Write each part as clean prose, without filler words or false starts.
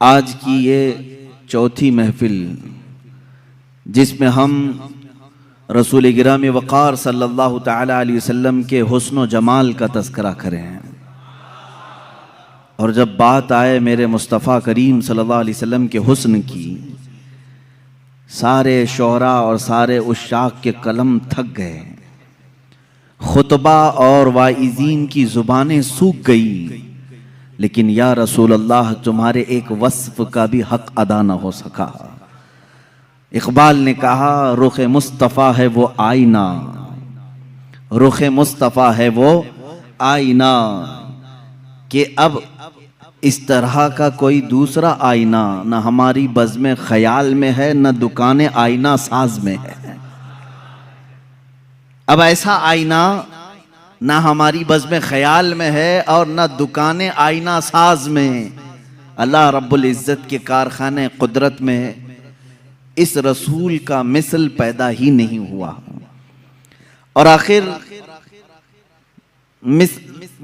आज की ये चौथी महफिल जिसमें हम रसूल गिराम वक़ार सल्लल्लाहु ताला अलैहि वसल्लम के हुस्न व जमाल का तज़किरा करें। और जब बात आए मेरे मुस्तफ़ा करीम सल्लल्लाहु अलैहि वसल्लम के हुस्न की, सारे शोहरा और सारे उशाक के कलम थक गए, खुतबा और वाइज़ीन की ज़ुबानें सूख गई, लेकिन या रसूल अल्लाह तुम्हारे एक वस्फ का भी हक अदा न हो सका। इकबाल ने कहा रुख मुस्तफ़ा है वो आईना, रुख मुस्तफ़ा है वो आईना, कि अब इस तरह का कोई दूसरा आईना न हमारी बज़्म ख्याल में है, न दुकान आईना साज में है। अब ऐसा आईना ना हमारी बज़्म ख्याल में है और ना दुकान आईना साज में। अल्लाह रब्बुल इज़्ज़त के कारखाने कुदरत में इस रसूल का मिसल पैदा ही नहीं हुआ। और आखिर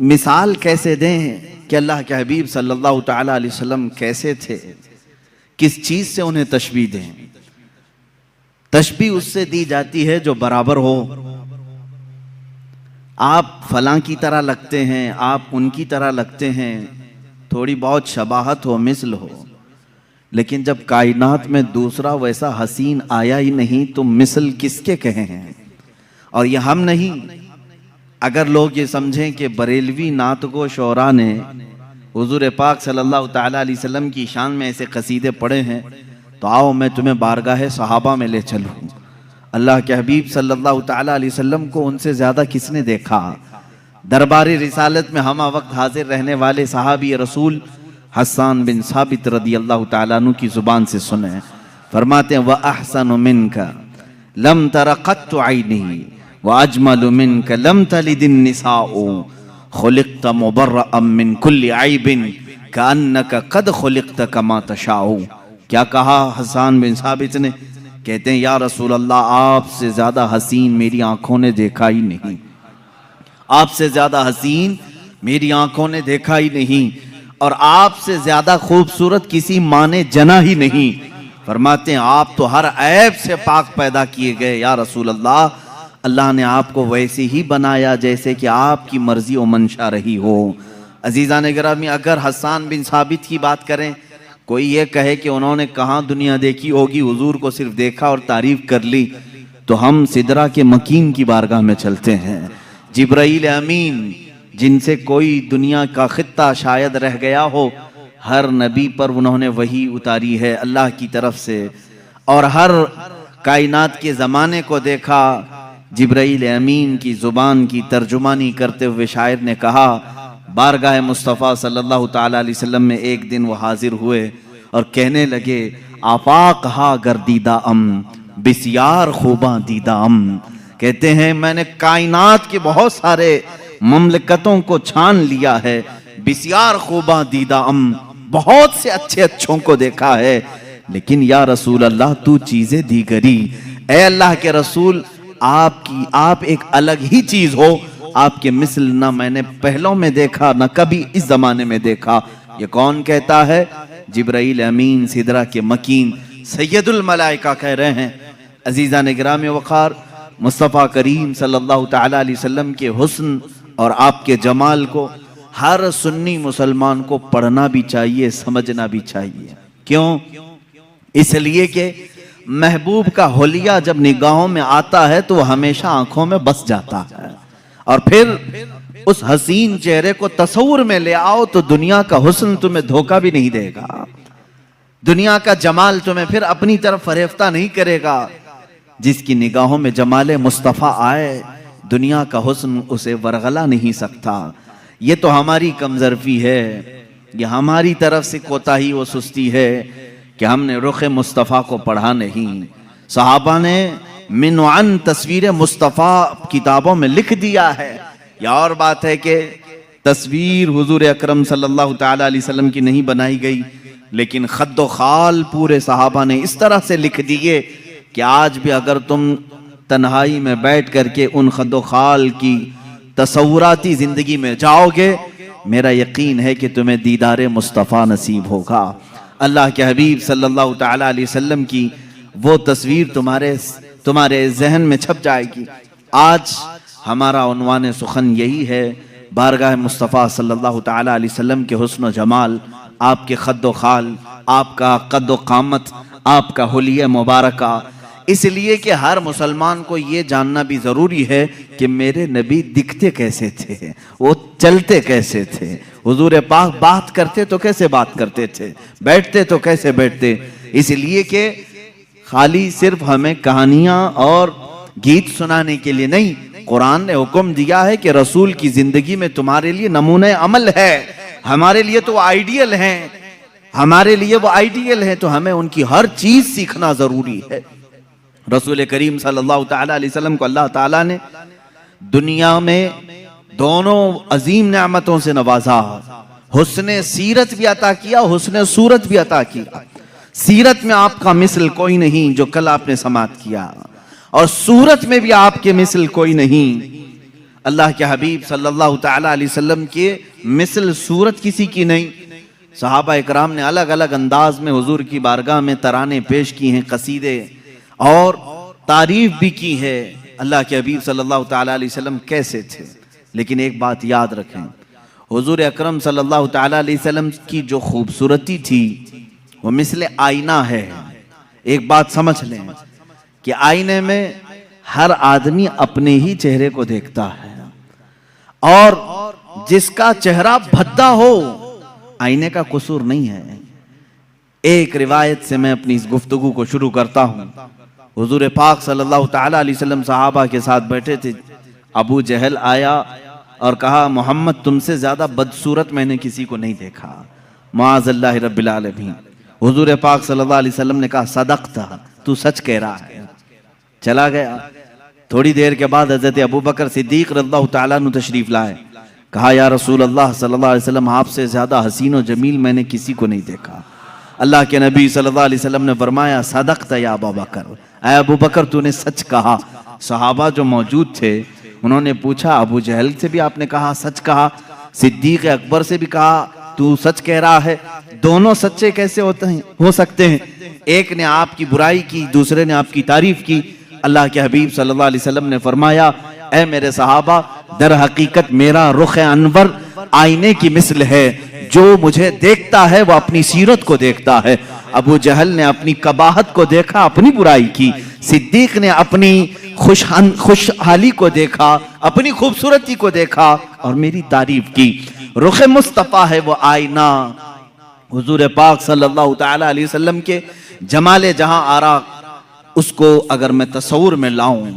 मिसाल कैसे दें कि अल्लाह के हबीब सल्लल्लाहु ताला अलैहि वसल्लम कैसे थे, किस चीज़ से उन्हें तशबीह दें। तशबीह उससे दी जाती है जो बराबर हो। आप फलां की तरह लगते हैं, आप उनकी तरह लगते हैं, थोड़ी बहुत शबाहत हो, मिसल हो, लेकिन जब कायनात में दूसरा वैसा हसीन आया ही नहीं तो मिसल किसके कहे हैं। और ये हम नहीं, अगर लोग ये समझें कि बरेलवी नातगो शोरा ने हुजूर पाक सल्लल्लाहु ताला अलैहि वसल्लम की शान में ऐसे कसीदे पढ़े हैं, तो आओ मैं तुम्हें बारगाह सहाबा में ले चलूँ। अल्लाह के हबीब सल्लल्लाहु ताला अलैहि वसल्लम को उनसे ज़्यादा किसने देखा। दरबारी रिसालत में हम वक्त हाजिर रहने वाले सहाबी रसूल हसन बिन साबित रदी अल्लाह ताला अन्हु की ज़ुबान से सुने, फरमाते हैं व अहसनु मिनका लम तरा क़त्तु ऐनी व अजमलु मिनका लम तलिदिन निसाउ खुलिक़्त मुबर्रअम मिन कुल्लि ऐबिन कअन्नका क़द खुलिक़्त कमा तशाउ। क्या कहा हसन बिन साबित ने? कहते हैं या रसूल अल्लाह, आपसे ज्यादा हसीन मेरी आंखों ने देखा ही नहीं, आपसे ज्यादा हसीन मेरी आंखों ने देखा ही नहीं, और आपसे ज्यादा खूबसूरत किसी माँ ने जना ही नहीं। फरमाते हैं आप तो हर ऐब से पाक पैदा किए गए या रसूल अल्लाह, अल्लाह ने आपको वैसे ही बनाया जैसे कि आपकी मर्जी और मंशा रही हो। अजीज़ान गिरामी, अगर हसन बिन साबित की बात करें, कोई ये कहे कि उन्होंने कहाँ दुनिया देखी होगी, हुजूर को सिर्फ देखा और तारीफ कर ली, तो हम सिदरा के मकीन की बारगाह में चलते हैं। जिब्राइल अमीन, जिनसे कोई दुनिया का खित्ता शायद रह गया हो, हर नबी पर उन्होंने वही उतारी है अल्लाह की तरफ से, और हर कायनात के ज़माने को देखा। जिब्राइल अमीन की ज़ुबान की तर्जुमानी करते हुए शायर ने कहा, बारगाह मुस्तफ़ा सल्लल्लाहु ताला अलैहि वसल्लम में एक दिन वो हाजिर हुए और कहने लगे आफाक हा गर्दीदा अम बिस्यार खूबा दीदा अम। कहते हैं मैंने कायनात के बहुत सारे ममलकतों को छान लिया है, बिस्यार खूबा दीदा अम, बहुत से अच्छे अच्छों को देखा है, लेकिन या रसूल अल्लाह तू चीज़ें दीगरी। ए अल्लाह के रसूल, आप एक अलग ही चीज़ हो, आपके मिसल ना मैंने पहलों में देखा ना कभी इस जमाने में देखा। ये कौन कहता है? जिब्राइल अमीन सिदरा के मकीन सैयदुल मलाइका कह रहे हैं। अजीज़ान गिराम वक़ार, मुस्तफ़ा करीम सल्लल्लाहु ताला अलैहि वसल्लम के हुस्न और आपके जमाल को हर सुन्नी मुसलमान को पढ़ना भी चाहिए, समझना भी चाहिए। क्यों? इसलिए कि महबूब का होलिया जब निगाहों में आता है तो वह हमेशा आंखों में बस जाता है, और फिर उस हसीन चेहरे को तस्वुर में ले आओ तो दुनिया का हुस्न तुम्हें धोखा भी नहीं देगा, दुनिया का जमाल तुम्हें फिर अपनी तरफ फरेफ्ता नहीं करेगा। जिसकी निगाहों में जमाले मुस्तफ़ा आए, दुनिया का हुस्न उसे वरगला नहीं सकता। ये तो हमारी कमजरफी है, ये हमारी तरफ से कोताही व सुस्ती है कि हमने रुख मुस्तफ़ा को पढ़ा नहीं। सहाबा ने मिनअन तस्वीर मुस्तफ़ा किताबों में लिख दिया है। या और बात है कि तस्वीर हुजूर अकरम सल्लल्लाहु ताला अलैहि वसल्लम की नहीं बनाई गई, लेकिन खद्दो खाल पूरे सहाबा ने इस तरह से लिख दिए कि आज भी अगर तुम तन्हाई में बैठ करके उन खद्दो खाल की तसव्वुराती जिंदगी में जाओगे, मेरा यकीन है कि तुम्हें दीदार मुस्तफ़ा नसीब होगा। अल्लाह के हबीब सल्लल्लाहु ताला अलैहि वसल्लम की वो तस्वीर तुम्हारे जहन में छप जाएगी। आज हमारा उन्वान सुखन यही है, बारगाह मुस्तफ़ा सल्लल्लाहु ताला अलैहि वसल्लम के हुस्न जमाल, आपके खद्दो खाल, आपका कद्दो कामत, आपका हुलिया मुबारका। इसलिए कि हर मुसलमान को ये जानना भी ज़रूरी है कि मेरे नबी दिखते कैसे थे, वो चलते कैसे थे, हुजूर पाक बात करते तो कैसे बात करते थे, बैठते तो कैसे बैठते। इसलिए कि खाली सिर्फ हमें कहानियाँ और गीत सुनाने के लिए नहीं, कुरान ने हुक्म दिया है कि रसूल की जिंदगी में तुम्हारे लिए नमूने अमल है, हमारे लिए तो आइडियल हैं, हमारे लिए वो आइडियल है, तो हमें उनकी हर चीज सीखना जरूरी है। रसूल करीम सल्लल्लाहु ताला अलैहि वसल्लम को अल्लाह ताला ने दुनिया में दोनों अजीम नेमतों से नवाजा, हुस्ने सीरत भी अता किया, हुस्ने सूरत भी अता किया। सीरत में आपका मिसल कोई नहीं जो कल आपने समात किया, और सूरत में भी आपके मिसल कोई नहीं। अल्लाह के हबीब सल्लल्लाहु ताला अलैहि वसल्लम के मिसल सूरत किसी की नहीं। सहाबा इकराम ने अलग अलग अंदाज में हुजूर की बारगाह में तराने पेश की हैं, कसीदे और तारीफ भी की है। अल्लाह के हबीब सल्लल्लाहु ताला अलैहि वसल्लम कैसे थे, लेकिन एक बात याद रखें, हुजूर अकरम सल्लल्लाहु ताला अलैहि वसल्लम की जो खूबसूरती थी वो मिसले आईना है। एक बात समझ लें कि आईने में हर आदमी अपने ही चेहरे को देखता है, और जिसका चेहरा भद्दा हो आईने का कसूर नहीं है। एक रिवायत से मैं अपनी इस गुफ्तगू को शुरू करता हूँ। हुजूर पाक सल्लल्लाहु ताला अलैहि वसल्लम सहाबा के साथ बैठे थे, अबू जहल आया और कहा, मोहम्मद तुमसे ज्यादा बदसूरत मैंने किसी को नहीं देखा, माअज़ल्लाहि रब्बिल आलमीन। हुजूर पाक सल्लल्लाहु अलैहि वसल्लम ने कहा, सदक़ता, तू सच कह रहा है। चला गया। थोड़ी देर के बाद हजरत अबू बकर सिद्दीक रज़ियल्लाहु ताला अन्हु तशरीफ लाए। कहा, या रसूल अल्लाह सल्लल्लाहु अलैहि वसल्लम, आपसे ज्यादा हसीन और जमील मैंने किसी को नहीं देखा। अल्लाह के नबी सल्लल्लाहु अलैहि वसल्लम ने फरमाया, सदक़ता या अबू बकर, ऐ अबू बकर तूने सच कहा। सहाबा जो मौजूद थे उन्होंने पूछा, अबू जहल से भी आपने कहा, सच कहा, सिद्दीक अकबर से भी कहा तू सच कह रहा है, दोनों सच्चे कैसे होते हैं, हो सकते हैं? एक ने आपकी बुराई की, दूसरे ने आपकी तारीफ की। अल्लाह के हबीब सल्लल्लाहु अलैहि वसल्लम ने फरमाया, ऐ मेरे सहाबा, दर हकीकत मेरा रुख अनवर आईने की मिसल है, जो मुझे देखता है वो अपनी सीरत को देखता है। अबू जहल ने अपनी कबाहत को देखा, अपनी बुराई की। सिद्दीक ने अपनी खुशहाली को देखा, अपनी खूबसूरती को देखा और मेरी तारीफ की। रुख मुस्तफा है वो आईना। हुजूर पाक सल्लल्लाहु ताला अलैहि वसल्लम के जमाले जहां आरा, उसको अगर मैं तस्वुर में लाऊं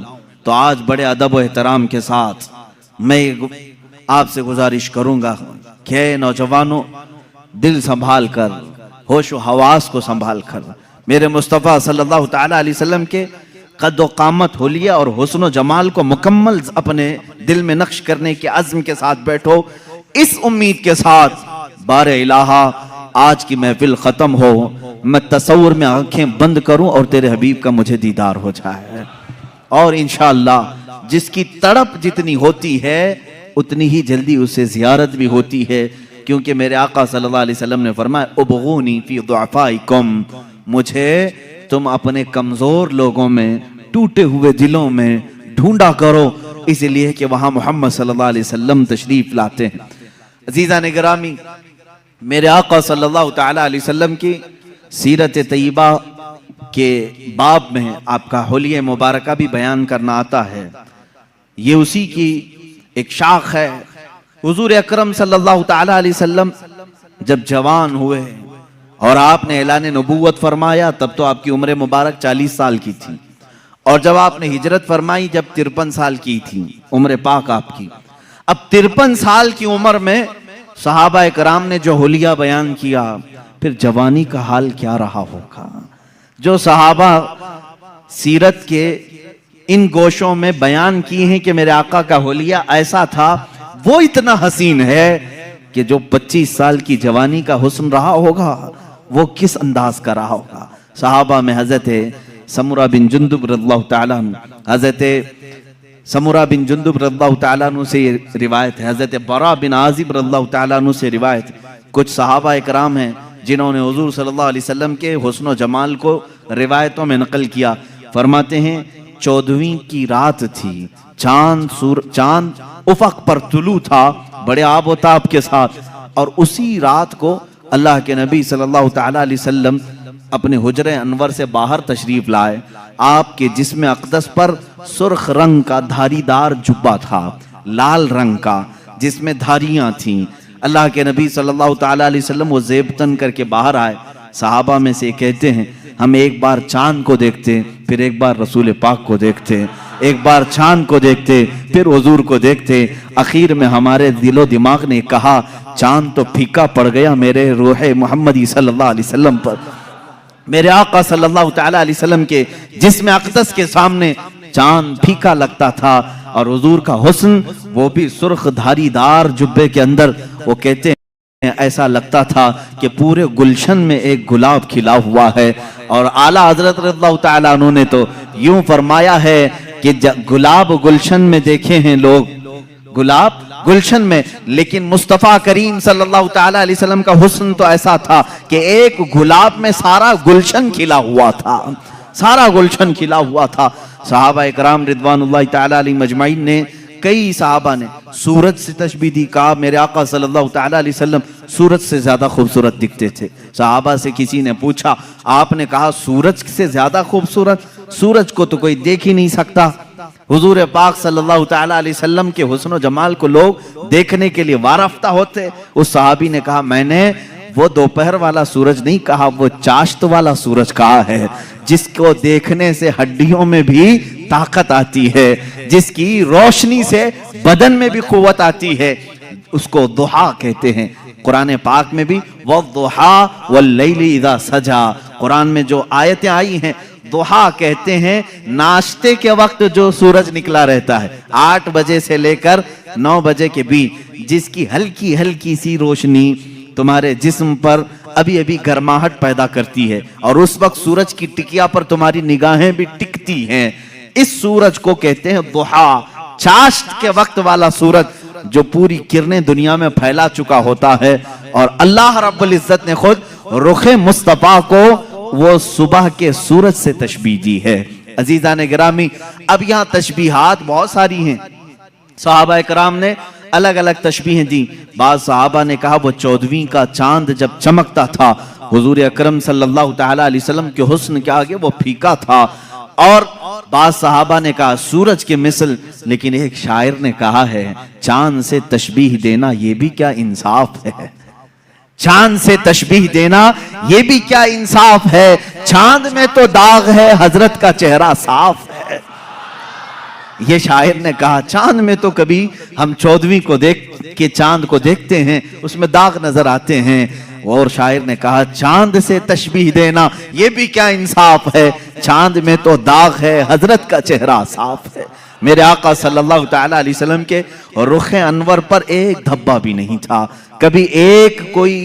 तो आज बड़े अदब व एहतराम के साथ मैं आपसे गुजारिश करूंगा कि नौजवानों, दिल संभाल कर, होश व हवास को संभाल कर मेरे मुस्तफ़ा सल्लल्लाहु ताला अलैहि वसल्लम के कद्दो कामत, होलिया और हुस्न व जमाल को मुकम्मल अपने दिल में नक्श करने के अज़्म के साथ बैठो, इस उम्मीद के साथ बारे इलाहा आज की महफिल खत्म हो, मैं तस्वुर में आंखें बंद करूं और तेरे हबीब का मुझे दीदार हो जाए। और इंशाअल्लाह जिसकी तड़प जितनी होती है उतनी ही जल्दी उसे जियारत भी होती है, क्योंकि मेरे आका सल्लल्लाहु अलैहि वसल्लम ने फरमाया, उबगूनी फी दुअफाइकुम, मुझे तुम अपने कमजोर लोगों में, टूटे हुए दिलों में ढूंढा करो, इसलिए कि वहां मोहम्मद सल्लल्लाहु अलैहि वसल्लम तशरीफ लाते हैं। अजीज़ा ने गिरामी, मेरे आका सल्लल्लाहु ताला अलैहि वसल्लम की सीरत तय्यबा के बाब में आपका हुलिया मुबारका भी बयान करना आता है। ये उसी की एक शाख है। हुजूर अकरम सल्लल्लाहु ताला अलैहि वसल्लम जब जवान हुए और आपने ऐलान नबूवत फरमाया, तब तो आपकी उम्र मुबारक 40 साल की थी, और जब आपने हिजरत फरमाई जब 53 साल की थी उम्र पाक आपकी। अब 53 साल की उम्र में सहाबा इकराम ने जो हुलिया बयान किया, फिर जवानी का हाल क्या रहा होगा। जो सहाबा सीरत के इन गोशों में बयान किए हैं कि मेरे आका का हुलिया ऐसा था, वो इतना हसीन है कि जो 25 साल की जवानी का हुस्न रहा होगा वो किस अंदाज का रहा होगा। सहाबा में हजरत समुरा बिन जुंदुब रज़ियल्लाहु ताला अन्हु, हजरत समुरा बिन जुंदुब रज़ियल्लाहु ताला अन्हु से रिवायत है, हजरत बरा बिन आजिब रज़ियल्लाहु ताला अन्हु से रिवायत है। कुछ सहाबा इकराम हैं जिन्होंने हुजूर सल्लल्लाहु अलैहि वसल्लम के हुस्न जमाल को रिवायतों में नकल किया। फरमाते हैं 14वीं की रात थी, चांद उफक पर तुलू था बड़े आबोताब के साथ, और उसी रात को अल्लाह के नबी सल्लल्लाहु तआला अलैहि वसल्लम अपने हुजरे अनवर से बाहर तशरीफ लाए। आपके जिस्म अक़दस पर सुर्ख रंग का धारीदार जुब्बा था, लाल रंग का, जिसमें धारियां थीं। अल्लाह के नबी सल्लल्लाहु तआला अलैहि वसल्लम वो ज़ेबतन करके बाहर आए। सहाबा में से कहते हैं हम एक बार चांद को देखते, फिर एक बार रसूल पाक को देखते, एक बार चांद को देखते, फिर हुजूर को देखते। आखिर में हमारे दिलो दिमाग ने कहा चांद तो फीका पड़ गया मेरे रूहे मोहम्मदी सल्लल्लाहु अलैहि वसल्लम पर, मेरे आका सल्लल्लाहु तआला अलैहि वसल्लम के जिस्म अक़दस के सामने चांद फीका लगता था। और हुजूर का हुस्न वो भी सुर्ख धारीदार जुब्बे के अंदर, वो कहते हैं ऐसा लगता था कि पूरे गुलशन में एक गुलाब खिला हुआ है। और आला हजरत रज़ियल्लाहु तआला अन्हु ने तो यूं फरमाया है कि गुलाब गुलशन में देखे हैं लोग, गुलाब गुलशन में, लेकिन मुस्तफ़ा करीम सल्लल्लाहु तआला अलैहि वसल्लम का हुस्न तो ऐसा था कि एक गुलाब में सारा गुलशन खिला हुआ था, सारा गुलशन खिला हुआ था। सहाबा इकराम रिदवानुल्लाहि तआला अलैहिम अजमाइन ने, कई सहाबा ने सूरज से तशबीह दी, कहा मेरे आका सल्लल्लाहु तआला अलैहि वसल्लम सूरज से ज्यादा खूबसूरत दिखते थे। सहाबा से किसी ने पूछा, आपने कहा सूरज से ज्यादा खूबसूरत, सूरज को तो कोई देख ही नहीं सकता। हुजूर पाक सल्लल्लाहु तआला अलैहि वसल्लम के हुस्न व जमाल को लोग देखने के लिए वारफ्ता होते। उस सहाबी ने कहा मैंने वो दोपहर वाला सूरज नहीं कहा, वो चाश्त वाला सूरज कहा है, जिसको देखने से हड्डियों में भी ताकत आती है, जिसकी रोशनी से बदन में भी कुव्वत आती है, उसको दुहा कहते हैं। कुरान पाक में भी वद्दुहा वल्लैलि इज़ा सजा, कुरान में जो आयतें आई हैं, दुहा कहते हैं नाश्ते के वक्त जो सूरज निकला रहता है 8 बजे से लेकर 9 बजे के बीच, जिसकी हल्की हल्की सी रोशनी तुम्हारे जिस्म पर अभी अभी गर्माहट पैदा करती है, और उस वक्त सूरज की टिकिया पर तुम्हारी निगाहें भी टिकती हैं। इस सूरज को कहते हैं दुहा, चाश्त के वक्त वाला सूरज जो पूरी किरणें दुनिया में फैला चुका होता है। और अल्लाह रब्बुल इज्जत ने खुद रुखे मुस्तफा को वो सुबह के सूरज से तशबीह दी है। अजीजान गिरामी, अब यहाँ तशबीहात बहुत सारी हैं, सहाबा इकराम ने अलग अलग तशबीहें दी। बाद सहाबा ने कहा वो 14वीं का चांद जब चमकता था, हुजूर अकरम सल्लल्लाहु तआला अलैहि वसल्लम के हुस्न के आगे वो फीका था। और बाद सहाबा ने कहा सूरज के मिसल, लेकिन एक शायर ने कहा है चांद से तशबीह देना ये भी क्या इंसाफ है, चांद से तशबीह देना ये भी क्या इंसाफ है, चांद में तो दाग है हजरत का चेहरा साफ है। ये शायर ने कहा चांद में तो कभी हम 14वीं को देख के चांद को देखते हैं उसमें दाग नजर आते हैं, और शायर ने कहा चांद से तशबीह देना ये भी क्या इंसाफ है, चांद में तो दाग है हजरत का चेहरा साफ है। मेरे आका सल्लल्लाहु तआला अलैहि वसल्लम के रुखे अनवर पर एक धब्बा भी नहीं था, कभी एक कोई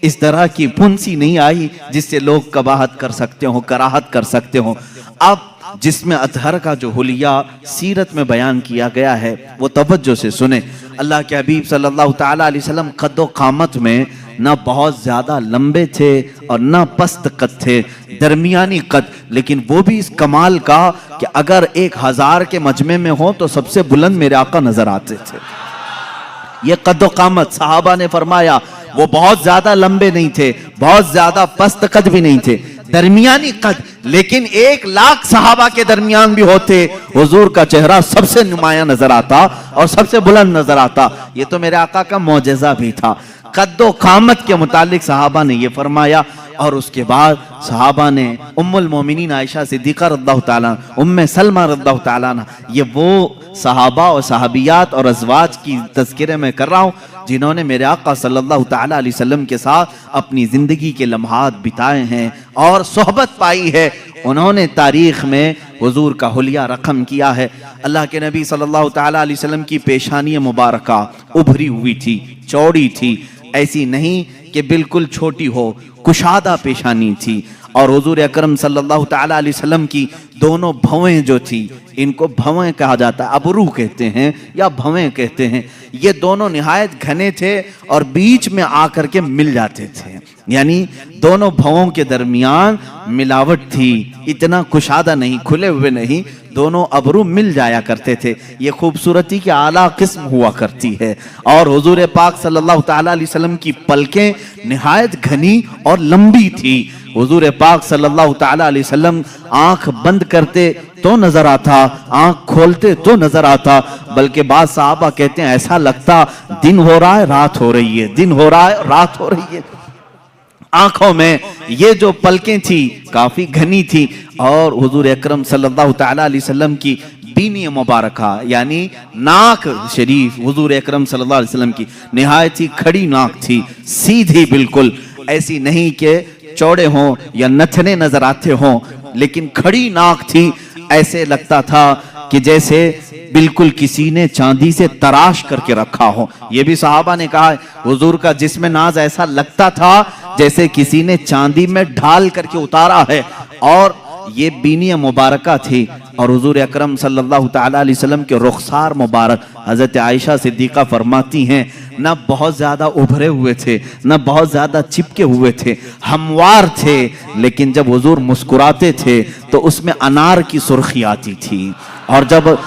इस तरह की फुंसी नहीं आई जिससे लोग कबाहत कर सकते हो, कराहत कर सकते हो। अब जिसमें अतहर का जो हुलिया सीरत में बयान किया गया है वो तवज्जो से सुने। अल्लाह के हबीब सल्लल्लाहु तआला अलैहि वसल्लम कद्दो कामत में ना बहुत ज्यादा लंबे थे और ना पस्त कद थे, दरमियानी कद, लेकिन वो भी इस कमाल का कि अगर 1000 के मजमे में हो तो सबसे बुलंद मेरे आका नजर आते थे। ये कद्दो कामत, सहाबा ने फरमाया वो बहुत ज्यादा लंबे नहीं थे, बहुत ज्यादा पस्त कद भी नहीं थे, दरमियानी कद, लेकिन 1 लाख सहाबा के दरमियान भी होते, हुजूर का चेहरा सबसे नुमाया नजर आता और सबसे बुलंद नजर आता। ये तो मेरे आका का मौजज़ा भी था। कद्दो कामत के मुतालिक सहाबा ने ये फरमाया। और उसके बाद सहाबा ने उम्मुल मोमिनीन आयशा सिद्दीक़ा रज़ियल्लाहु ताला, उम्मे सलमा रज़ियल्लाहु ताला, ये वो सहाबा और सहाबियात और अज़वाज की तज़किरे में कर रहा हूँ जिन्होंने मेरे आका सल्लल्लाहु ताला अलैहि वसल्लम के साथ अपनी ज़िंदगी के लम्हात बिताए हैं और सोहबत पाई है। उन्होंने तारीख़ में हुजूर का हुलिया रकम किया है। अल्लाह के नबी सल्लल्लाहु ताला अलैहि वसल्लम की पेशानी मुबारका उभरी हुई थी, चौड़ी थी, ऐसी नहीं कि बिल्कुल छोटी हो, कुशादा पेशानी थी। और हुजूर अकरम सल्लल्लाहु ताला अलैहि वसल्लम की दोनों भवें जो थी, इनको भवें कहा जाता है, अबरू कहते हैं या भवें कहते हैं, ये दोनों निहायत घने थे और बीच में आकर के मिल जाते थे। यानी दोनों भवों के दरमियान मिलावट थी, इतना कुशादा नहीं, खुले हुए नहीं, दोनों अबरू मिल जाया करते थे। ये खूबसूरती की आला किस्म हुआ करती है। और हुजूर पाक सल्लल्लाहु ताला अलैहि वसल्लम की पलकें निहायत घनी और लंबी थी। हुजूर पाक सल्लल्लाहु ताला अलैहि वसल्लम आंख बंद करते तो नजर आता, आंख खोलते तो नजर आता, बल्कि बाद साहबा कहते हैं ऐसा लगता दिन हो रहा है रात हो रही है, दिन हो रहा है रात हो रही है। आंखों में ये जो पलकें थी काफी घनी थी। और हुजूर अकरम सल्लल्लाहु ताला अलैहि वसल्लम की बीनी मुबारका यानी नाक शरीफ, हुजूर अकरम सल्लल्लाहु अलैहि वसल्लम की निहायत ही खड़ी नाक थी, सीधी बिल्कुल, ऐसी नहीं कि चौड़े हों या नथने नजर आते हों, लेकिन खड़ी नाक थी। ऐसे लगता था कि जैसे बिल्कुल किसी ने चांदी से तराश करके रखा हो। ये भी सहाबा ने कहा हुजूर का जिस्म नाज ऐसा लगता था जैसे किसी ने चांदी में ढाल करके उतारा है। और ये बीनी मुबारका थी। और हुजूर अकरम सल्लल्लाहु ताला अलैहि वसल्लम के रुखसार मुबारक, हजरत आयशा सिद्दीका फरमाती हैं, न बहुत ज्यादा उभरे हुए थे, न बहुत ज्यादा चिपके हुए थे, हमवार थे, लेकिन जब हुजूर मुस्कुराते थे तो उसमें अनार की सुर्खी आती थी। और जब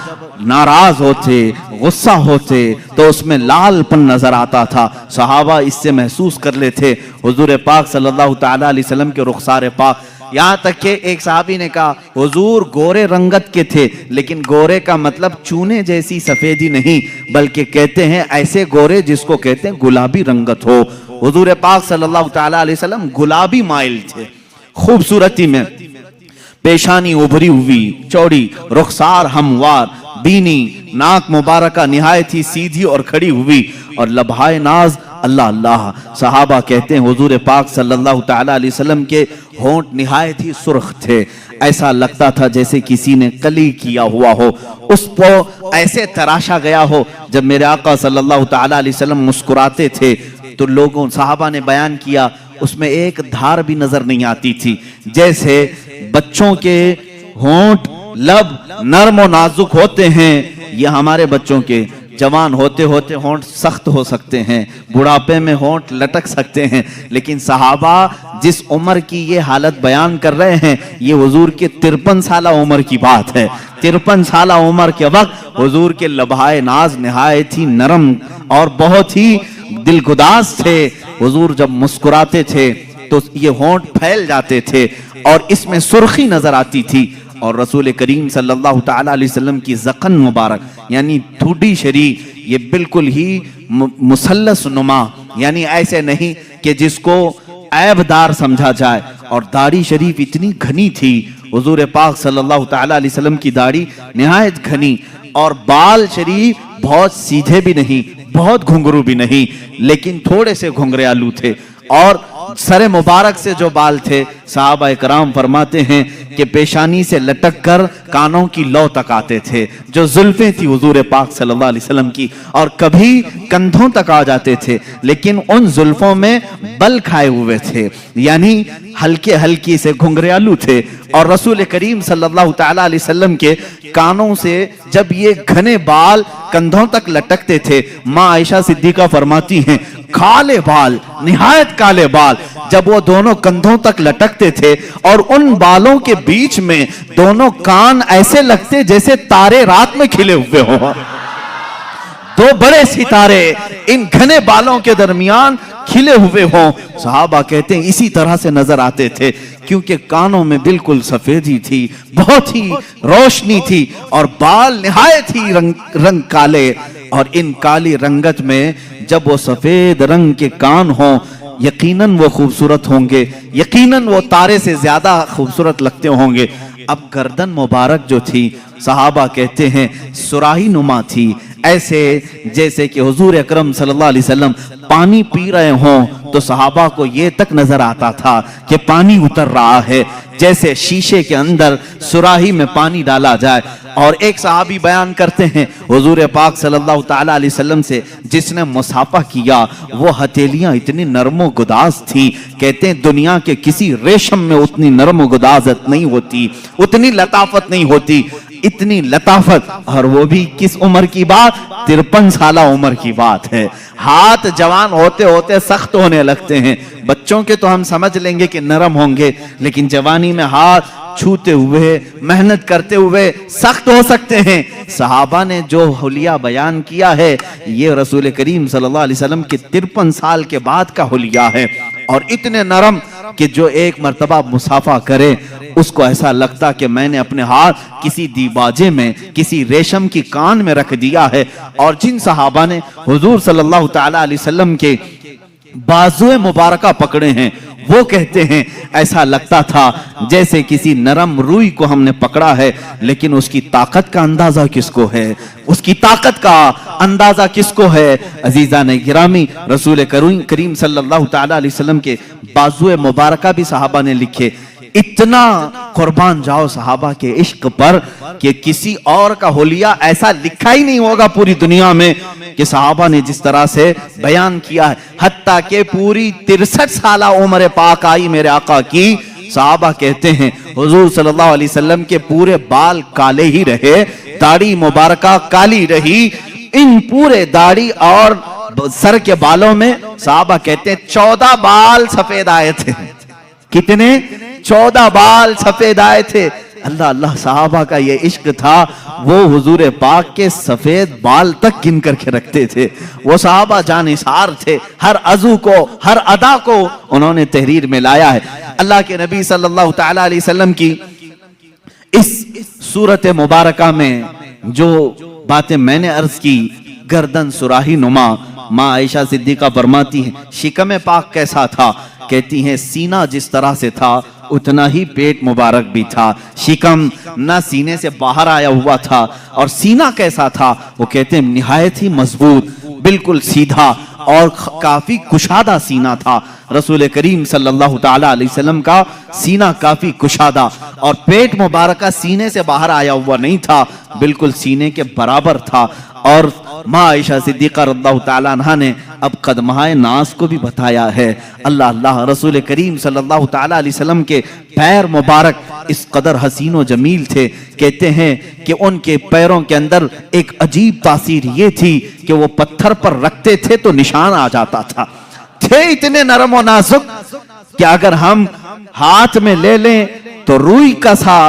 नाराज होते, गुस्सा होते, तो उसमें लालपन नजर आता था। सहाबा इससे महसूस कर लेते हुजूर पाक सल्लल्लाहु ताला अलैहि वसल्लम के रुखसार पाक। यहाँ तक कि एक साहबी ने कहा हुजूर गोरे रंगत के थे, लेकिन गोरे का मतलब चूने जैसी सफेदी नहीं, बल्कि कहते हैं ऐसे गोरे जिसको कहते हैं गुलाबी रंगत हो। हुजूर पाक सल्लल्लाहु ताला अलैहि वसल्लम गुलाबी माइल थे खूबसूरती में, पेशानी उभरी हुई चौड़ी, रुखसार हमवार, बीनी, नाक मुबारका निहायत ही सीधी और खड़ी हुई, और लबहाए नाज अल्लाह अल्लाह। सहाबा कहते हैं हुजूर पाक सल्लल्लाहु ताला अलैहि वसल्लम के होंठ निहायत ही सुर्ख थे, ऐसा लगता था जैसे किसी ने कली किया हुआ हो, उसको ऐसे तराशा गया हो। जब मेरे आका सल्लल्लाहु ताला अलैहि वसल्लम मुस्कुराते थे तो लोगों, सहाबा ने बयान किया, उसमें एक धार भी नजर नहीं आती थी। जैसे बच्चों के होंठ लब नर्म और नाजुक होते हैं, ये हमारे बच्चों के जवान होते होते होंठ सख्त हो सकते हैं, बुढ़ापे में होंठ लटक सकते हैं, लेकिन सहाबा जिस उम्र की ये हालत बयान कर रहे हैं, ये हुजूर के 53 साल उम्र की बात है। 53 साल उम्र के वक्त हुजूर के लबहाए नाज निहायत ही नरम और बहुत ही दिलगुदाज थे। हुजूर जब मुस्कुराते थे तो ये होंठ फैल जाते थे और इसमें सुर्खी नजर आती थी। और रसूल करीम सल्लल्लाहु ताला अलैहि वसल्लम की ज़क़न मुबारक यानी ठुड्डी शरीफ, ये बिल्कुल ही मुसल्लस नुमा, यानी ऐसे नहीं कि जिसको ऐबदार समझा जाए। और दाढ़ी शरीफ इतनी घनी थी, हुजूर पाक सल्लल्लाहु ताला अलैहि वसल्लम की दाढ़ी निहायत घनी, और बाल शरीफ बहुत सीधे भी नहीं, बहुत घुंघरू भी नहीं, लेकिन थोड़े से घुंघरालू थे। और सरे मुबारक से जो बाल थे, सहाबा इकराम फरमाते हैं कि पेशानी से लटक कर कानों की लौ तक आते थे, जो जुल्फें थी हुजूर पाक सल्लल्लाहु अलैहि वसल्लम की, और कभी कंधों तक आ जाते थे, लेकिन उन जुल्फों में बल खाए हुए थे, यानी हल्के हल्की से घुंघरालू थे। और रसूल करीम सल्लल्लाहु ताला अलैहि वसल्लम के कानों से जब ये घने बाल कंधों तक लटकते थे, माँ आयशा सिद्दीका फरमाती हैं काले बाल, निहायत काले बाल, जब वो दोनों कंधों तक लटकते थे और उन बालों के बीच में दोनों कान ऐसे लगते जैसे तारे रात में खिले हुए हों, दो बड़े सितारे इन घने बालों के दरमियान खिले हुए हों। सहाबा कहते हैं इसी तरह से नजर आते थे, क्योंकि कानों में बिल्कुल सफेदी थी, बहुत ही रोशनी थी, और बाल निहायत ही रंग काले। और इन काली रंगत में जब वो सफेद रंग के कान हों, यकीनन वो खूबसूरत होंगे, यकीनन वो तारे से ज्यादा खूबसूरत लगते होंगे। अब गर्दन मुबारक जो थी, सहाबा कहते हैं सुराही नुमा थी, ऐसे जैसे कि हुजूर अकरम सल्लल्लाहु अलैहि वसल्लम पानी पी रहे हों तो सहाबा को ये तक नजर आता था कि पानी उतर रहा है, जैसे शीशे के अंदर सुराही में पानी डाला जाए। और एक सहाबी बयान करते हैं हुजूर पाक सल्लल्लाहु ताला अलैहि वसल्लम से जिसने मुसाफा किया, वो हथेलियां इतनी नरमो गुदाज थी, कहते हैं दुनिया के किसी रेशम में उतनी नरमो गुदाजत नहीं होती, उतनी लताफत नहीं होती। इतनी लताफत, और वो भी किस उम्र की बात, 53 साल उम्र की बात है। हाथ जवान होते होते सख्त होने लगते हैं। बच्चों के तो हम समझ लेंगे कि नरम होंगे, लेकिन जवानी में हाथ छूते हुए मेहनत करते हुए सख्त हो सकते हैं। सहाबा ने जो हुलिया बयान किया है ये रसूल करीम सल्लल्लाहु अलैहि वसल्लम के 53 साल के बाद का हुलिया है, और इतने नरम कि जो एक मर्तबा मुसाफा करे उसको ऐसा लगता कि मैंने अपने हाथ किसी दीबाजे में, किसी रेशम की कान में रख दिया है। और जिन सहाबा ने हुजूर सल्लल्लाहु ताला अलैहि वसल्लम के बाजुए मुबारका पकड़े हैं वो कहते हैं ऐसा लगता था जैसे किसी नरम रूई को हमने पकड़ा है। लेकिन उसकी ताकत का अंदाजा किसको है, उसकी ताकत का अंदाजा किसको है। अजीजा ने गिरामी, रसूल करीम सल्लल्लाहु ताला अलैहि वसल्लम के बाजुए मुबारका भी सहाबा ने लिखे। इतना कुर्बान जाओ सहाबा के इश्क पर कि किसी और का हुलिया ऐसा लिखा ही नहीं होगा पूरी दुनिया में कि सहाबा ने जिस तरह से बयान किया है। हत्ता के पूरी 63 साल उम्र पाक आई मेरे आका की, सहाबा कहते हैं हुजूर सल्लल्लाहु अलैहि वसल्लम के पूरे बाल काले ही रहे, दाढ़ी मुबारका काली रही। इन पूरे दाढ़ी और सर के बालों में सहाबा कहते हैं 14 बाल सफेद आए थे। कितने? 14 बाल सफेद आए थे। अल्लाह अल्लाह, सहाबा का ये इश्क था, वो हुजूर पाक के सफेद बाल तक गिन करके रखते थे। वो सहाबा जानिसार थे, हर अज़ू को, हर अदा को उन्होंने तहरीर में लाया है। अल्लाह के नबी सल्लल्लाहु ताला अलैहि वसल्लम की इस सूरत मुबारका में जो बातें मैंने अर्ज की, गर्दन सुराही नुमा, माँ आयशा सिद्दीका फरमाती हैं शिकम पाक कैसा था, कहती हैं सीना जिस तरह से था उतना ही पेट मुबारक भी था। शिकम ना सीने से बाहर आया हुआ था, और सीना कैसा था, वो कहते हैं निहायत ही मजबूत, बिल्कुल सीधा और काफी कुशादा सीना था। रसूल करीम सल्लल्लाहु ताला अलैहि वसल्लम का सीना काफी कुशादा, और पेट मुबारक सीने से बाहर आया हुआ नहीं था, बिल्कुल सीने के बराबर था। और माँ आयशा सिद्दीका रज़ियल्लाहु ताला अन्हा ने अब कदमाए नाज को भी बताया है। अल्लाह अल्लाह, रसूल करीम सल्लल्लाहु ताला अलैहि वसल्लम के पैर मुबारक इस कदर हसीन व जमील थे, कहते हैं कि उनके पैरों के अंदर एक अजीब तासीर ये थी कि वो पत्थर पर रखते थे तो निशान आ जाता था। थे इतने नरम और नाजुक कि अगर हम हाथ में ले लें तो रूई का सा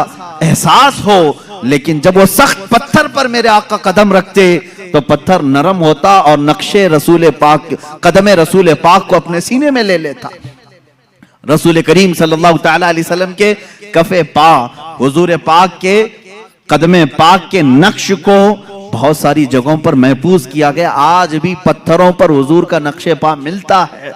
एहसास हो, लेकिन जब वो सख्त पत्थर पर मेरे आका कदम रखते तो पत्थर नरम होता और नक्शे रसूल पाक, कदम रसूल पाक को अपने सीने में ले लेता। रसूल करीम सल्लल्लाहु ताला अलैहि वसल्लम के कफे पा, हुजूर पाक के कदमे पाक के नक्श को बहुत सारी जगहों पर महफूज किया गया। आज भी पत्थरों पर हुजूर का नक्शे पा मिलता है।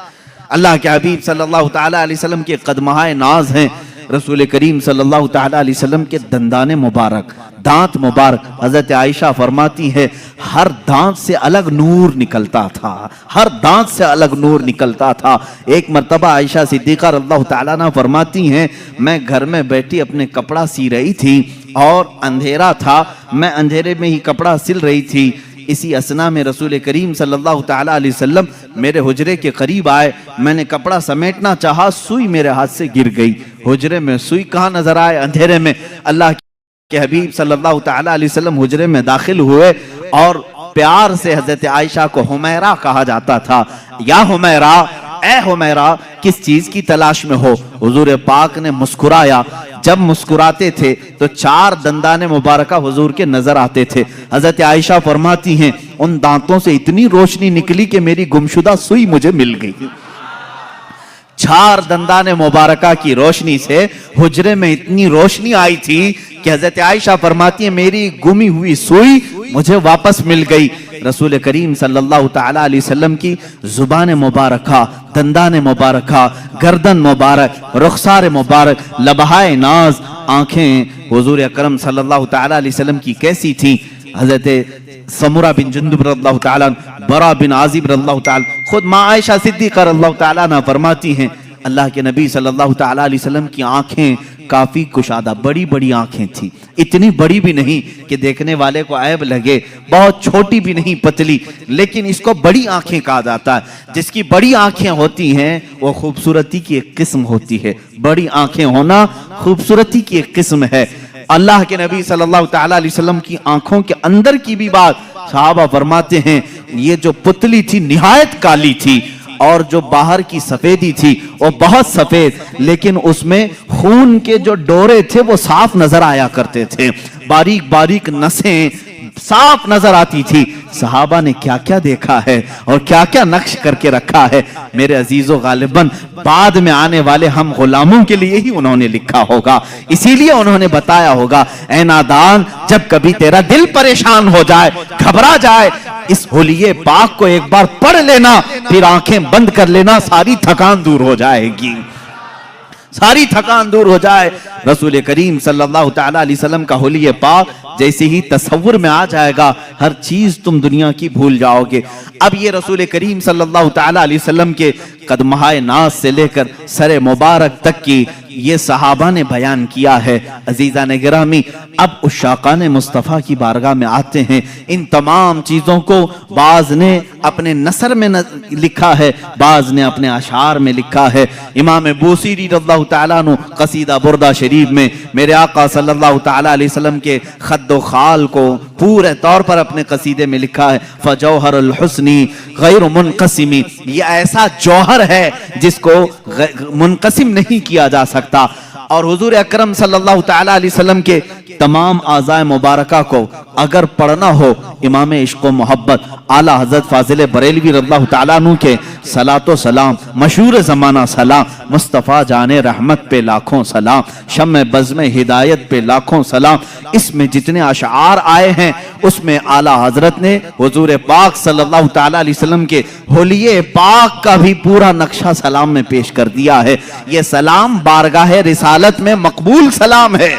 अल्लाह के हबीब सल्लल्लाहु ताला अलैहि वसल्लम के कदमाए नाज हैं। रसूल करीम सल्लल्लाहु ताला अलैहि वसल्लम के दंदाने मुबारक, दांत मुबारक, हजरत आयशा फरमाती है हर दांत से अलग नूर निकलता था, हर दांत से अलग नूर निकलता था। एक मर्तबा आयशा सिद्दीका रज़ियल्लाहु ताला अन्हा फरमाती हैं मैं घर में बैठी अपने कपड़ा सी रही थी और अंधेरा था, मैं अंधेरे में ही कपड़ा सिल रही थी। इसी असना में रसूल करीम सल्लल्लाहु ताला अलैहि वसल्लम मेरे हुजरे के करीब आए। मैंने कपड़ा समेटना चाहा, सुई मेरे हाथ से गिर गई। हुजरे में सुई कहाँ नजर आए, अंधेरे में। अल्लाह के हबीब सल्लल्लाहु ताला अलैहि वसल्लम हुजरे में दाखिल हुए और प्यार से हजरत आयशा को हुमैरा कहा जाता था। या हुमैरा, ए हुमैरा, किस चीज की तलाश में हो? हुजूर पाक ने मुस्कुराया। जब मुस्कुराते थे तो 4 दंदाने मुबारका हुजूर के नजर आते थे। हजरत आयशा फरमाती हैं उन दांतों से इतनी रोशनी निकली कि मेरी गुमशुदा सुई मुझे मिल गई। 4 दंदाने मुबारका की रोशनी से हुजरे में इतनी रोशनी आई थी कि हजरत आयशा फरमाती है मेरी गुमी हुई सुई मुझे वापस मिल गई। रसूल करीम सल्लल्लाहु ताला अलैहि वसल्लम की जुबान मुबारका, दंदान मुबारका, गर्दन मुबारक, रुखसार मुबारक, लबहाए नाज, आंखें हुजूर अकरम सल्लल्लाहु ताला अलैहि वसल्लम की कैसी थी? हजरत समुरा बिन जुंदुब रज़ियल्लाहु ताला, बरा बिन आजिब रज़ियल्लाहु ताला, खुद माँ आयशा सिद्दीका रज़ियल्लाहु ताला अन्हा फरमाती हैं अल्लाह के नबी सल्लल्लाहु ताला अलैहि वसल्लम की आंखें काफी कुशादा, बड़ी बड़ी आंखें थी। इतनी बड़ी भी नहीं कि देखने वाले को ऐब लगे, बहुत छोटी भी नहीं, पतली, लेकिन इसको बड़ी आंखें कहा जाता है। जिसकी बड़ी आंखें होती हैं वो खूबसूरती की एक किस्म होती है। बड़ी आंखें होना खूबसूरती की एक किस्म है। अल्लाह के नबी सल्लल्लाहु तआला अलैहि वसल्लम की आंखों के अंदर की भी बात सहाबा फरमाते हैं, ये जो पुतली थी निहायत काली थी और जो बाहर की सफेदी थी वो बहुत सफेद, लेकिन उसमें खून के जो डोरे थे वो साफ नजर आया करते थे, बारीक बारीक नसें साफ नजर आती थी। सहाबा ने क्या क्या देखा है और क्या क्या नक्श करके रखा है, मेरे अजीजों गालिबन बाद में आने वाले हम गुलामों के लिए ही उन्होंने लिखा होगा, इसीलिए उन्होंने बताया होगा, ऐ नादान जब कभी तेरा दिल परेशान हो जाए, घबरा जाए, इस होलिये पाक को एक बार पढ़ लेना, फिर आंखें बंद कर लेना, सारी थकान दूर हो जाएगी, सारी थकान दूर हो जाए। रसूल करीम सल्लल्लाहु तआला अलैहि वसल्लम का होलिये पाक जैसे ही तसव्वुर में आ जाएगा, हर चीज तुम दुनिया की भूल जाओगे। अब ये रसूल करीम सल्लल्लाहु तआला अलैहि वसल्लम के कदमहाए नाज से लेकर सरे मुबारक तक की ये सहाबा ने बयान किया है। अजीजा ने गिरामी, अब उशाकान मुस्तफ़ा की बारगाह में आते हैं। इन तमाम चीज़ों को बाज ने अपने नसर में लिखा है, बाज ने अपने अशार में लिखा है। इमाम बूसीरी रज़ियल्लाहु तआला अन्हु कसीदा बुर्दा शरीफ में मेरे आका सल्लल्लाहु तआला अलैहि वसल्लम के खद्दो खाल को पूरे तौर पर अपने कसीदे में लिखा है, फजौहरुल हुस्नी गैर मुनक़सिमी, ये ऐसा जौहर है जिसको मुनक़सिम नहीं किया जा सकता। और हुजूर अकरम सल्लल्लाहु तआला अलैहि वसल्लम के तमाम आज़ाए मुबारका को अगर पढ़ना हो, इमाम इश्क़ व मोहब्बत आला हज़रत फाज़िल बरेलवी रज़ियल्लाहु तआला अन्हु के सलातो सलाम, मशहूर ज़माना सलाम, मुस्तफ़ा जाने रहमत पे लाखों सलाम, शम्मे बज़्म हिदायत पे लाखों सलाम, इसमें जितने अशआर आए हैं उसमें आला हज़रत ने हुजूर पाक सल्लल्लाहु तआला अलैहि वसल्लम के होलिये पाक का भी पूरा नक्शा सलाम में पेश कर दिया है। ये सलाम बारगाह रिसालत में मकबूल सलाम है,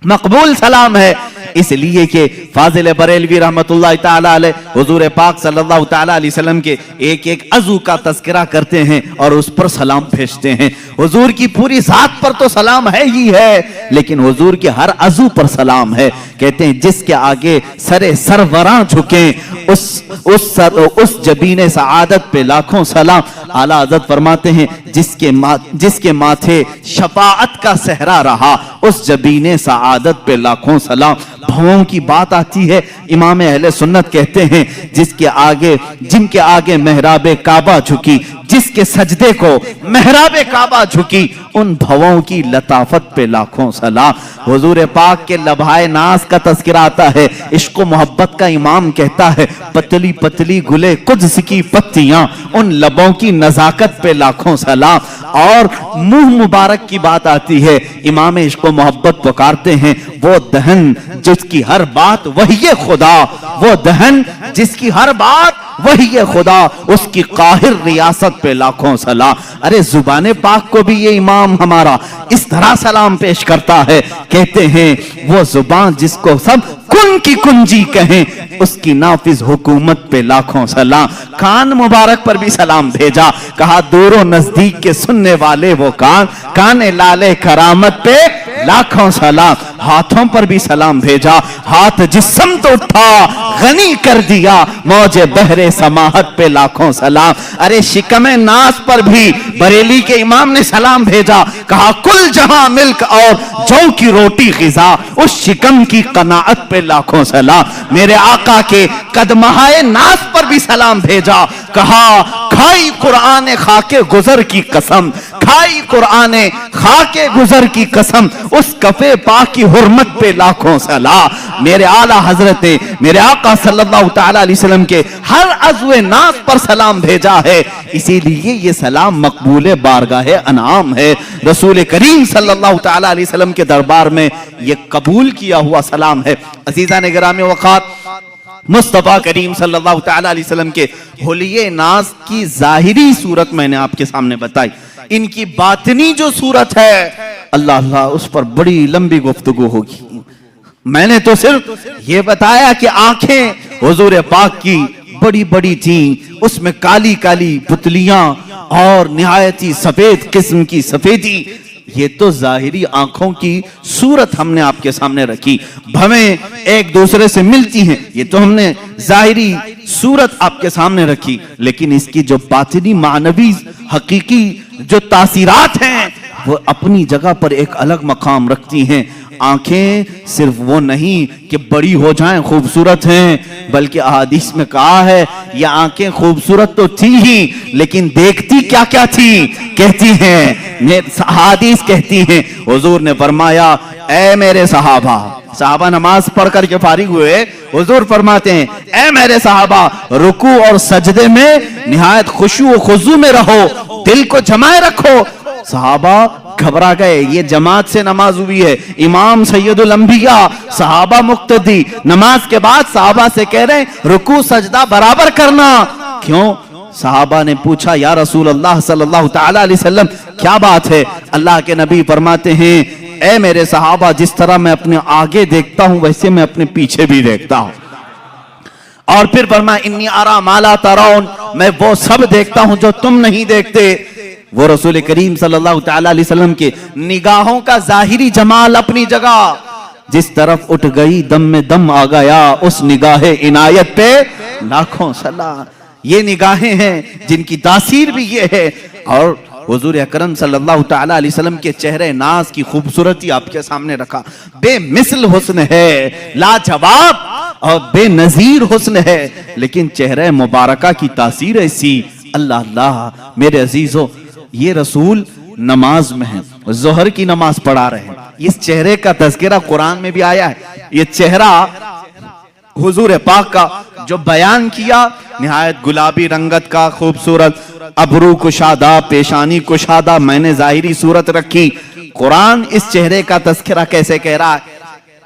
मकबूल सलाम है, इसलिए कि फाजिल बरेलवी रहमतुल्लाह ताला अलैह हुजूर पाक सल्लल्लाहु ताला अलैहि वसल्लम के एक एक अज़ू का तज़किरा करते हैं और उस पर सलाम भेजते हैं। हुजूर की पूरी जात पर तो सलाम है ही है, लेकिन हुजूर के हर अज़ू पर सलाम है। कहते हैं जिसके आगे सरे सरवरां झुके उस जबीने सआदत पे लाखों सलाम। आला हज़रत फरमाते हैं जिसके माथे शफाअत का सहरा रहा उस जबीने सआदत पे लाखों सलाम। भवों की बात आती है, इमाम अहले सुन्नत कहते हैं जिनके आगे मेहराबे काबा झुकी, जिसके सजदे को मेहराबे काबा झुकी, उन भवों की लताफत पे लाखों सलाम। हुजूर पाक के लभाए नाज का तज़किरा आता है, इश्क़ मोहब्बत का इमाम कहता है पतली पतली गुले कुद्स की पत्तियां, उन लबों की नजाकत पे लाखों सलाम। और मुंह मुबारक की बात आती है, इमाम इश्क़ मोहब्बत पुकारते हैं वो दहन जिसकी हर बात वही खुदा, वो दहन जिसकी हर बात वही खुदा, उसकी काहिर रियासत पे लाखों सलाम। अरे जुबान पाक को भी ये इमाम हमारा इस तरह सलाम पेश करता है, कहते हैं वो जुबान जिसको सब कुन की कुंजी कहें उसकी नाफिज हुकूमत पे लाखों सलाम। कान मुबारक पर भी सलाम भेजा, कहा दूरो नजदीक के सुनने वाले वो कान लाले करामत पे लाखों सलाम। हाथों पर भी सलाम भेजा, हाथ जिस्म तो उठा गनी कर दिया मौजे बहरे समाहत पे लाखों सलाम। अरे शिकमे नास पर भी बरेली के इमाम ने सलाम भेजा, कहा कुल जहां मिल्क और जौ की रोटी ग़िज़ा, उस शिकम की कनाअत पे लाखों सलाम। मेरे आका के कदमहाए नास पर भी सलाम भेजा, कहा खाई कुरान खाके गुजर की कसम, खाई कुरान खाके गुजर की कसम, उस कफे पाक की हुर्मत पे लाखों सलाम। मेरे आला हजरत ने मेरे आका सल्लल्लाहु तआला अलैहि वसल्लम के हर अज़्वे नास पर सलाम भेजा है, इसीलिए ये सलाम मकबूल बारगाह अनाम है। रसूल करीम सल्लल्लाहु तआला अलैहि वसल्लम के दरबार में ये कबूल किया हुआ सलाम है। अज़ीज़ान गिरामी वक़ात, मुस्तफ़ा करीम सल्लल्लाहु तआला अलैहि वसल्लम के हुलिये नाज की जाहिरी सूरत मैंने आपके सामने बताई, इनकी बातिनी जो सूरत है अल्लाह अल्लाह उस पर बड़ी लंबी गुफ्तगू होगी। मैंने तो सिर्फ ये बताया कि आंखें हुजूर पाक की बड़ी बड़ी थी, उसमें काली काली पुतलियां और निहायती सफेद किस्म की सफेदी, ये तो जाहिरी आंखों की सूरत हमने आपके सामने रखी। भवें एक दूसरे से मिलती हैं, ये तो हमने जाहिरी सूरत आपके सामने रखी, लेकिन इसकी जो बातिनी मानवी हकीकी जो तासीरात हैं वो अपनी जगह पर एक अलग मकाम रखती हैं। आंखें सिर्फ वो नहीं कि बड़ी हो जाएं, खूबसूरत हैं, बल्कि अहादीस में कहा है ये आंखें खूबसूरत तो थी ही, लेकिन देखती क्या क्या थी, कहती हैं अहादीस कहती हैं, हुजूर ने फरमाया ऐ मेरे सहाबा नमाज पढ़ करके फारिग हुए, हुजूर फरमाते हैं ऐ मेरे सहाबा, रुकू और सजदे में निहायत खुशू और खुजू में रहो, दिल को जमाए रखो। सहाबा घबरा गए, ये जमात से नमाज हुई है, इमाम सैयदुल अंबिया, सहाबा मुक्तदी, नमाज के बाद सहाबा से कह रहे हैं रुकू सजदा बराबर करना। क्यों? सहाबा ने पूछा या रसूल अल्लाह सल्लल्लाहु तआला अलैहि वसल्लम क्या बात है? अल्लाह के नबी फरमाते हैं ऐ मेरे सहाबा, जिस तरह मैं अपने आगे देखता हूं वैसे मैं अपने पीछे भी देखता हूं। और फिर फरमाया इन्नी अरा माला तराउन, मैं वो सब देखता हूं जो तुम नहीं देखते। वो रसूल करीम सल्लल्लाहु तआला अलैहि वसल्लम के निगाहों का जाहिरी जमाल अपनी जगह, जिस तरफ उठ गई दम में दम आ गया, उस निगाहे इनायत पे लाखों सलाम। ये निगाहें हैं जिनकी तासीर भी ये है। और हुजूर अकरम सल्लल्लाहु तआला अलैहि वसल्लम के चेहरे नाज की खूबसूरती आपके सामने रखा, बेमिसल हुस्न है, लाजवाब और बेनजीर हुस्न है, लेकिन चेहरे मुबारका की तासीर ऐसी, अल्लाह अल्लाह। मेरे अजीजों, ये रसूल नमाज में है, जोहर की नमाज पढ़ा रहे हैं, इस चेहरे का तज़किरा कुरान में भी आया है। ये चेहरा हुजूर पाक का जो बयान किया, निहायत गुलाबी रंगत का, खूबसूरत, अबरू कुशादा, पेशानी कुशादा, मैंने जाहिरी सूरत रखी। कुरान इस चेहरे का तज़किरा कैसे कह रहा है?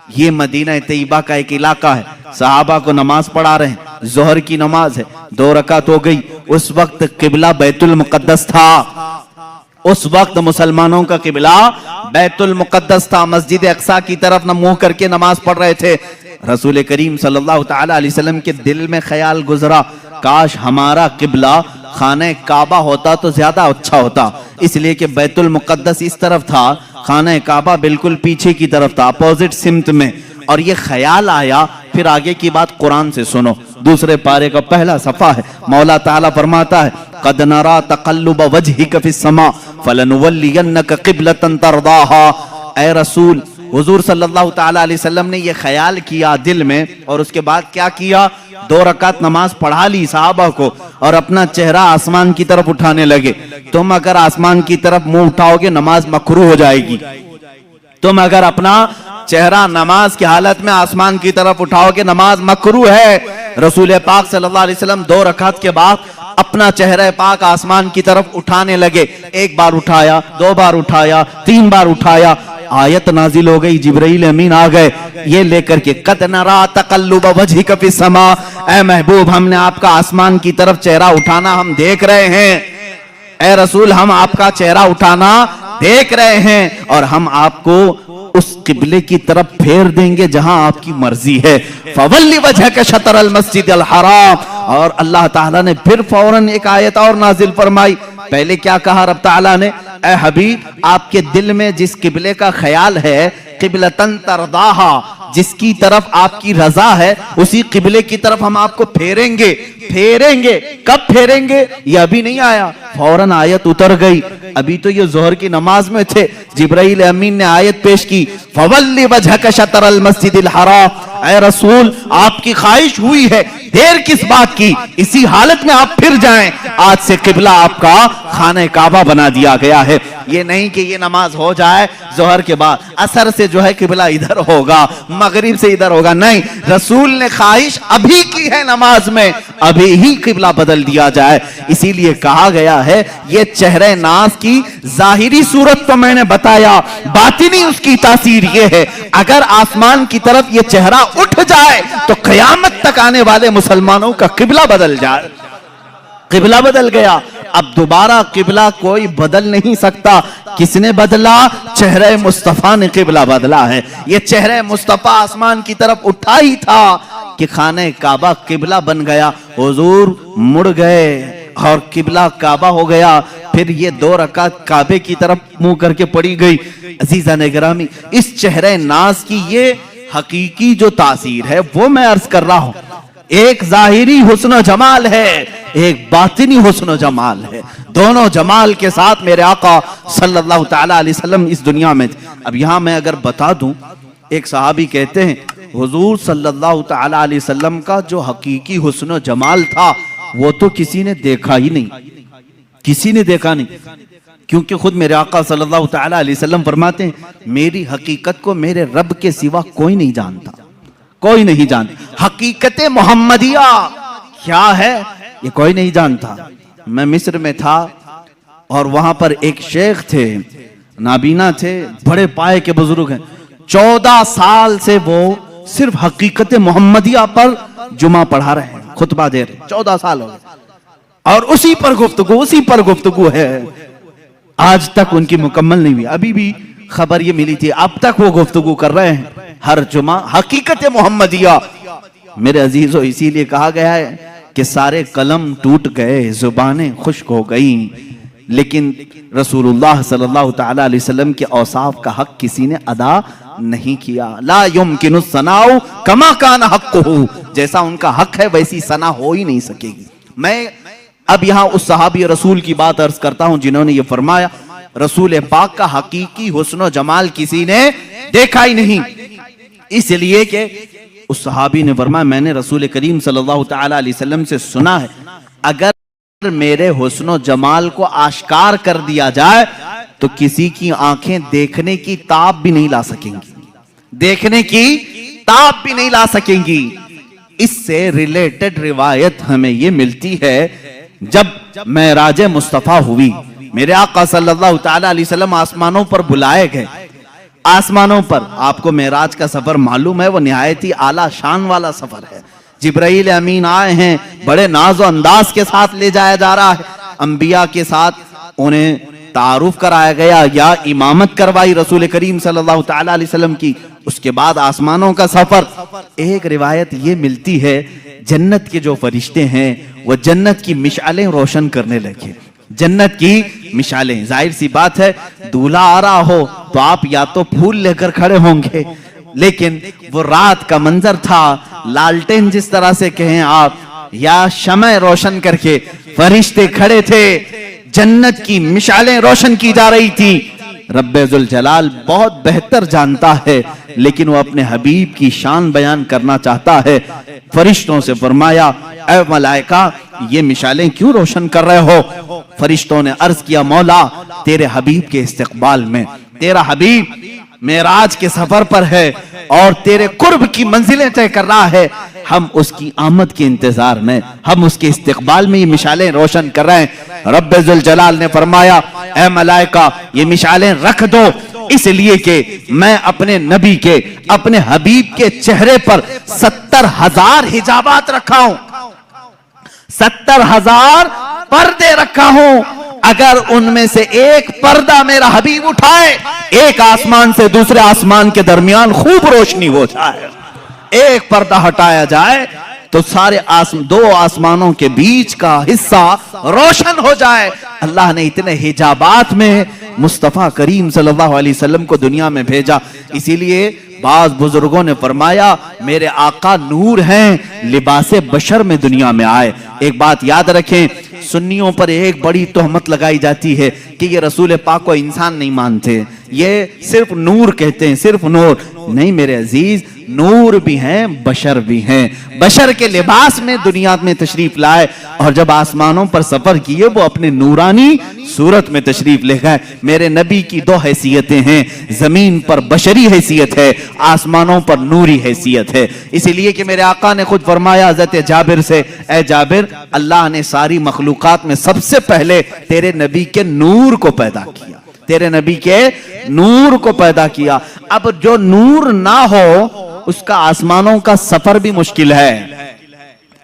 ये मदीना तैयबा का एक इलाका है, सहाबा को नमाज पढ़ा रहे हैं, जोहर की नमाज है, 2 रकात हो गई। उस वक्त किबला बैतुल मुकद्दस था, उस वक्त मुसलमानों का किबला बैतुल मुकद्दस था, मस्जिद अक्सा की तरफ न मुंह करके नमाज पढ़ रहे थे। रसूल करीम सल्लल्लाहु तआला अलैहि वसल्लम के दिल में ख्याल गुजरा, काश हमारा किबला खाने काबा होता तो ज्यादा अच्छा होता, इसलिए कि बैतुल मुकद्दस इस तरफ था, खाने काबा बिल्कुल पीछे की तरफ था, अपोजिट सिमत में। और ये ख्याल आया। फिर आगे की बात कुरान से सुनो, दूसरे पारे का पहला सफा है। मौला ताला फरमाता है कद नरा तक़ल्लुब वजहिक फिस समा फलनुवल्लियन्नक क़िबलतन तरदाहा। ऐ रसूल, हुजूर सल्लल्लाहु तआला अलैहि वसल्लम ने ये ख्याल किया दिल में, और उसके बाद क्या किया? 2 रकात नमाज पढ़ा ली सहाबा को, और अपना चेहरा आसमान की तरफ उठाने लगे। तुम अगर आसमान की तरफ मुंह उठाओगे नमाज मकरूह हो जाएगी। तुम अगर अपना चेहरा नमाज की हालत में आसमान की तरफ उठाओगे नमाज मकरूह है। रसूल पाक सल्लल्लाहु अलैहि वसल्लम 2 रकात के बाद अपना चेहरा पाक आसमान की तरफ उठाने लगे। 1 बार उठाया, 2 बार उठाया, 3 बार उठाया, आयत नाजिल हो गई, जिब्राइल अमीन आ गए, ये लेकर के कद नरा तक़ल्लुब वजहिक फिस समा, ऐ महबूब हमने आपका आसमान की तरफ चेहरा उठाना हम देख रहे हैं। ऐ रसूल, हम आपका चेहरा उठाना देख रहे हैं, और हम आपको उस किबले की तरफ फेर देंगे जहां आपकी मर्जी है। फवल्ली वजहक शतर मस्जिद अल हराम। और अल्लाह ताला ने फिर फौरन एक आयत और नाजिल फरमाई। पहले क्या कहा रब ताला ने? ऐ हबीब, आपके दिल में जिस किबले का ख्याल है, किबलतन तरदाहा, जिसकी तरफ आपकी रजा है, उसी किबले की तरफ हम आपको फेरेंगे। फेरेंगे कब फेरेंगे? ये अभी नहीं आया, फौरन आयत उतर गई। अभी तो ये जोहर की नमाज में थे, जिब्राइल अमीन ने आयत पेश की, फवल्ली वजहक शतरल मस्जिदिल हराम। ऐ रसूल, आपकी ख्वाहिश हुई है, देर किस बात की? इसी हालत में आप फिर जाएं। आज से किबला आपका खाने काबा बना दिया गया है। ये नहीं कि ये नमाज हो जाए जोहर के बाद, असर से जो है किबला इधर होगा, मगरिब से इधर होगा, नहीं। रसूल ने ख्वाहिश अभी की है नमाज में, अभी ही किबला बदल दिया जाए। इसीलिए कहा गया है ये चेहरे नाज की जाहिरी सूरत तो मैंने बताया, बातिनी उसकी तासीर ये है, अगर आसमान की तरफ ये चेहरा उठ जाए तो कयामत तक आने वाले मुसलमानों का किबला बदल जाए। किबला बदल गया, अब दोबारा किबला कोई बदल नहीं सकता। किसने बदला? चेहरे मुस्तफा ने किबला बदला है। ये चेहरे मुस्तफा आसमान की तरफ उठा ही था कि खाने काबा किबला बन गया। हुजूर मुड़ गए और किबला काबा हो गया। फिर ये 2 रकात काबे की तरफ मुंह करके पड़ी गई। अजीजा ने गिरामी, इस चेहरे नाज की ये हकीकी जो तासीर है वो मैं अर्ज कर रहा हूं। एक जाहिरी हुस्न जमाल है, एक बातिनी हुस्न जमाल है। दोनों जमाल के साथ मेरे आका सल्लल्लाहु तआला अलैहि वसल्लम इस दुनिया में। अब यहां मैं अगर बता दूं एक सहाबी कहते हैं हुजूर सल्लल्लाहु तआला अलैहि वसल्लम का जो हकीकी हुस्न जमाल था वो तो किसी ने देखा ही नहीं, किसी ने देखा नहीं। क्योंकि खुद मेरे आका सल्लल्लाहु तआला अलैहि वसल्लम फरमाते हैं मेरी हकीकत को मेरे रब के सिवा कोई नहीं जानता, कोई नहीं जानता। हकीकत मोहम्मदिया क्या है ये कोई नहीं जानता। मैं मिस्र में था और वहां पर एक शेख थे, नाबीना थे, बड़े पाए के बुजुर्ग हैं। 14 साल से वो सिर्फ हकीकत मोहम्मदिया पर जुमा पढ़ा रहे हैं, खुतबा दे रहे, 14 साल हो गए और उसी पर गुफ्तगू है। आज तक उनकी मुकम्मल नहीं हुई। अभी भी खबर ये मिली थी, अब तक वो गुफ्तगू कर रहे हैं हर जुमा हकीकत मोहम्मदिया। मेरे अजीजों, इसीलिए कहा गया है कि सारे कलम टूट गए, जुबानें खुश्क हो गई, लेकिन रसूलुल्लाह सल्लल्लाहु तआला अलैहि वसल्लम के औसाफ का हक किसी ने अदा नहीं किया। ला युमकिनु सनाउ कमा कान हक्कुहु, जैसा उनका हक है वैसी सना हो ही नहीं सकेगी। मैं अब यहाँ उस सहाबी रसूल की बात अर्ज करता हूँ जिन्होंने ये फरमाया रसूल पाक का हकीकी हुस्न जमाल किसी ने देखा ही नहीं, इसलिए कि उस सहाबी ने फरमाया मैंने रसूल करीम सल्लल्लाहु तआला अलैहि वसल्लम से सुना है अगर मेरे हुस्न जमाल को आश्कार कर दिया जाए तो किसी की आंखें देखने की ताब भी नहीं ला सकेंगी, देखने की ताब भी नहीं ला सकेंगी। इससे रिलेटेड रिवायत हमें ये मिलती है जब मेराज मुस्तफा हुई, मेरे आका सल्लल्लाहु तआला अलैहि वसल्लम आसमानों पर बुलाए गए। आसमानों पर आपको मेराज का सफर मालूम है, वो निहायत ही आला शान वाला सफर है। जिब्राइल अमीन आए हैं, बड़े नाज़ो अंदाज के साथ ले जाया जा रहा है। अंबिया के साथ उन्हें तारुफ कराया गया या इमामत करवाई रसूल करीम सल्लल्लाहु तआला अलैहि वसल्लम की। उसके बाद आसमानों का सफर। एक रिवायत ये मिलती है जन्नत के जो फरिश्ते हैं वो जन्नत की मिशालें रोशन करने लगे, जन्नत की मिशालें। जाहिर सी बात है दूल्हा आ रहा हो तो आप या तो फूल लेकर खड़े होंगे, लेकिन वो रात का मंजर था, लालटेन जिस तरह से कहें आप, या शमअ रोशन करके फरिश्ते खड़े थे, जन्नत की मिशालें रोशन की जा रही थी। रब्बे जुल जलाल बहुत बेहतर जानता है, लेकिन वो अपने हबीब की शान बयान करना चाहता है। फरिश्तों से फरमाया ऐ मलाइका ये मिशालें क्यों रोशन कर रहे हो? फरिश्तों ने अर्ज किया मौला तेरे हबीब के इस्तकबाल में, तेरा हबीब मेराज के सफर पर है और तेरे कुर्ब की मंजिलें तय कर रहा है, हम उसकी आमद के इंतजार में, हम उसके इस्तकबाल में ये मिशालें रोशन कर रहे हैं। रब्बे जुल जलाल ने फरमाया ऐ मलाइका ये मिशालें रख दो, इसलिए कि मैं अपने नबी के, अपने हबीब के चेहरे पर 70,000 हिजाबात रखा हूं, 70,000 पर्दे रखा हूं। अगर उनमें से एक पर्दा मेरा हबीब उठाए, एक आसमान से दूसरे आसमान के दरमियान खूब रोशनी हो जाए, एक पर्दा हटाया जाए तो सारे दो आसमानों के बीच का हिस्सा रोशन हो जाए। अल्लाह ने इतने हिजाबात में मुस्तफा करीम सल्लल्लाहु अलैहि वसल्लम को दुनिया में भेजा। इसीलिए बाज बुजुर्गों ने फरमाया मेरे आका नूर हैं, लिबासे बशर में दुनिया में आए। एक बात याद रखें, सुन्नियों पर एक बड़ी तोहमत लगाई जाती है कि ये रसूल पाक को इंसान नहीं मानते, ये सिर्फ नूर कहते हैं, सिर्फ नूर नहीं मेरे अजीज, नूर भी हैं बशर भी हैं। बशर के लिबास में दुनिया में तशरीफ लाए और जब आसमानों पर सफर किए वो अपने नूरानी सूरत में तशरीफ ले गए। मेरे नबी की दो हैसियतें हैं, जमीन पर बशरी हैसियत है, आसमानों पर नूरी हैसियत है। इसीलिए कि मेरे आका ने खुद फरमाया हज़रत जाबिर से, ए जाबिर अल्लाह ने सारी मखलूकात में सबसे पहले तेरे नबी के नूर को पैदा किया, तेरे नबी के नूर को पैदा किया। अब जो नूर ना हो उसका आसमानों का सफर भी मुश्किल है।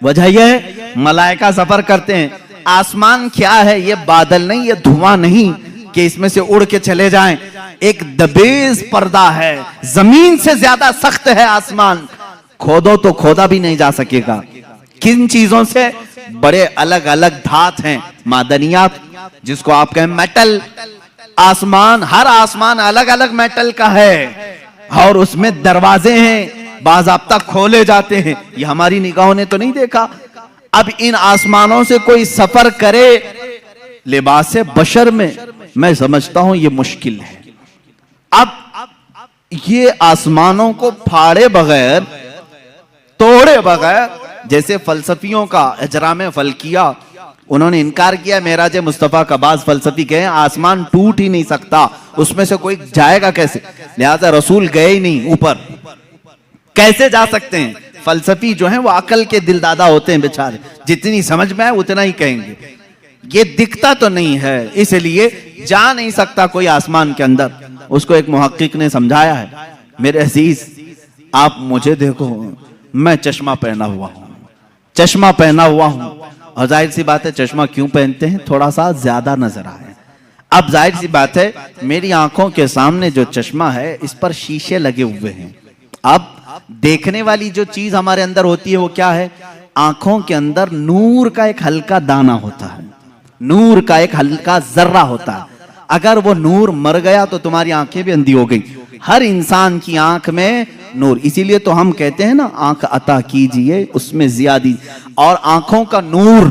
वजह यह मलाइका सफर करते हैं। आसमान क्या है? ये बादल नहीं, ये धुआं नहीं कि इसमें से उड़ के चले जाएं। एक दबेज पर्दा है, जमीन से ज्यादा सख्त है आसमान, खोदो तो खोदा भी नहीं जा सकेगा। किन चीजों से? बड़े अलग अलग धात हैं, मादनियात जिसको आप कहें मेटल। आसमान, हर आसमान अलग अलग मेटल का है और उसमें दरवाजे हैं, बाज़ाब्ता खोले जाते हैं। ये हमारी निगाहों ने तो नहीं देखा। अब इन आसमानों से कोई सफर करे लिबासे बशर में, मैं समझता हूं ये मुश्किल है। अब ये आसमानों को फाड़े बगैर, तोड़े बगैर, जैसे फलसफियों का इजराम फल्किया, उन्होंने इनकार किया मेराज मुस्तफा का। बाज फलसफी कहे आसमान टूट ही नहीं सकता, उसमें से कोई जाएगा कैसे, लिहाजा रसूल गए ही नहीं ऊपर, कैसे जा सकते हैं। फलसफी जो है वो अकल के दिलदादा होते हैं बेचारे, जितनी समझ में आए उतना ही कहेंगे। ये दिखता तो नहीं है, इसलिए जा नहीं सकता कोई आसमान के अंदर। उसको एक मुहक्किक ने समझाया है, मेरे अजीज आप मुझे देखो, मैं चश्मा पहना हुआ हूं, चश्मा पहना हुआ हूं, और जाहिर सी बात है चश्मा क्यों पहनते हैं, थोड़ा सा ज्यादा नजर आए। अब जाहिर सी बात है मेरी आंखों के सामने जो चश्मा है इस पर शीशे लगे हुए हैं। अब देखने वाली जो चीज हमारे अंदर होती है वो क्या है, आंखों के अंदर नूर का एक हल्का दाना होता है, नूर का एक हल्का जर्रा होता है। अगर वो नूर मर गया तो तुम्हारी आंखें भी अंधी हो गई। हर इंसान की आंख में नूर, इसीलिए तो हम कहते हैं ना आंख अता कीजिए उसमें जियादी। और आंखों का नूर,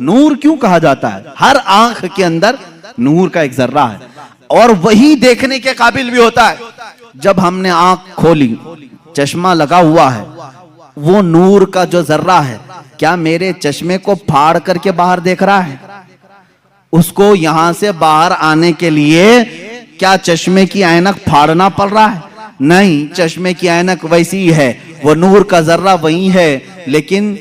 नूर क्यों कहा जाता है, हर आंख के अंदर नूर का एक जर्रा है, और वही देखने के काबिल भी होता है। जब हमने आंख खोली, चश्मा लगा हुआ है, वो नूर का जो जर्रा है क्या मेरे चश्मे को फाड़ करके बाहर देख रहा है, उसको यहां से बाहर आने के लिए क्या चश्मे की ऐनक फाड़ना पड़ रहा है, नहीं, चश्मे की ऐनक वैसी ही है, वो नूर का जर्रा वही है, लेकिन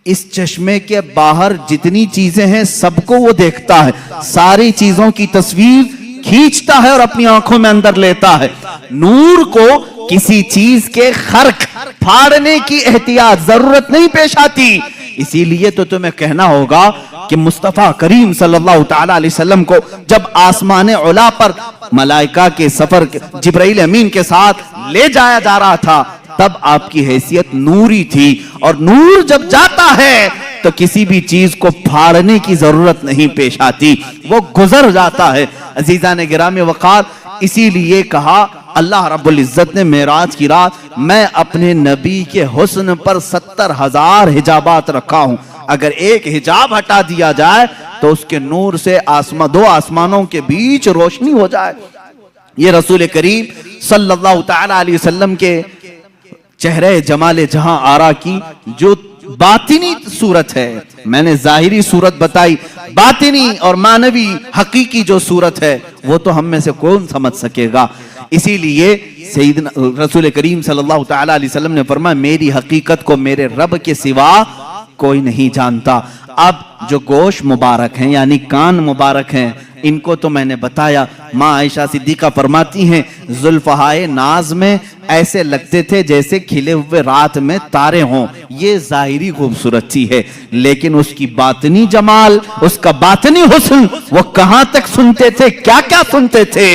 इस चश्मे के बाहर जितनी चीजें हैं सबको वो देखता है, सारी चीजों की तस्वीर खींचता है और अपनी आंखों में अंदर लेता है। नूर को किसी चीज के खर्क फाड़ने की एहतियात जरूरत नहीं पेश आती। इसीलिए तो तुम्हें कहना होगा कि मुस्तफा करीम सल्लल्लाहु तआला अलैहि वसल्लम को जब आसमाने उला पर मलाइका के सफर जिब्राइल अमीन के साथ ले जाया जा रहा था, तब आपकी हैसियत नूरी थी, और नूर जब जाता है तो किसी भी चीज को फाड़ने की जरूरत नहीं पेश आती, वो गुजर जाता है। अजीजा ने गिरामी वकार, इसीलिए कहा अल्लाह रब्बुल इज्जत ने मेराज की रात मैं अपने नबी के हुस्न पर 70,000 हिजाबात रखा हूं, अगर एक हिजाब हटा दिया जाए तो उसके नूर से दो आसमानों के बीच रोशनी हो जाए। ये रसूल करीम सल्लल्लाहु तआला अलैहि वसल्लम के चेहरे जमाले जहां आरा की जो बातिनी सूरत है, मैंने जाहिरी सूरत बताई, बातिनी और मानवी हकीकी जो सूरत है वो तो हम में से कौन समझ सकेगा। इसीलिए सैयदना रसूल करीम सल्लल्लाहु तआला अलैहि वसल्लम ने फरमाया मेरी हकीकत को मेरे रब के सिवा कोई नहीं जानता। अब जो गोश मुबारक हैं यानी कान मुबारक हैं, इनको तो मैंने बताया। माँ आयशा सिद्दीका फरमाती हैं जुल्फहाए नाज में ऐसे लगते थे जैसे खिले हुए रात में तारे हों। ये जाहिरी खूबसूरती है, लेकिन उसकी बातनी जमाल, उसका बातनी हुस्न, वो कहां तक सुनते थे, क्या क्या सुनते थे,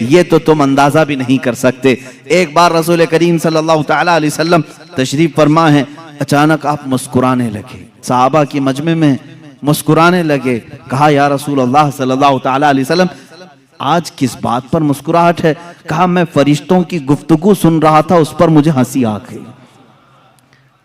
ये तो तुम अंदाजा भी नहीं कर सकते। एक बार रसूल करीम सल्लल्लाहु तआला अलैहि वसल्लम तशरीफ फरमा है, अचानक आप मुस्कुराने लगे, सहाबा की मजमे में मुस्कुराने लगे। कहा या रसूल अल्लाह सल्लल्लाहु तआला अलैहि वसल्लम आज किस बात पर मुस्कुराहट है। कहा मैं फरिश्तों की गुफ्तगू सुन रहा था, उस पर मुझे हंसी आ गई।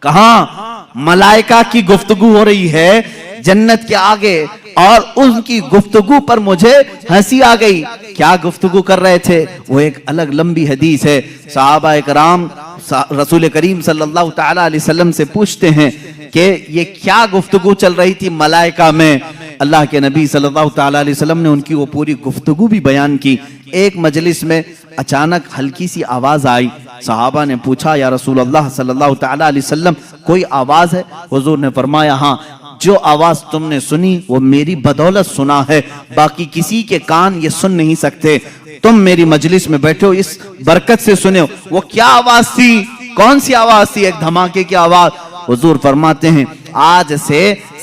कहा मलाइका की गुफ्तगू हो रही है जन्नत के आगे, और उनकी गुफ्तगू पर मुझे हंसी आ गई। क्या गुफ्तगू कर रहे थे, वो एक अलग लंबी हदीस है। सहाबा इकराम रसूल करीम सल्लल्लाहु तआला अलैहि वसल्लम से पूछते हैं कि ये क्या गुफ्तगू चल रही थी मलाइका में। अल्लाह के नबी सल्लल्लाहु तआला अलैहि वसल्लम ने उनकी वो पूरी गुफ्तगू भी बयान की। एक मजलिस में अचानक हल्की सी आवाज आई, सहाबा ने पूछा या रसूल अल्लाह सल्लल्लाहु तआला अलैहि वसल्लम कोई आवाज है। हुजूर ने फरमाया हाँ, जो आवाज तुमने सुनी वो मेरी बदौलत सुना है, बाकी किसी के कान ये सुन नहीं सकते। तुम मेरी मजलिस में बैठे हो, इस बरकत से सुने हो। वो क्या आवाज थी, कौन सी आवाज थी, एक धमाके की आवाज। हुजूर फरमाते हैं आज से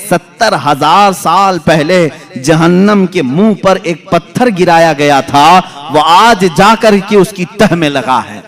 70,000 साल पहले जहन्नम के मुंह पर एक पत्थर गिराया गया था, वो आज जाकर के उसकी तह में लगा है,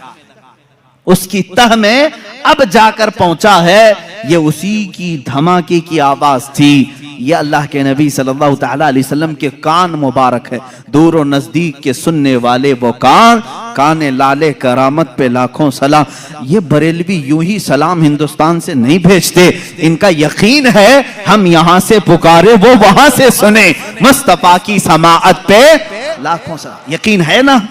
उसकी तह में अब जाकर पहुंचा है। ये उसी की धमाके की आवाज थी। ये अल्लाह के नबी सल्लल्लाहु तआला अलैहि वसल्लम के कान मुबारक है। दूर और नजदीक के सुनने वाले वो कान, काने लाले करामत पे लाखों सलाम। ये बरेलवी यूं ही सलाम हिंदुस्तान से नहीं भेजते, इनका यकीन है हम यहां से पुकारे वो वहां से सुने। मुस्तफा की समाअत पे लाखों सलाम, यकीन है ना,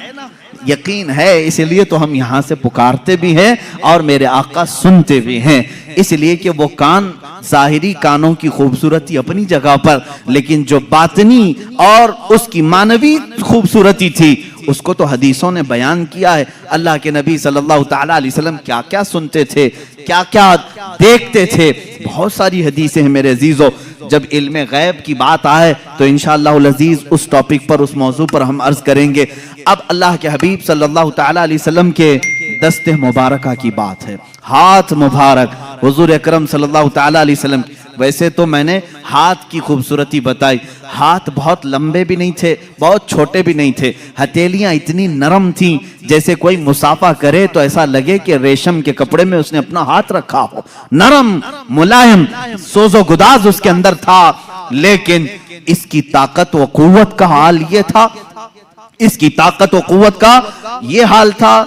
यकीन है, इसलिए तो हम यहाँ से पुकारते भी हैं और मेरे आका सुनते भी हैं। इसलिए कि वो कान, जाहिरी कानों की खूबसूरती अपनी जगह पर, लेकिन जो बातनी और उसकी मानवी खूबसूरती थी उसको तो हदीसों ने बयान किया है। अल्लाह के नबी सल्लल्लाहु ताला अलैहि वसल्लम क्या क्या सुनते थे, क्या क्या देखते थे, बहुत सारी हदीसें हैं मेरे अजीजों। जब इल्म गैब की बात आए तो इंशाअल्लाह अज़ीज उस टॉपिक पर, उस मौजू पर हम अर्ज करेंगे। अब अल्लाह के हबीब सल्लल्लाहु ताला अलैहि वसल्लम के दस्ते मुबारका की बात है, हाथ मुबारक हुजूर अकरम सल्लल्लाहु ताला अलैहि वसल्लम। वैसे तो मैंने हाथ की खूबसूरती बताई, हाथ बहुत लंबे भी नहीं थे, बहुत छोटे भी नहीं थे, हथेलियां इतनी नरम थी जैसे कोई मुसाफा करे तो ऐसा लगे कि रेशम के कपड़े में उसने अपना हाथ रखा हो, नरम मुलायम, सोजो गुदाज उसके अंदर था। लेकिन इसकी ताकत व कुव्वत का हाल ये था, इसकी ताकत व कुव्वत का ये हाल था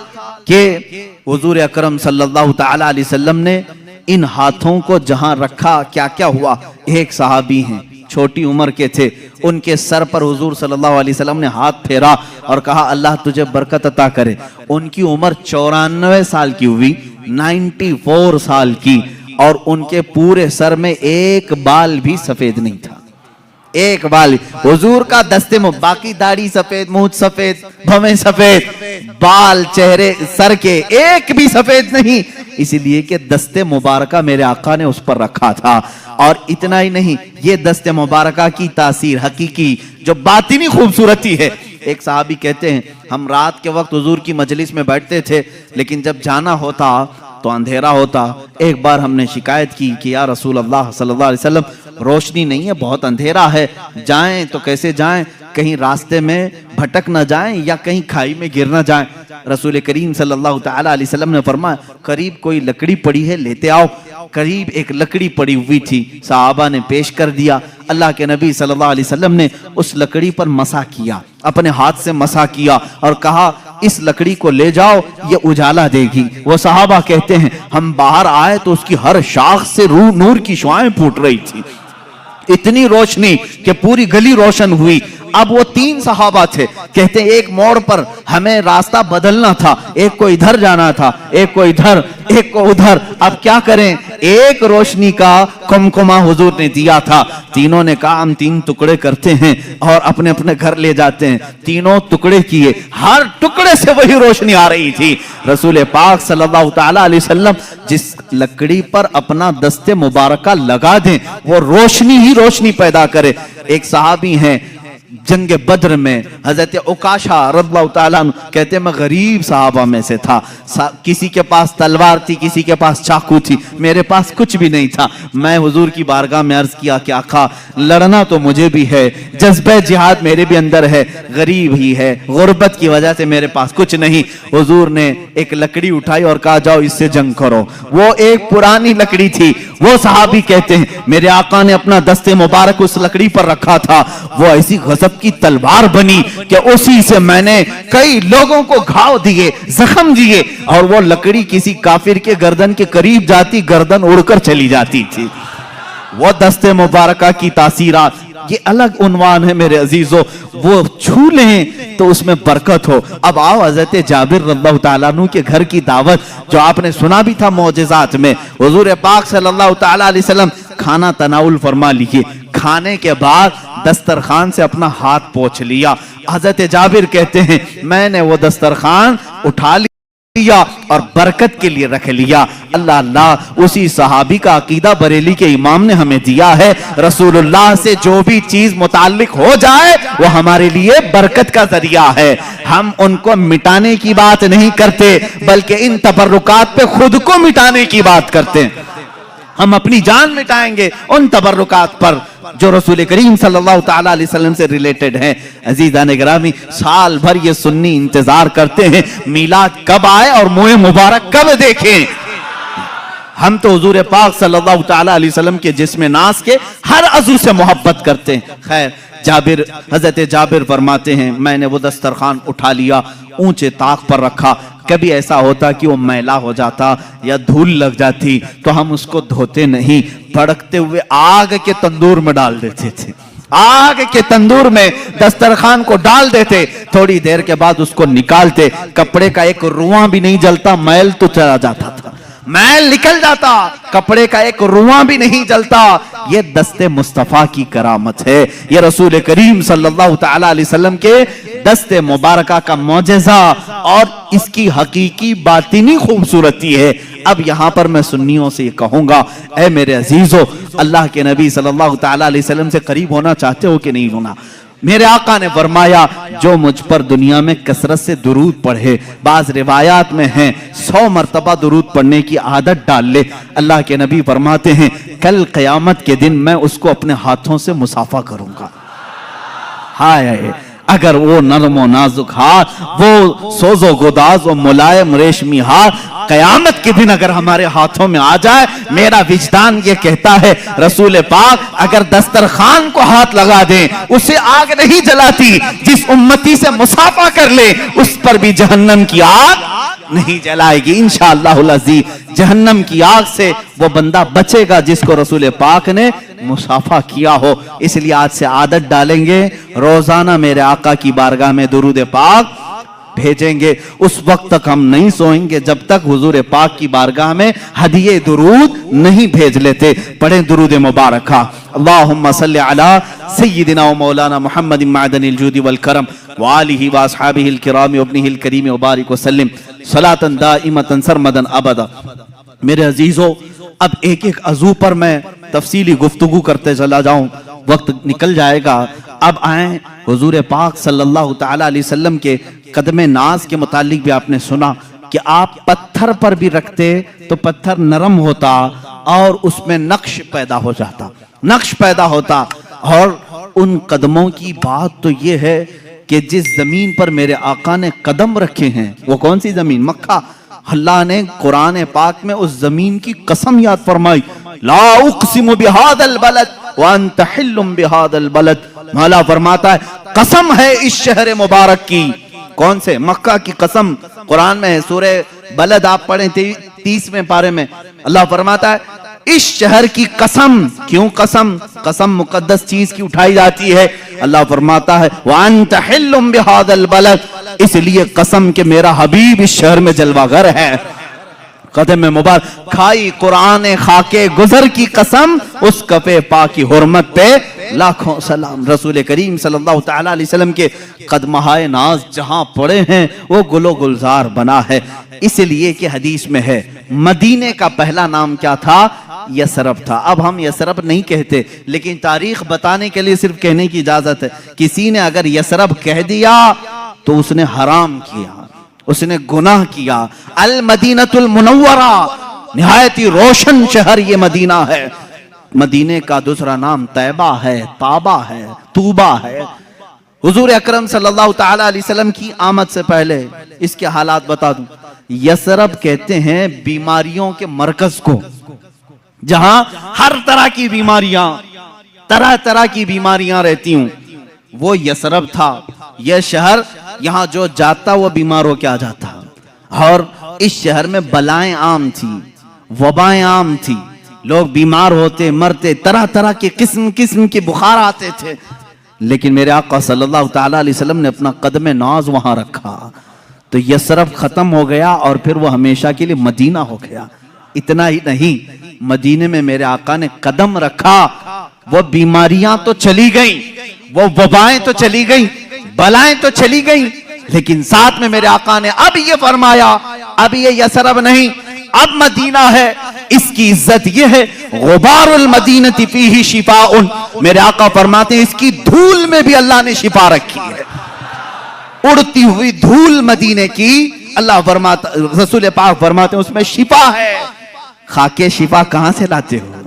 कि हुजूर अकरम सल्लल्लाहु ताला अलैहि वसल्लम ने इन हाथों को जहां रखा, क्या क्या हुआ। एक सहाबी हैं, छोटी उम्र के थे, उनके सर पर हुजूर सल्लल्लाहु अलैहि वसल्लम ने हाथ फेरा और कहा अल्लाह तुझे बरकत अता करे। उनकी उम्र 94 साल की हुई, 94 साल की, और उनके पूरे सर में एक बाल भी सफेद नहीं था, एक बाल। हुजूर का दस्ते में बाकी दाढ़ी सफेद, मूंछ सफेद, भवें सफेद, बाल चेहरे सर के एक भी सफेद नहीं, इसलिए कि दस्ते मुबारका मेरे आका ने उस पर रखा था। और इतना ही नहीं, ये दस्ते मुबारका की तासीर हकीकी जो बातिनी खूबसूरती है। एक साहबी कहते हैं हम रात के वक्त हुजूर की मजलिस में बैठते थे, लेकिन जब जाना होता तो अंधेरा होता। एक बार हमने शिकायत की कि या रसूल अल्लाह सल्लल्लाहु अलैहि वसल्लम, रोशनी नहीं है, बहुत अंधेरा है, जाएं तो कैसे जाएं, कहीं रास्ते में भटक ना जाएं या कहीं खाई में गिर ना जाएं। रसूल करीम सल्लल्लाहु ताला अलैहि वसल्लम ने फरमाया करीब कोई लकड़ी पड़ी है, लेते आओ। करीब एक लकड़ी पड़ी हुई थी, सहाबा ने पेश कर दिया। अल्लाह के नबी सल्लल्लाहु अलैहि वसल्लम ने उस लकड़ी पर मसा किया, अपने हाथ से मसा किया और कहा इस लकड़ी को ले जाओ, ये उजाला देगी। वो सहाबा कहते हैं हम बाहर आए तो उसकी हर शाख से नूर की शुआएं फूट रही थी, इतनी रोशनी कि पूरी गली रोशन हुई। अब वो 3 सहाबा थे, कहते एक मोड़ पर हमें रास्ता बदलना था, एक को इधर जाना था, एक को इधर, एक को उधर। अब क्या करें, एक रोशनी का कुमकुमा हुजूर ने दिया था। तीनों ने कहा हम 3 टुकड़े करते हैं और अपने अपने घर ले जाते हैं। तीनों टुकड़े किए, हर टुकड़े से वही रोशनी आ रही थी। रसूल पाक सल्लल्लाहु ताला अलैहि वसल्लम जिस लकड़ी पर अपना दस्ते मुबारका लगा दें वो रोशनी ही रोशनी पैदा करे। एक सहाबी हैं जंग बद्र में, हजरत उकाशा रज़ियल्लाहु ताला अन्हु, कहते मैं गरीब सहाबा में से था, किसी के पास तलवार थी, किसी के पास चाकू थी, मेरे पास कुछ भी नहीं था। मैं हुजूर की बारगाह में अर्ज किया कि आका लड़ना तो मुझे भी है, जज्बे जिहाद मेरे भी अंदर है, गरीब ही है, गुर्बत की वजह से मेरे पास कुछ नहीं। हुजूर ने एक लकड़ी उठाई और कहा जाओ इससे जंग करो। वो एक पुरानी लकड़ी थी। वो सहाबी कहते हैं मेरे आका ने अपना दस्ते मुबारक उस लकड़ी पर रखा था, वो ऐसी गजब की तलवार बनी कि उसी से मैंने कई लोगों को घाव दिए, जख्म दिए, और वो लकड़ी किसी काफिर के गर्दन के करीब जाती, गर्दन उड़कर चली जाती थी। वो दस्ते मुबारका की तासीरात, ये अलग उन्वान है मेरे अजीजों, वो छू लें तो उसमें बरकत हो। अब आओ हजरत जाबिर रज़ियल्लाहु ताला अन्हु के घर की दावत, जो आपने सुना भी था मौजिज़ात में। हुजूर पाक सल्लल्लाहु ताला अलैहि वसल्लम खाना तनाउल फरमा लिए, खाने के बाद दस्तरखान से अपना हाथ पोंछ लिया। हजरत जाबिर कहते हैं मैंने वो दस्तरखान उठा लिया और बरकत के लिए रख लिया। अल्लाह अल्लाह, उसी सहाबी का अकीदा बरेली के इमाम ने हमें दिया है। रसूलुल्लाह से जो भी चीज मुताल्लिक हो जाए वो हमारे लिए बरकत का जरिया है। हम उनको मिटाने की बात नहीं करते, बल्कि इन तबर्रुकात पे खुद को मिटाने की बात करते हैं। हम अपनी जान मिटाएंगे उन तबर्रुकात पर जो रसूल करीम सल्लल्लाहु ताला अलैहि वसल्लम से रिलेटेड हैं। अजीज़ान गिरामी, साल भर ये सुन्नी इंतजार करते हैं मीलाद कब आए और मुँह मुबारक कब देखें। हम तो हुजूर पाक सल्लल्लाहु ताला अलैहि वसल्लम के जिस्म नास के हर अज़ू से मोहब्बत करते हैं। खैर, जाबिर, हजरत जाबिर फरमाते हैं मैंने वो दस्तरखान उठा लिया, ऊंचे ताक पर रखा। कभी ऐसा होता कि वो मैला हो जाता या धूल लग जाती तो हम उसको धोते नहीं, भड़कते हुए आग के तंदूर में डाल देते थे। आग के तंदूर में दस्तरखान को डाल देते, थोड़ी देर के बाद उसको निकालते, कपड़े का एक रुआं भी नहीं जलता, मैल तो चला जाता था, मैल निकल जाता, कपड़े का एक रुआं भी नहीं जलता। ये दस्ते मुस्तफा की करामत है, ये रसूल करीम सल्लल्लाहु तआला अलैहि वसल्लम के दस्ते मुबारका का मौजज़ा और इसकी हकीकी बातिनी खूबसूरती है। अब यहां पर मैं सुन्नियों से कहूंगा, ऐ मेरे अजीजों, अल्लाह के नबी सल्लल्लाहु तआला अलैहि वसल्लम से करीब होना चाहते हो कि नहीं होना? मेरे आका ने फरमाया, जो मुझ पर दुनिया में कसरत से दुरूद पढ़े, बाज रिवायात में है 100 मरतबा दुरूद पढ़ने की आदत डाल ले, अल्लाह के नबी फरमाते हैं कल क़यामत के दिन मैं उसको अपने हाथों से मुसाफा करूंगा। हाय, अगर वो नरम व नाजुक हाथ, वो सोजो गुदाज व मुलायम रेशमी हाथ कयामत के दिन अगर हमारे हाथों में आ जाए, मेरा विजदान ये कहता है रसूल पाक अगर दस्तरखान को हाथ लगा दें, उसे आग नहीं जलाती, जिस उम्मती से मुसाफा कर ले उस पर भी जहन्नम की आग नहीं जलाएगी इंशाअल्लाहुल अज़ीज़। जहन्नम की आग से वो बंदा बचेगा जिसको रसूल पाक ने मुसाफा किया हो। इसलिए आज से आदत डालेंगे, रोजाना मेरे आका की बारगाह में दुरूद पाक भेजेंगे। उस वक्त तक हम नहीं सोएंगे जब तक हुजूर पाक की बारगाह में हदिये दुरूद नहीं भेज लेते। पढ़ें दुरूद मुबारक, अल्लाहुम्मा सल्लि अला सय्यिदिना व मौलाना मुहम्मद मादनिल जूदी वल करम व आलिहि व अस्हाबिहिल किराम व इब्निहिल करीम व बारिक व सल्लिम सलातन दाइमतन सरमदन अबदा। मेरे अजीजों, अब एक एक अज़ू पर मैं तफसीली गुफ्तगू करते चला जाऊं, वक्त निकल जाएगा। अब आए हुजूर पाक सल्लल्लाहु तआला अलैहि वसल्लम के कदमे नाज के मुतालिक भी आपने सुना कि आप पत्थर पर भी रखते तो पत्थर नरम होता और उसमें नक्श पैदा हो जाता, नक्श पैदा होता। और उन कदमों की बात तो ये है कि जिस जमीन पर मेरे आका ने कदम रखे हैं, वो कौन सी जमीन? मक्का। अल्लाह ने कुरान पाक में उस जमीन की कसम याद फरमाई, ला उक़सिमु बिहादल बलद व अंत हिल्लुम बिहादल बलद। मौला फरमाता है कसम है इस शहर मुबारक की। कौन से? मक्का की कसम कुरान में है, सूरे बलद आप पढ़ें 30वें पारे में। अल्लाह फरमाता है इस शहर की कसम। क्यों कसम? कसम मुकद्दस चीज की उठाई जाती है। अल्लाह फरमाता है व अंत हिल्लुम बिहादल बलद, इसलिए कसम के मेरा हबीब इस शहर में जलवागर है। कदम में मुबारक खाई कुरान खाके गुजर की कसम, उस कफे पा की हुर्मत पे लाखों सलाम। रसूल करीम सल्लल्लाहु तआला अलैहि वसल्लम के कदमहाए नाज जहां पड़े हैं वो गुलो गुलजार बना है। इसलिए कि हदीस में है मदीने का पहला नाम क्या था? यसरब था। अब हम यसरब नहीं कहते, लेकिन तारीख बताने के लिए सिर्फ कहने की इजाजत है। किसी ने अगर यसरब कह दिया तो उसने हराम किया, उसने गुनाह किया। अल मदीनतुल मुनव्वरा, निहायत ही रोशन शहर ये मदीना है। मदीने का दूसरा नाम तैबा है, ताबा है, तूबा है। हुजूर अकरम सल्लल्लाहु तआला अलैहि वसल्लम की आमद से पहले इसके हालात बता दूं। यसरब कहते हैं बीमारियों के मरकज को, जहां हर तरह की बीमारियां, तरह तरह की बीमारियां रहती हूं, वो यसरब था। यह शहर यहां जो जाता वो बीमार हो के आ जाता। और इस शहर में बलाएं आम थी, वबाएं आम थी, लोग बीमार होते, मरते, तरह तरह के किस्म किस्म के बुखार आते थे। लेकिन मेरे आका सल्लल्लाहु तआला अलैहि वसल्लम ने अपना कदम नाज वहां रखा तो यसरब खत्म हो गया और फिर वो हमेशा के लिए मदीना हो गया। इतना ही नहीं, मदीने में मेरे आका ने कदम रखा, वो बीमारियां तो चली गई, वो वबाएं तो चली गई, बलाएं तो चली गई, लेकिन साथ में मेरे आका ने अब ये फरमाया अब ये यसरब नहीं, अब मदीना है। इसकी इज्जत ये है गुबारुल मदीनती फीही शिफाउन। मेरे आका फरमाते हैं इसकी धूल में भी अल्लाह ने शिफा रखी है। उड़ती हुई धूल मदीने की अल्लाह फरमाता, रसूल पाक फरमाते हैं उसमें शिफा है। खाके शिफा कहां से लाते हो?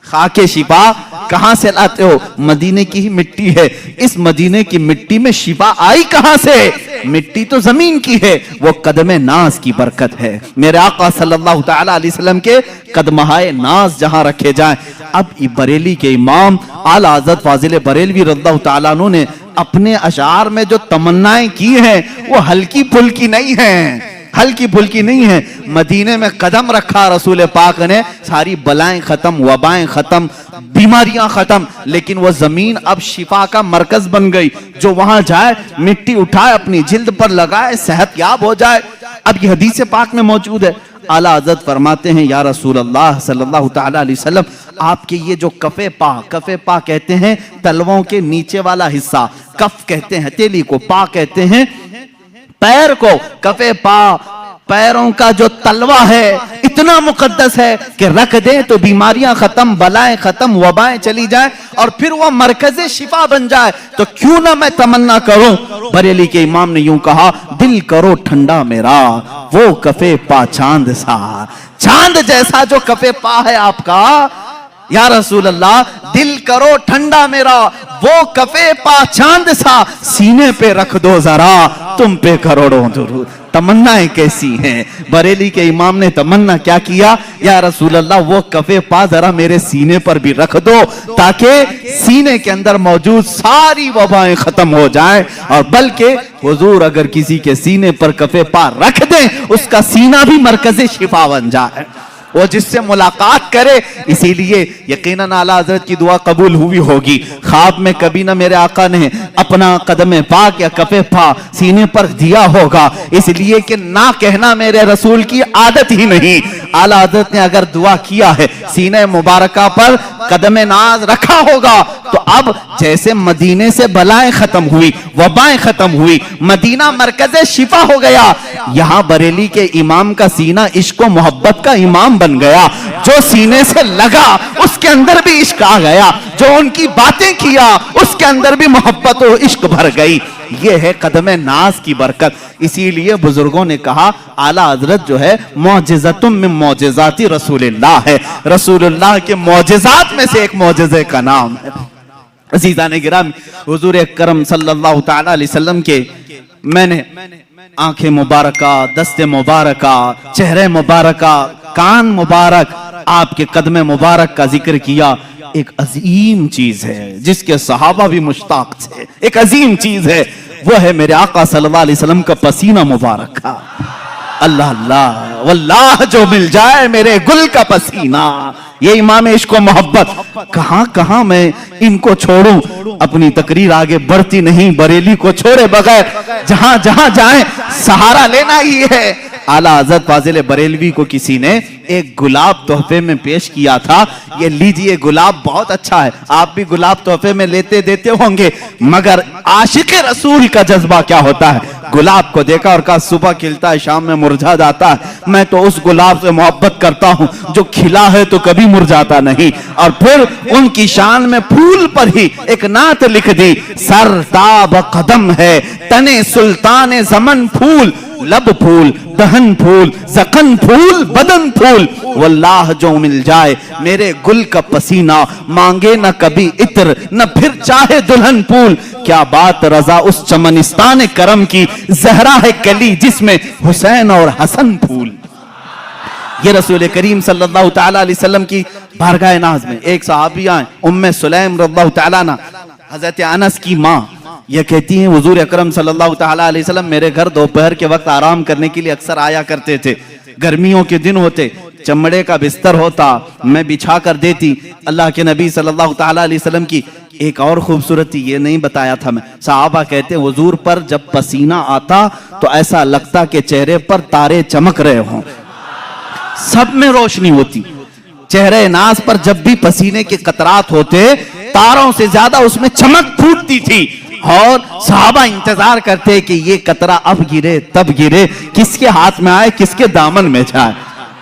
खाके शिफा कहां से लाते हो? मदीने की ही मिट्टी है। इस मदीने की मिट्टी में शिफा आई कहां से? मिट्टी तो जमीन की है, वो कदमे नाज की बरकत है। मेरे आका सल्लल्लाहु तआला अलैहि वसल्लम के कदमहाए नाज जहां रखे जाएं। अब बरेली के इमाम आला हज़रत फाजिल बरेलवी रज़ियल्लाहु तआला अन्हु ने अपने अशार में जो तमन्नाएं की हैं वो हल्की फुल्की नहीं है, हल्की फुल्की नहीं है। मदीने में कदम रखा रसूल पाक ने, सारी बलाएं खत्म, वबाएं खत्म, बीमारियां खत्म। लेकिन वो जमीन अब शिफा का मरकज बन गई। जो वहां जाए मिट्टी उठाए अपनी जिल्द पर लगाए, सेहत याब हो जाए। अब ये हदीस पाक में मौजूद है। आला हज़रत फरमाते हैं, या रसूल अल्लाह सल्लल्लाहु तआला अलैहि वसल्लम, आपके ये जो कफ़े पा कहते हैं तलवों के नीचे वाला हिस्सा, कफ कहते हैं हथेली को, पा कहते हैं पैर को। कफ़े पा, पैरों का जो तलवा है इतना मुकद्दस है कि रख दे तो बीमारियां खत्म, बलाएं खत्म, वबाएं चली जाए और फिर वह मरकज़े शिफा बन जाए। तो क्यों ना मैं तमन्ना करूं। बरेली के इमाम ने यूं कहा, दिल करो ठंडा मेरा वो कफ़े पा चांद सा, चांद जैसा जो कफ़े पा है आपका या रसूल अल्लाह, दिल करो ठंडा मेरा वो कफ़े पा चांद सा, सीने पे रख दो जरा तुम पे करोड़ों दुरूद। तमन्नाएं कैसी हैं। बरेली के इमाम ने तमन्ना क्या किया, या रसूल अल्लाह वो कफ़े पा जरा मेरे सीने पर भी रख दो, ताकि सीने के अंदर मौजूद सारी वबाएं खत्म हो जाएं। और बल्कि हुजूर अगर किसी के सीने पर कफ़े पा रख दें, उसका सीना भी मरकज़े शिफा बन जाए, वो जिससे मुलाकात करे। इसीलिए यकीनन आला हज़रत की दुआ कबूल हुई होगी। ख्वाब में कभी ना मेरे आका ने अपना कदम पाक या कफ़े पा सीने पर दिया होगा, इसलिए कि ना कहना मेरे रसूल की आदत ही नहीं। आला हज़रत ने अगर दुआ किया है, सीने मुबारका पर कदम नाज रखा होगा, तो अब जैसे मदीने से बलाएं खत्म हुई, वबाएं खत्म हुई, मदीना मरकज़े शिफा हो गया, यहां बरेली के इमाम का सीना इश्क व मोहब्बत का इमाम बन गया। जो सीने से लगा उसके अंदर भी इश्क आ गया, जो उनकी बातें किया उसके अंदर भी मोहब्बत और इश्क भर गई। ये है कदम नाज की बरकत। इसीलिए बुजुर्गों ने कहा, आला हज़रत जो है मौजिज़तुम मिन मौजिज़ाति रसूलिल्लाह है, रसूलुल्लाह के मौजिज़ात में से एक मौजिज़े का नाम है। अज़ीज़ाने गिरामी, हुज़ूर अकरम सल्लल्लाहु तआला अलैहि वसल्लम के मैंने आंखें मुबारका, दस्ते मुबारका, चेहरे मुबारका, कान मुबारक, आपके कदम मुबारक का जिक्र किया। एक अजीम चीज है जिसके सहाबा भी मुश्ताक थे, एक अजीम चीज है, वो है मेरे आका सल्लल्लाहु अलैहि वसल्लम का पसीना मुबारक का। अल्लाह अल्लाह वल्लाह, जो मिल जाए मेरे गुल का पसीना। ये इमाम इश्क व मोहब्बत, कहां कहां मैं इनको छोड़ूं। अपनी तकरीर आगे बढ़ती नहीं, बरेली को छोड़े बगैर जहां जहां जाएं सहारा लेना ही है। आला हज़रत फाजिल बरेलवी को किसी ने एक गुलाब तोहफे में पेश किया था, ये लीजिए गुलाब बहुत अच्छा है, आप भी गुलाब तोहफे में लेते देते होंगे, मगर आशिक रसूल का जज्बा क्या होता है। गुलाब को देखा और कहा सुबह खिलता है शाम में मुरझा जाता है, मैं तो उस गुलाब से मोहब्बत करता हूं जो खिला है तो कभी मुरझाता नहीं। और फिर उनकी शान में फूल पर ही एक नात लिख दी, सरताब कदम है तने सुल्तान ज़मन फूल, लब फूल, दहन फूल, जखन फूल, बदन फूल, वल्लाह जो मिल जाए मेरे गुल का पसीना, मांगे न कभी इत्र न फिर चाहे दुल्हन फूल। क्या बात रजा उस चमनिस्तान करम की, जहरा है कली जिसमें हुसैन और हसन फूल। ये रसूल करीम सल्लल्लाहु तआला अलैहि वसल्लम की बारगाह नाज में एक सहाबी आए, उम्मे सुलैम रज़ियल्लाहु तआला अन्हा, हज़रत अनस की माँ, ये कहती हैं हुजूर अकरम सल्लल्लाहु तआला अलैहि वसल्लम मेरे घर दोपहर के वक्त आराम करने के लिए अक्सर आया करते थे। गर्मियों के दिन होते, चमड़े का बिस्तर होता, मैं बिछा कर देती। अल्लाह के नबी सल्लल्लाहु तआला अलैहि वसल्लम की एक और खूबसूरती ये नहीं बताया था मैं, सहाबा कहते हैं हुजूर पर जब पसीना आता तो ऐसा लगता कि चेहरे पर तारे चमक रहे हों, सब में रोशनी होती। चेहरे नाज पर जब भी पसीने के कतरात होते, तारों से ज्यादा उसमें चमक फूटती थी। और सहाबा इंतजार करते कि ये कतरा अब गिरे तब गिरे, किसके हाथ में आए किसके दामन में जाए,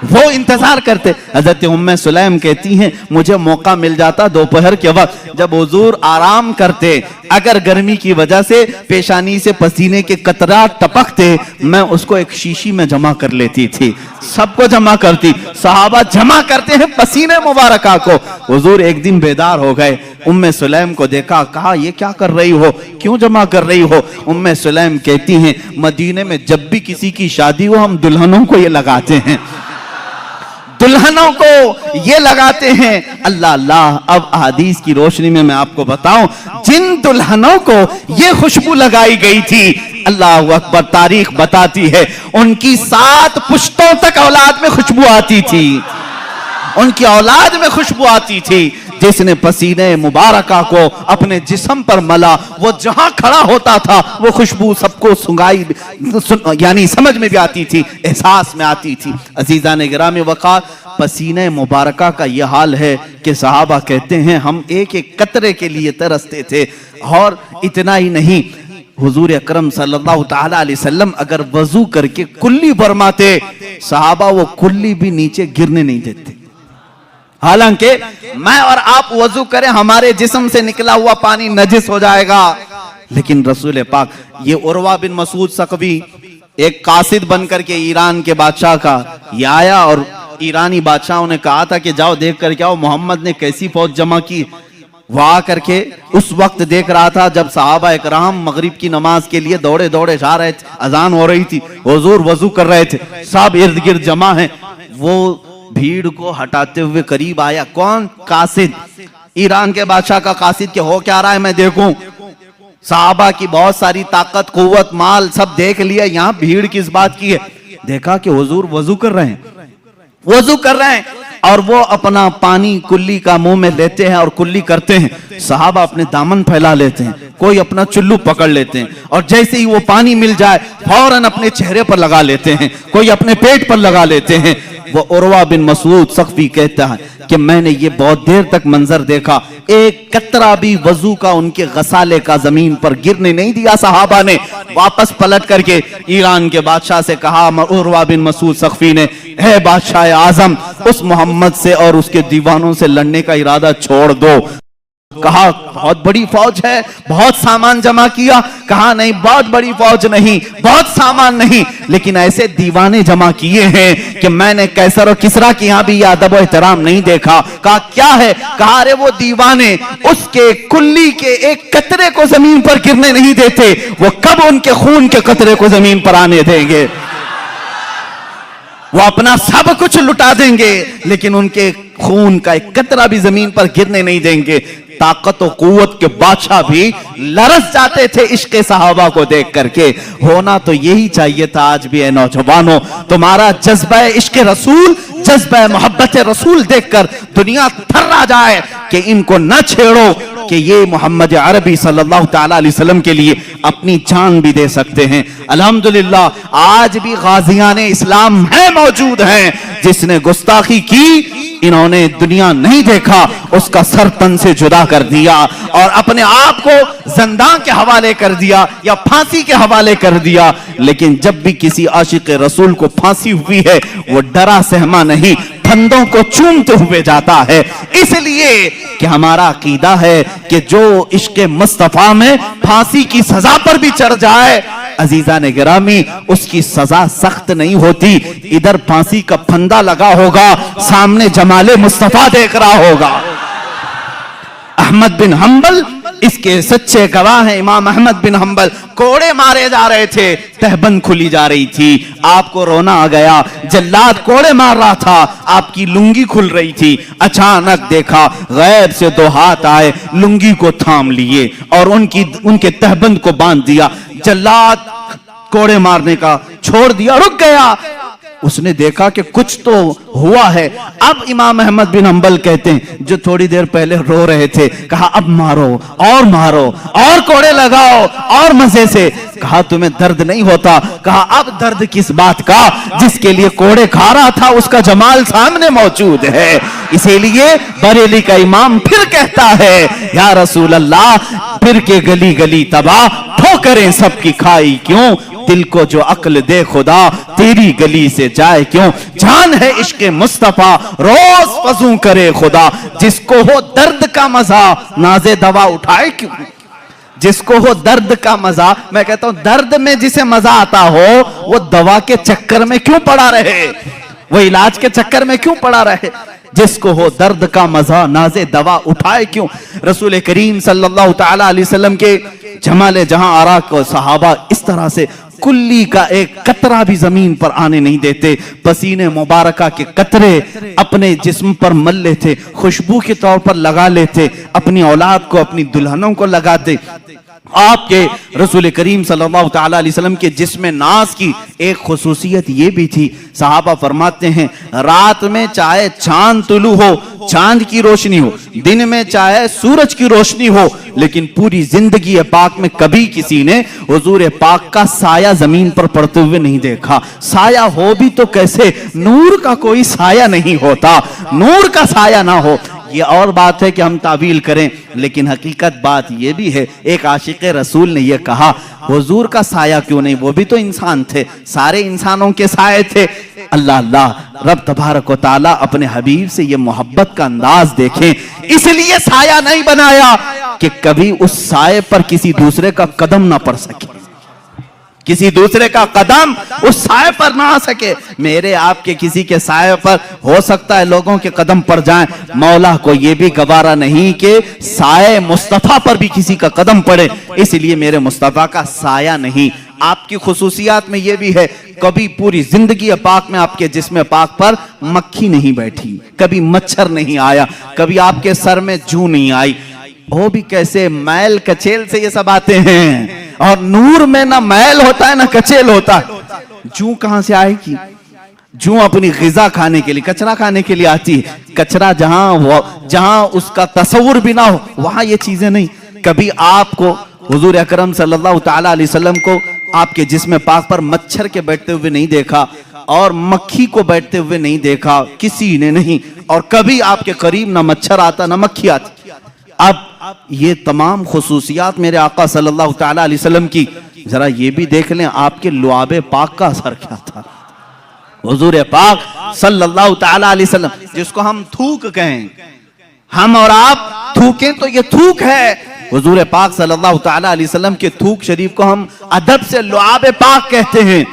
वो इंतजार करते। हजरत उम्मे सुलैम कहती हैं मुझे मौका मिल जाता दोपहर के वक्त जब हुजूर आराम करते, अगर गर्मी की वजह से पेशानी से पसीने के कतरात टपकते, मैं उसको एक शीशी में जमा कर लेती थी, सबको जमा करती। सहाबा जमा करते हैं पसीने मुबारका को। हुजूर एक दिन बेदार हो गए, उम्मे सुलैम को देखा, कहा ये क्या कर रही हो, क्यों जमा कर रही हो। उम्मे सुलैम कहती हैं मदीने में जब भी किसी की शादी हो हम दुल्हनों को ये लगाते हैं, दुल्हनों को ये लगाते हैं। अल्लाह अल्लाह, अब हदीस की रोशनी में मैं आपको बताऊं, जिन दुल्हनों को ये खुशबू लगाई गई थी अल्लाह अकबर, तारीख बताती है उनकी 7 पुश्तों तक औलाद में खुशबू आती थी, उनकी औलाद में खुशबू आती थी। जिसने पसीने मुबारका को अपने जिस्म पर मला, वो जहां खड़ा होता था वो खुशबू सबको सुंगाई, यानी समझ में भी आती थी, एहसास में आती थी। अजीज़ान गिरामी वक़ार, पसीने मुबारका का यह हाल है कि सहाबा कहते हैं हम एक एक कतरे के लिए तरसते थे। और इतना ही नहीं, हुजूर अकरम सल्लल्लाहु ताला अलैहि वसल्लम अगर वजू करके कुल्ली फरमाते, सहाबा वो कुल्ली भी नीचे गिरने नहीं देते। हालांकि मैं और आप वजू करें, हमारे जिस्म से निकला हुआ पानी नजिस हो जाएगा, लेकिन रसूल पाक, ये उर्वा बिन मसूद सकवी एक कासिद बनकर के ईरान के बादशाह का ये आया और ईरानी बादशाहों ने कहा था कि जाओ देख करके आओ मोहम्मद ने कैसी फौज जमा की। वह आकर के उस वक्त देख रहा था जब सहाबा इकराम मगरिब की नमाज के लिए दौड़े दौड़े जा रहे थे, अजान हो रही थी, हुजूर वजू कर रहे थे, सब इर्द गिर्द जमा है। वो भीड़ को हटाते हुए करीब आया, कौन? कासिद, ईरान के बादशाह का कासिद, के हो क्या रहा है मैं देखूं। सहाबा की बहुत सारी ताकत, कुव्वत, माल सब देख लिया, यहाँ भीड़ किस बात की है। देखा कि हुजूर वजू कर रहे हैं, वजू कर रहे हैं और वो अपना पानी कुल्ली का मुंह में लेते हैं और कुल्ली करते हैं। सहाबा अपने दामन फैला लेते हैं, कोई अपना चुल्लू पकड़ लेते हैं और जैसे ही वो पानी मिल जाए फौरन अपने चेहरे पर लगा लेते हैं, कोई अपने पेट पर लगा लेते हैं। वो उर्वा बिन मसूद सकफी कहता है कि मैंने ये बहुत देर तक मंजर देखा, एक कतरा भी वजू का उनके गसाले का जमीन पर गिरने नहीं दिया। सहाबा ने वापस पलट करके ईरान के बादशाह से कहा, उर्वा बिन मसूद सकफी ने, है बादशाह आजम, उस मोहम्मद से और उसके दीवानों से लड़ने का इरादा छोड़ दो। कहा बहुत बड़ी फौज है, बहुत सामान जमा किया। कहा नहीं, बहुत बड़ी फौज नहीं, बहुत सामान नहीं, लेकिन ऐसे दीवाने जमा किए हैं कि मैंने कैसर और किसरा के यहाँ भी अदब और एहतराम नहीं देखा। कहा क्या है? कहा अरे वो दीवाने उसके कुल्ली के एक कतरे को जमीन पर गिरने नहीं देते, वो कब उनके खून के कतरे को जमीन पर आने देंगे? वो अपना सब कुछ लुटा देंगे लेकिन उनके खून का एक कतरा भी जमीन पर गिरने नहीं देंगे। ताकत और कुव्वत के बादशाह भी लरस जाते थे इश्क सहाबा को देख करके। होना तो यही चाहिए था। आज भी है नौजवानों, तुम्हारा जज्बा इश्क रसूल, जज्बा मोहब्बत रसूल देखकर दुनिया थर्रा जाए कि इनको न छेड़ो, कि ये मोहम्मद अरबी सल्लल्लाहु ताला अलैहि वसल्लम के लिए अपनी जान भी दे सकते हैं। अल्हम्दुलिल्लाह आज भी गाजियाने इस्लाम है, मौजूद हैं। जिसने गुस्ताखी की इन्होंने दुनिया नहीं देखा, उसका सर तन से जुदा कर दिया और अपने आप को जिंदान के हवाले कर दिया या फांसी के हवाले कर दिया। लेकिन जब भी किसी आशिक रसूल को फांसी हुई है, वो डरा सहमा नहीं, फंदों को चूमते हुए जाता है। इसलिए कि हमारा अकीदा है कि जो इश्क मुस्तफा में फांसी की सजा पर भी चढ़ जाए, अजीजा ने गिरामी, उसकी सजा सख्त नहीं होती। इधर फांसी का फंदा लगा होगा, सामने जमाले मुस्तफा देख रहा होगा। अहमद बिन हंबल इसके सच्चे गवाह हैं। इमाम अहमद बिन हंबल कोड़े मारे जा रहे थे, तहबंद खुली जा रही थी, आपको रोना आ गया। जल्लाद कोड़े मार रहा था, आपकी लुंगी खुल रही थी। अचानक देखा गैब से 2 हाथ आए, लुंगी को थाम लिए और उनके तहबंद को बांध दिया। जल्लाद कोड़े मारने का छोड़ दिया, रुक गया। उसने देखा कि कुछ तो हुआ है। अब इमाम अहमद बिन हंबल कहते हैं, जो थोड़ी देर पहले रो रहे थे, कहा अब मारो और कोड़े लगाओ और मजे से। कहा तुम्हें दर्द नहीं होता? कहा अब दर्द किस बात का? जिसके लिए कोड़े खा रहा था उसका जमाल सामने मौजूद है। इसीलिए बरेली का इमाम फिर कहता है, या रसूल अल्लाह, फिर के गली गली तबाह, ठोकरें सबकी खाई क्यों? दिल को जो अक्ल दे खुदा, तेरी गली से जाए क्यों? जान है इश्क मुस्तफा, रोज वजू करे खुदा। जिसको हो दर्द का मजा, नाज़े दवा उठाए क्यों? जिसको हो दर्द का मजा, मैं कहता हूं दर्द में जिसे मजा आता हो, वो दवा के चक्कर में क्यों पड़ा रहे, वो इलाज के चक्कर में क्यों पड़ा रहे? जिसको हो दर्द का मजा, नाज़े दवा उठाए क्यों? रसूल करीम सल्लल्लाहु ताला अलैहि वसल्लम के जमाले जहां आरा को सहाबा इस तरह से कुल्ली का एक कतरा भी जमीन पर आने नहीं देते। पसीने मुबारका के कतरे अपने जिस्म पर मल लेते, खुशबू के तौर पर लगा लेते, अपनी औलाद को, अपनी दुल्हनों को लगाते। आपके रसूल करीम सल्लल्लाहु तआला अलैहि वसल्लम के जिस्म नाज की एक खुसूसियत ये भी थी, सहाबा फरमाते हैं रात में चाहे चांद तुलू हो, चांद की रोशनी हो, दिन में चाहे सूरज की रोशनी हो, लेकिन पूरी जिंदगी पाक में कभी किसी ने हुजूर पाक का साया जमीन पर पड़ते हुए नहीं देखा। साया हो भी तो कैसे, नूर का कोई साया नहीं होता, नूर का साया ना हो। ये और बात है कि हम तावील करें, लेकिन हकीकत बात ये भी है, एक आशिक रसूल ने ये कहा हुजूर का साया क्यों नहीं, वो भी तो इंसान थे, सारे इंसानों के साए थे। अल्लाह अल्लाह, रब तबारक व तआला अपने हबीब से ये मोहब्बत का अंदाज देखें, इसलिए साया नहीं बनाया कि कभी उस साए पर किसी दूसरे का कदम ना पड़ सके, किसी दूसरे का कदम उस साए पर ना आ सके। मेरे आपके किसी के साए पर हो सकता है लोगों के कदम पड़ जाएं, मौला को यह भी गवारा नहीं कि साए मुस्तफा पर भी किसी का कदम पड़े, इसलिए मेरे मुस्तफा का साया नहीं। आपकी खुसूसियात में यह भी है, कभी पूरी जिंदगी पाक में आपके जिस्म पाक पर मक्खी नहीं बैठी, कभी मच्छर नहीं आया, कभी आपके सर में जू नहीं आई। वो भी कैसे, मैल कचेल से ये सब आते हैं, और नूर में ना मैल होता है ना कचेल होता है। जू कहां से आएगी? जू अपनी ग़िज़ा खाने के लिए, कचरा खाने के लिए आती है। कचरा जहां उसका तस्वुर भी ना हो वहां ये चीजें नहीं। कभी आपको हुजूर अकरम सल्लल्लाहु तआला अलैहि वसल्लम को आपके जिस्म पाक पर मच्छर के बैठते हुए नहीं देखा, और मक्खी को बैठते हुए नहीं देखा, किसी ने नहीं। और कभी आपके करीब ना मच्छर आता ना मक्खी आती। अब ये तमाम खुसूसियात मेरे आका सल्लल्लाहु तआला अलैहि वसल्लम की, जरा ये भी देख लें आपके लुआबे पाक का असर क्या था। हुजूर पाक सल्लल्लाहु तआला अलैहि वसल्लम, जिसको हम थूक कहें, हम और आप थूकें तो ये थूक है, हुजूर पाक सल्लल्लाहु तआला अलैहि वसल्लम के थूक शरीफ को हम अदब से लुआबे पाक कहते हैं।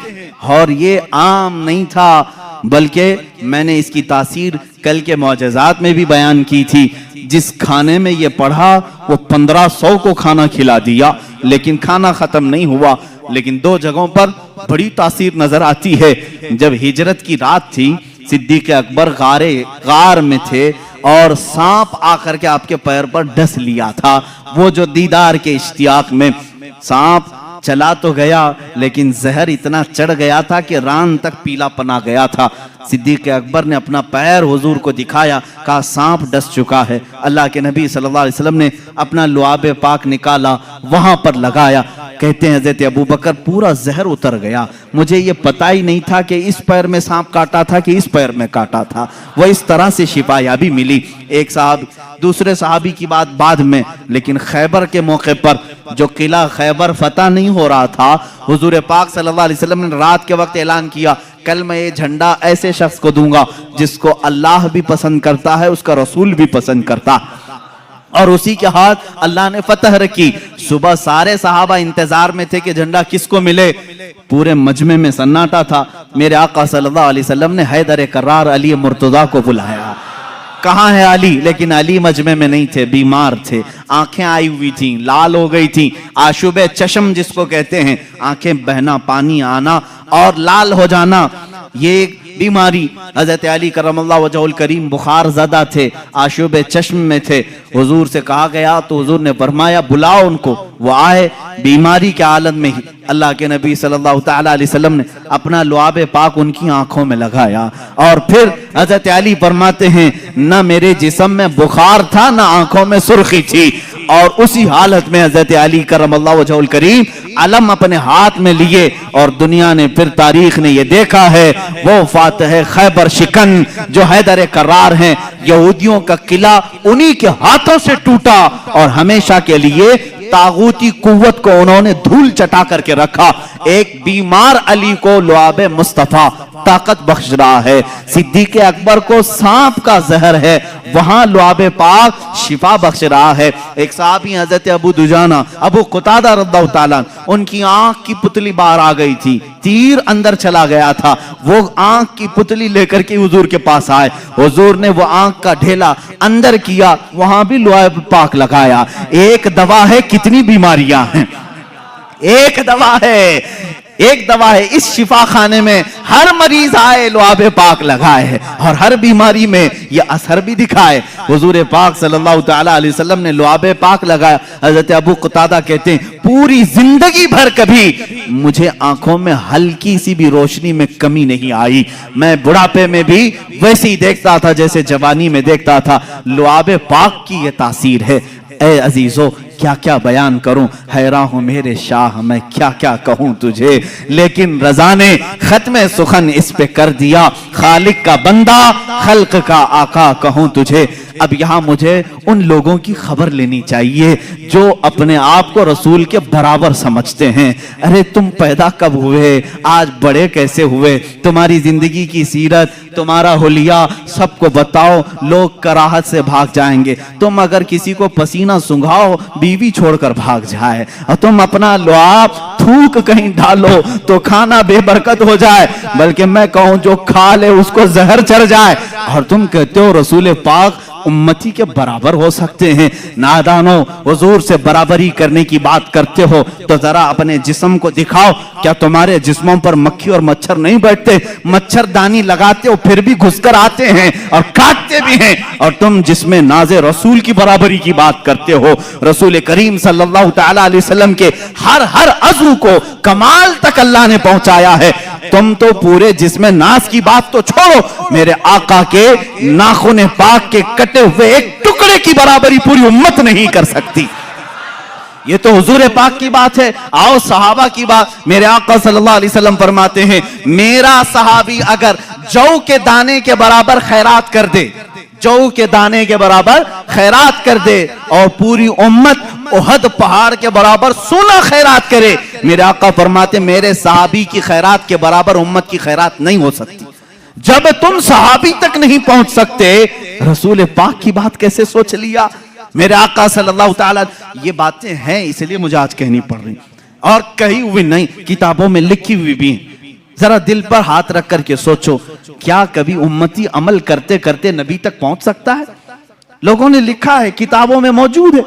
और ये आम नहीं था, बल्कि मैंने इसकी तासीर कल के मौजज़ात में भी बयान की थी। जिस खाने में ये पढ़ा वो 1500 को खाना खिला दिया, लेकिन खाना खत्म नहीं हुआ। लेकिन दो जगहों पर बड़ी तासीर नजर आती है। जब हिजरत की रात थी, सिद्दीक़ अकबर गार में थे और सांप आकर के आपके पैर पर डस लिया था। वो जो दीदार के इश्तियाक में, सांप चला तो गया लेकिन जहर इतना चढ़ गया था कि रान तक पीला पना गया था। सिद्दीक़ अकबर ने अपना पैर हुजूर को दिखाया, कहा सांप डस चुका है। अल्लाह के नबी सल्लल्लाहु अलैहि वसल्लम ने अपना लुआबे पाक निकाला, वहां पर लगाया। कहते हैं हज़रत अबू बकर पूरा जहर उतर गया, मुझे ये पता ही नहीं था कि इस पैर में सांप काटा था कि इस पैर में काटा था। वह इस तरह से शिफायाबी मिली। एक साहब, दूसरे सहाबी की बात बाद में, लेकिन खैबर के मौके पर जो किला खैबर फतह नहीं हो रहा था, हुजूर पाक सल्लल्लाहु अलैहि वसल्लम ने रात के वक्त ऐलान किया, कल मैं ये झंडा ऐसे शख्स को दूंगा जिसको अल्लाह भी पसंद करता है, उसका रसूल भी पसंद करता, और उसी के हाथ अल्लाह ने फतह रखी। सुबह सारे सहाबा इंतजार में थे कि झंडा किसको मिले। पूरे मजमे में सन्नाटा था। मेरे आका सल्लल्लाहु अलैहि वसल्लम ने हैदर करार अली मुर्तजा को बुलाया। कहाँ है अली? लेकिन अली मजमे में नहीं थे, बीमार थे, आंखें आई हुई थी, लाल हो गई थी, आशुबे चश्म जिसको कहते हैं, आंखें बहना, पानी आना और लाल हो जाना, ये एक बीमारी। हजरत अली करमल्लाहु वजहुल करीम बुखार ज़दा थे, आशुबे चश्म में थे। हुजूर से कहा गया तो हुजूर ने फरमाया बुलाओ उनको। वो आए, बीमारी के आलम में ही अल्लाह के नबी सल्लल्लाहु तआला अलैहि वसल्लम ने अपना लुआबे पाक उनकी आंखों में लगाया। और फिर हजरत अली फरमाते हैं, न मेरे जिस्म में बुखार था न आंखों में सुर्खी थी। और उसी हालत में हजरत अली करमल्लाहु वजहुल करीम अलम अपने हाथ में लिए, और दुनिया ने फिर तारीख ने ये देखा है वो फातह खैबर शिकन जो हैदर करार हैं, यहूदियों का किला उन्हीं के हाथों से टूटा और हमेशा के लिए तागूती कुव्वत को उन्होंने धूल चटा करके रखा। एक बीमार अली को लुआबे मुस्तफा ताकत बख्श रहा है। सिद्दीक़ अकबर को सांप का जहर है, वहां लुआबे पाक शिफा बख्श रहा है। एक साहबी हजरत अबू दुजाना अबू क़तादा रज़ियल्लाहु ताला, उनकी आंख की पुतली बाहर आ गई थी, तीर अंदर चला गया था। वो आंख की पुतली लेकर के हुजूर के पास आए। हुजूर ने वो आंख का ढेला अंदर किया, वहां भी लुआबे पाक लगाया। एक दवा है कितनी बीमारियां हैं, एक दवा है। एक दवा है, इस शिफा खाने में हर मरीज आए लुआबे पाक लगाए और हर बीमारी में ये असर भी दिखाए। हुजूर पाक सल्लल्लाहु तआला अलैहि वसल्लम ने लुआबे पाक लगाया। हजरत अबू क़तादा कहते हैं पूरी जिंदगी भर कभी मुझे आंखों में हल्की सी भी रोशनी में कमी नहीं आई। मैं बुढ़ापे में भी वैसे ही देखता था जैसे जवानी में देखता था। लुआबे पाक की ये तासीर है। ए अजीजों, क्या क्या बयान करूं, हैरान हूं मेरे शाह, मैं क्या क्या कहूं तुझे। लेकिन रजा ने खत्म सुखन इस पे कर दिया, खालिक का बंदा खल्क का आका कहूं तुझे। अब यहां मुझे उन लोगों की खबर लेनी चाहिए जो अपने आप को रसूल के बराबर समझते हैं। अरे तुम पैदा कब हुए, आज बड़े कैसे हुए, तुम्हारी जिंदगी की सीरत, तुम्हारा हुलिया सबको बताओ, लोग कराहत से भाग जाएंगे। तुम अगर किसी को पसीना सुंघाओ, बीवी छोड़कर भाग जाए, और तुम अपना लुआब थूक कहीं डालो तो खाना बेबरकत हो जाए, बल्कि मैं कहूं जो खा ले उसको जहर चढ़ जाए। और तुम कहते हो रसूल पाक उम्मती के बराबर हो सकते हैं। नादानो, हुजूर से बराबरी करने की बात करते हो तो जरा अपने जिस्म को दिखाओ। क्या तुम्हारे जिस्मों पर मक्खी और मच्छर नहीं बैठते? मच्छरदानी लगाते हो फिर भी घुसकर आते हैं और काटते भी हैं। और तुम जिसमें नाज़े रसूल की बराबरी की बात करते हो, रसूल करीम सल्लल्लाहु तआला अलैहि वसल्लम के हर अज़ू को कमाल तक अल्लाह ने पहुंचाया है। तुम तो पूरे जिस्म नास की बात तो छोड़ो, मेरे आका के नाखून पाक के कटे हुए एक टुकड़े की बराबरी पूरी उम्मत नहीं कर सकती। ये तो हुजूर पाक की बात है। आओ सहाबा की बात। मेरे आका सल्लल्लाहु अलैहि वसल्लम फरमाते हैं, मेरा सहाबी अगर जौ के दाने के बराबर खैरात कर दे, जौ के दाने के बराबर खैरात कर दे, और पूरी उम्मत उहद पहाड़ के बराबर सोना खैरात करे, मेरे आका फरमाते मेरे सहाबी की खैरात के बराबर उम्मत की खैरात नहीं हो सकती। जब तुम सहाबी तक नहीं पहुंच सकते, रसूल पाक की बात कैसे सोच लिया? मेरे आका सल्लल्लाहु तआला, ये बातें हैं इसलिए मुझे आज कहनी पड़ रही, और कही हुई नहीं, किताबों में लिखी हुई भी हैं। जरा दिल पर हाथ रख करके सोचो, क्या कभी उम्मती अमल करते करते नबी तक पहुंच सकता है? लोगों ने लिखा है, किताबों में मौजूद है,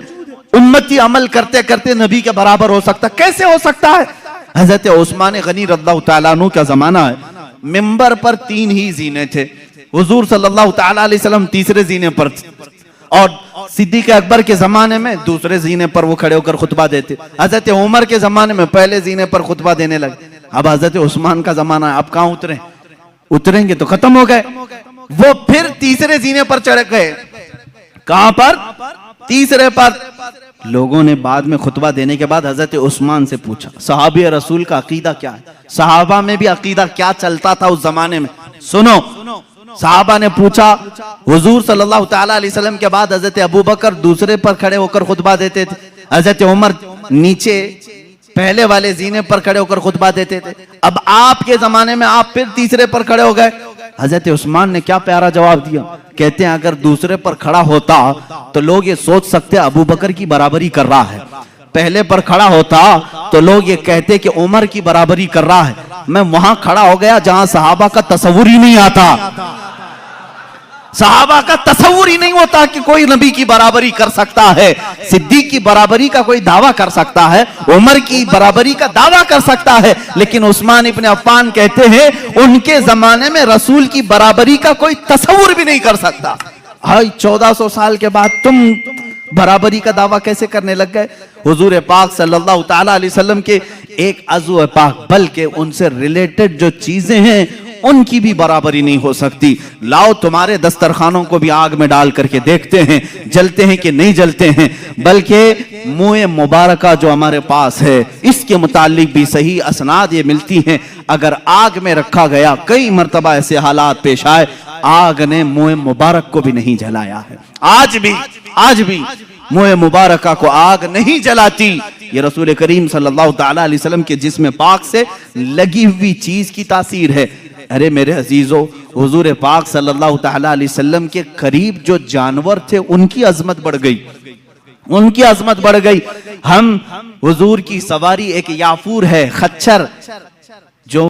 उम्मती अमल करते करते नबी के बराबर हो सकता। कैसे हो सकता है? हजरत उस्मान गनी रज़ियल्लाहु तआला अन्हु का जमाना है, मिंबर पर 3 ही जीने थे। हुजूर सल्लल्लाहु तआला अलैहि वसल्लम तीसरे जीने पर थे, और सिद्दीक़ अकबर के जमाने में दूसरे जीने पर वो खड़े होकर खुतबा देते। हजरत उमर के जमाने में पहले जीने पर खुतबा देने लगे। अब हजरत उस्मान का जमाना है, अब कहां उतरे? उतरेंगे तो खत्म हो गए। वो फिर तीसरे जीने पर चढ़ गए। कहां पर? तीसरे पर। लोगों ने बाद में खुतबा देने के बाद हजरत उस्मान से पूछा, सहाबी रसूल का अकीदा क्या है? सहाबा में भी अकीदा क्या चलता था उस जमाने में? सुनो, सहाबा ने पूछा। हुजूर सल्लल्लाहु तआला अलैहि वसल्लम के बाद हजरत अबू बकर दूसरे पर खड़े होकर खुतबा देते थे, हजरत उमर नीचे पहले वाले जीने पर खड़े होकर खुतबा देते थे। अब आपके जमाने में आप फिर तीसरे पर खड़े हो गए। हजरत उस्मान ने क्या प्यारा जवाब दिया। कहते हैं अगर दूसरे पर खड़ा होता तो लोग ये सोच सकते अबू बकर की बराबरी कर रहा है, पहले पर खड़ा होता तो लोग ये कहते कि उमर की बराबरी कर रहा है। मैं वहां खड़ा हो गया जहां सहाबा का तसव्वुर ही नहीं आता। सहाबा का तसव्वुर ही नहीं होता कि कोई नबी की बराबरी कर सकता है, सिद्दीक की बराबरी का कोई दावा कर सकता है, उमर की बराबरी का दावा कर सकता है। लेकिन उस्मान इब्न अफ़्फ़ान कहते हैं उनके जमाने में रसूल की बराबरी का कोई तसव्वुर भी नहीं कर सकता। हाय 1400 साल के बाद तुम बराबरी का दावा कैसे करने लग गए? हुजूर पाक सल्लल्लाहु तआला अलैहि वसल्लम के एक अज़ू पाक, बल्कि उनसे रिलेटेड जो चीजें हैं उनकी भी बराबरी नहीं हो सकती। लाओ तुम्हारे दस्तरखानों को भी आग में डाल करके देखते हैं जलते हैं कि नहीं जलते हैं। बल्कि मुँह मुबारका जो हमारे पास है इसके मुतालिक भी सही असनाद ये मिलती हैं। अगर आग में रखा गया, कई मर्तबा ऐसे हालात पेश आए, आग ने मुँह मुबारक को भी नहीं जलाया है। आज भी मुँह मुबारका को आग नहीं जलाती। ये रसूल करीम सल्लल्लाहु तआला अलैहि वसल्लम के जिस्म पाक से लगी हुई चीज की तासीर है। अरे मेरे अजीजों, हुजूर पाक सल्लल्लाहु तआला अलैहि वसल्लम के करीब जो जानवर थे उनकी अजमत बढ़ गई, उनकी अजमत बढ़ गई। हम हुजूर की सवारी एक याफूर है, खच्चर, जो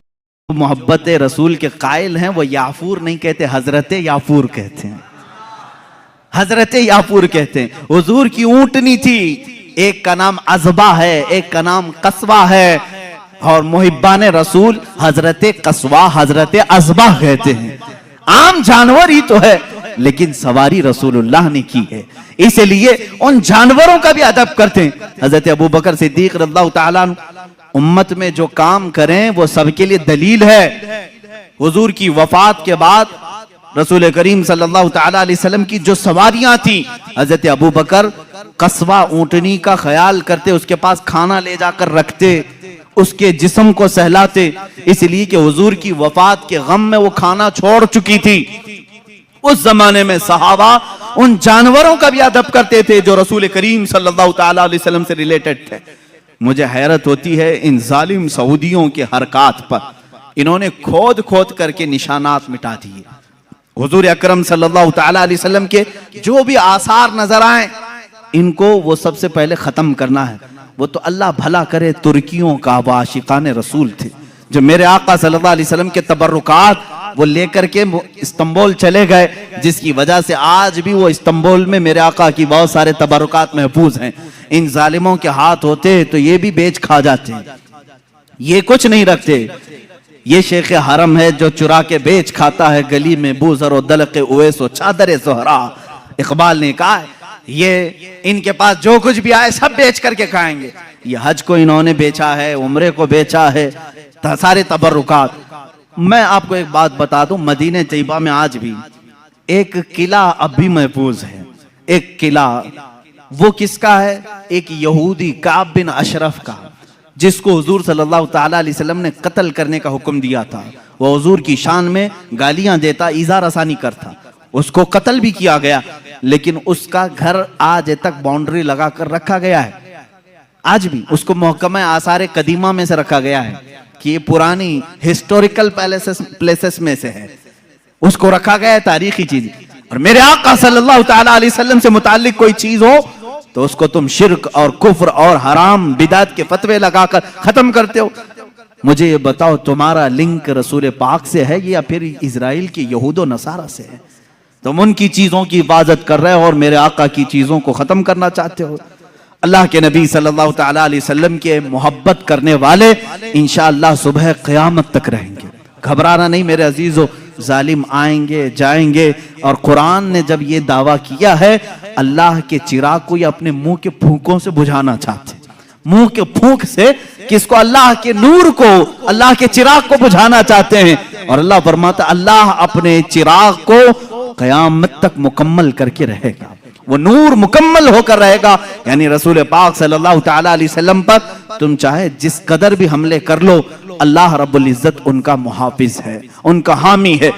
मोहब्बत रसूल के कायल हैं वो याफूर नहीं कहते, हजरत याफूर कहते हैं, हजरत याफूर कहते हैं। हुजूर की ऊंटनी थी, एक का नाम अज़बा है, एक का नाम कस्बा है। और मुहिब्बान रसूल हजरत कस्वा हजरत अज़बा कहते हैं। आम जानवर ही तो है, लेकिन सवारी रसूलुल्लाह ने की है, इसलिए उन जानवरों का भी अदब करते हैं। हजरत अबू बकर सिद्दीक रज़ियल्लाहु ताला अन्हु उम्मत में जो काम करें वो सबके लिए दलील है। हुजूर की वफात के बाद रसूल करीम सल्लल्लाहु ताला अलैहि वसल्लम की जो सवारियां थी, हजरत अबू बकर कस्वा ऊंटनी का ख्याल करते, उसके पास खाना ले जाकर रखते, उसके जिस्म को सहलाते, इसलिए कि हुजूर की वफात के गम में वो खाना छोड़ चुकी थी। उस जमाने में सहाबा उन जानवरों का भी अदब करते थे जो रसूल करीम सल्लल्लाहु ताला अलैहि वसल्लम से रिलेटेड थे। मुझे हैरत होती है इन जालिम सऊदियों के हरकत पर, इन्होंने खोद खोद करके निशानात मिटा दिए। हुजूर अकरम सल्लल्लाहु ताला अलैहि वसल्लम के जो भी आसार नजर आए, इनको वो सबसे पहले खत्म करना है। वो तो अल्लाह भला करे तुर्कियों का आशिकान रसूल थे, जो मेरे आका सल्लल्लाहु अलैहि वसल्लम के तबर्रुकात वो लेकर के इस्तांबुल चले गए, जिसकी वजह से आज भी वो इस्तांबुल में मेरे आका की बहुत सारे तबर्रुकात महफूज हैं। इन जालिमों के हाथ होते तो ये भी बेच खा जाते, ये कुछ नहीं रखते। ये शेख हरम है जो चुरा के बेच खाता है, गली में बूजर और दलके उवैस और चादर ज़ोहरा। इकबाल ने कहा ये इनके पास जो कुछ भी आए सब बेच करके खाएंगे। ये हज को इन्होंने बेचा है, उम्रे को बेचा है, सारे तबर्रुकात। मैं आपको एक बात बता दूं, मदीने तैयबा में आज भी एक किला अब भी महफूज है। एक किला वो किसका है? एक यहूदी काब बिन अशरफ का, जिसको हुजूर सल्लल्लाहु ताला अलैहि वसल्लम ने कत्ल करने का हुक्म दिया था। वो हुजूर की शान में गालियां देता, इज़ा रसानी करता, उसको कत्ल भी किया गया। लेकिन उसका घर आज तक बाउंड्री लगा कर रखा गया है, आज भी उसको महकमा आसार कदीमा में से रखा गया है कि ये पुरानी हिस्टोरिकल प्लेसेस में से है, उसको रखा गया है, तारीखी चीज। और मेरे आका सल्लल्लाहु ताला अलैहि वसल्लम से मुताल्लिक कोई चीज हो तो उसको तुम शिर्क और कुफ्र और हराम बिदात के फतवे लगाकर खत्म करते हो। मुझे ये बताओ, तुम्हारा लिंक रसूल पाक से है या फिर इजराइल की यहूदो नसारा से है? तुम उनकी चीजों की हिफाजत कर रहे हो और मेरे आका की चीजों को खत्म करना चाहते हो। अल्लाह के नबी सल्लल्लाहु ताला अलैहि वसल्लम के मोहब्बत करने वाले इंशाअल्लाह सुबह क़यामत तक रहेंगे। घबराना नहीं मेरे अजीजों, जालिम आएंगे जाएंगे। और कुरान ने जब ये दावा किया है, अल्लाह के चिराग को ये अपने मुंह के फूंकों से बुझाना चाहते, मुंह के फूंक से किसको? अल्लाह के नूर को, अल्लाह के चिराग को बुझाना चाहते हैं। और अल्लाह फरमाता अल्लाह अपने चिराग को क़यामत तक मुकम्मल करके रहेगा, वो नूर मुकम्मल होकर रहेगा। यानी रसूल पाक सल्लल्लाहु ताला अलैहि वसल्लम पर तुम चाहे जिस कदर भी हमले कर लो, अल्लाह रब्बुल इज्जत उनका मुहाफिज है, उनका हामी है।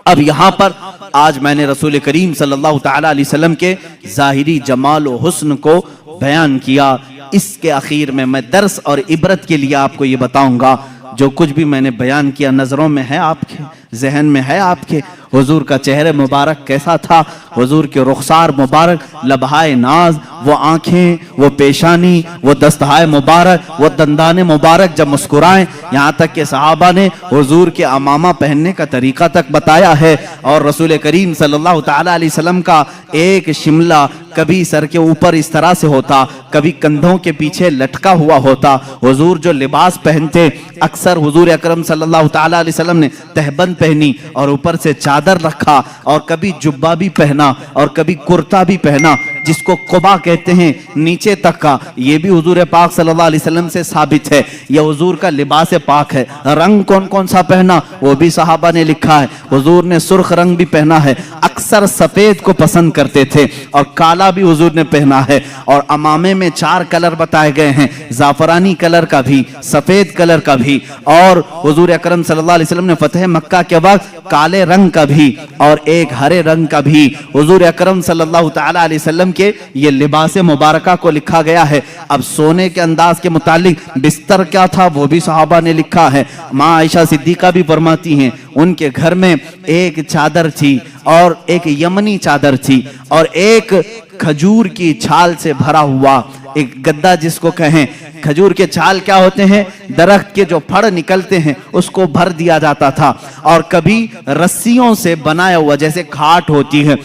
अब यहाँ पर आज मैंने रसूल करीम सल्लल्लाहु ताला अलैहि वसल्लम के ज़ाहिरी जमाल और हुस्न को बयान किया। इसके आखिर में मैं दर्स और इबरत के लिए आपको ये बताऊंगा, जो कुछ भी मैंने बयान किया नजरों में है आपके, जहन में है आपके। हुजूर का चेहरे मुबारक कैसा था, हुजूर के रुखसार मुबारक, लबहाए नाज, वो आंखें, वो पेशानी, वो दस्तहाए मुबारक, वो दंदाने मुबारक जब मुस्कुराएं। यहाँ तक के सहाबा ने हुजूर के अमामा पहनने का तरीका तक बताया है। और रसूल करीम सल्लल्लाहु ताला अलैहि वसल्लम का एक शिमला कभी सर के ऊपर इस तरह से होता, कभी कंधों के पीछे लटका हुआ होता। हुजूर जो लिबास पहनते, अक्सर हुजूर अकरम सल्लल्लाहु ताला अलैहि वसल्लम ने तहबंद पहनी और ऊपर से चादर रखा, और कभी जुब्बा भी पहना और कभी कुर्ता भी पहना, जिसको कुबा कहते हैं, नीचे तक का। ये भी हुजूर पाक सल्लल्लाहु अलैहि वसल्लम से साबित है, यह हुजूर का लिबास पाक है। रंग कौन कौन सा पहना वो भी सहाबा ने लिखा है। हुजूर ने सुर्ख रंग भी पहना है, अक्सर सफेद को पसंद करते थे, और काला भी हुजूर ने पहना है। और अमामे में 4 कलर बताए गए हैं, जाफरानी कलर का भी, सफेद कलर का भी, और हुजूर अकरम सल्लल्लाहु अलैहि वसल्लम ने फतेह मक्का के वक्त काले रंग का भी और एक हरे रंग का भी हुजूर अकरम सल्लल्लाहु ताला अलैहि वसल्लम के ये लिबास मुबारका को लिखा गया है। अब सोने के अंदाज के मुतालिक बिस्तर क्या था वो भी सहाबा ने लिखा है। माँ आयशा सिद्दीका भी फरमाती हैं, उनके घर में एक चादर थी और एक यमनी चादर थी और एक खजूर की छाल से भरा हुआ एक गद्दा, जिसको कहें। खजूर के छाल क्या होते हैं? दरख्त के जो फड़ निकलते हैं उसको भर दिया जाता था। और कभी रस्सियों से बनाया हुआ, जैसे खाट होती है,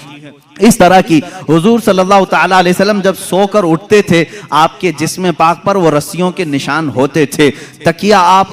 इस तरह की हुजूर सल्लल्लाहु ताला अलैहि वसल्लम जब सोकर उठते थे, आपके जिस्म पाक पर वो रस्सियों के निशान होते थे। तकिया आप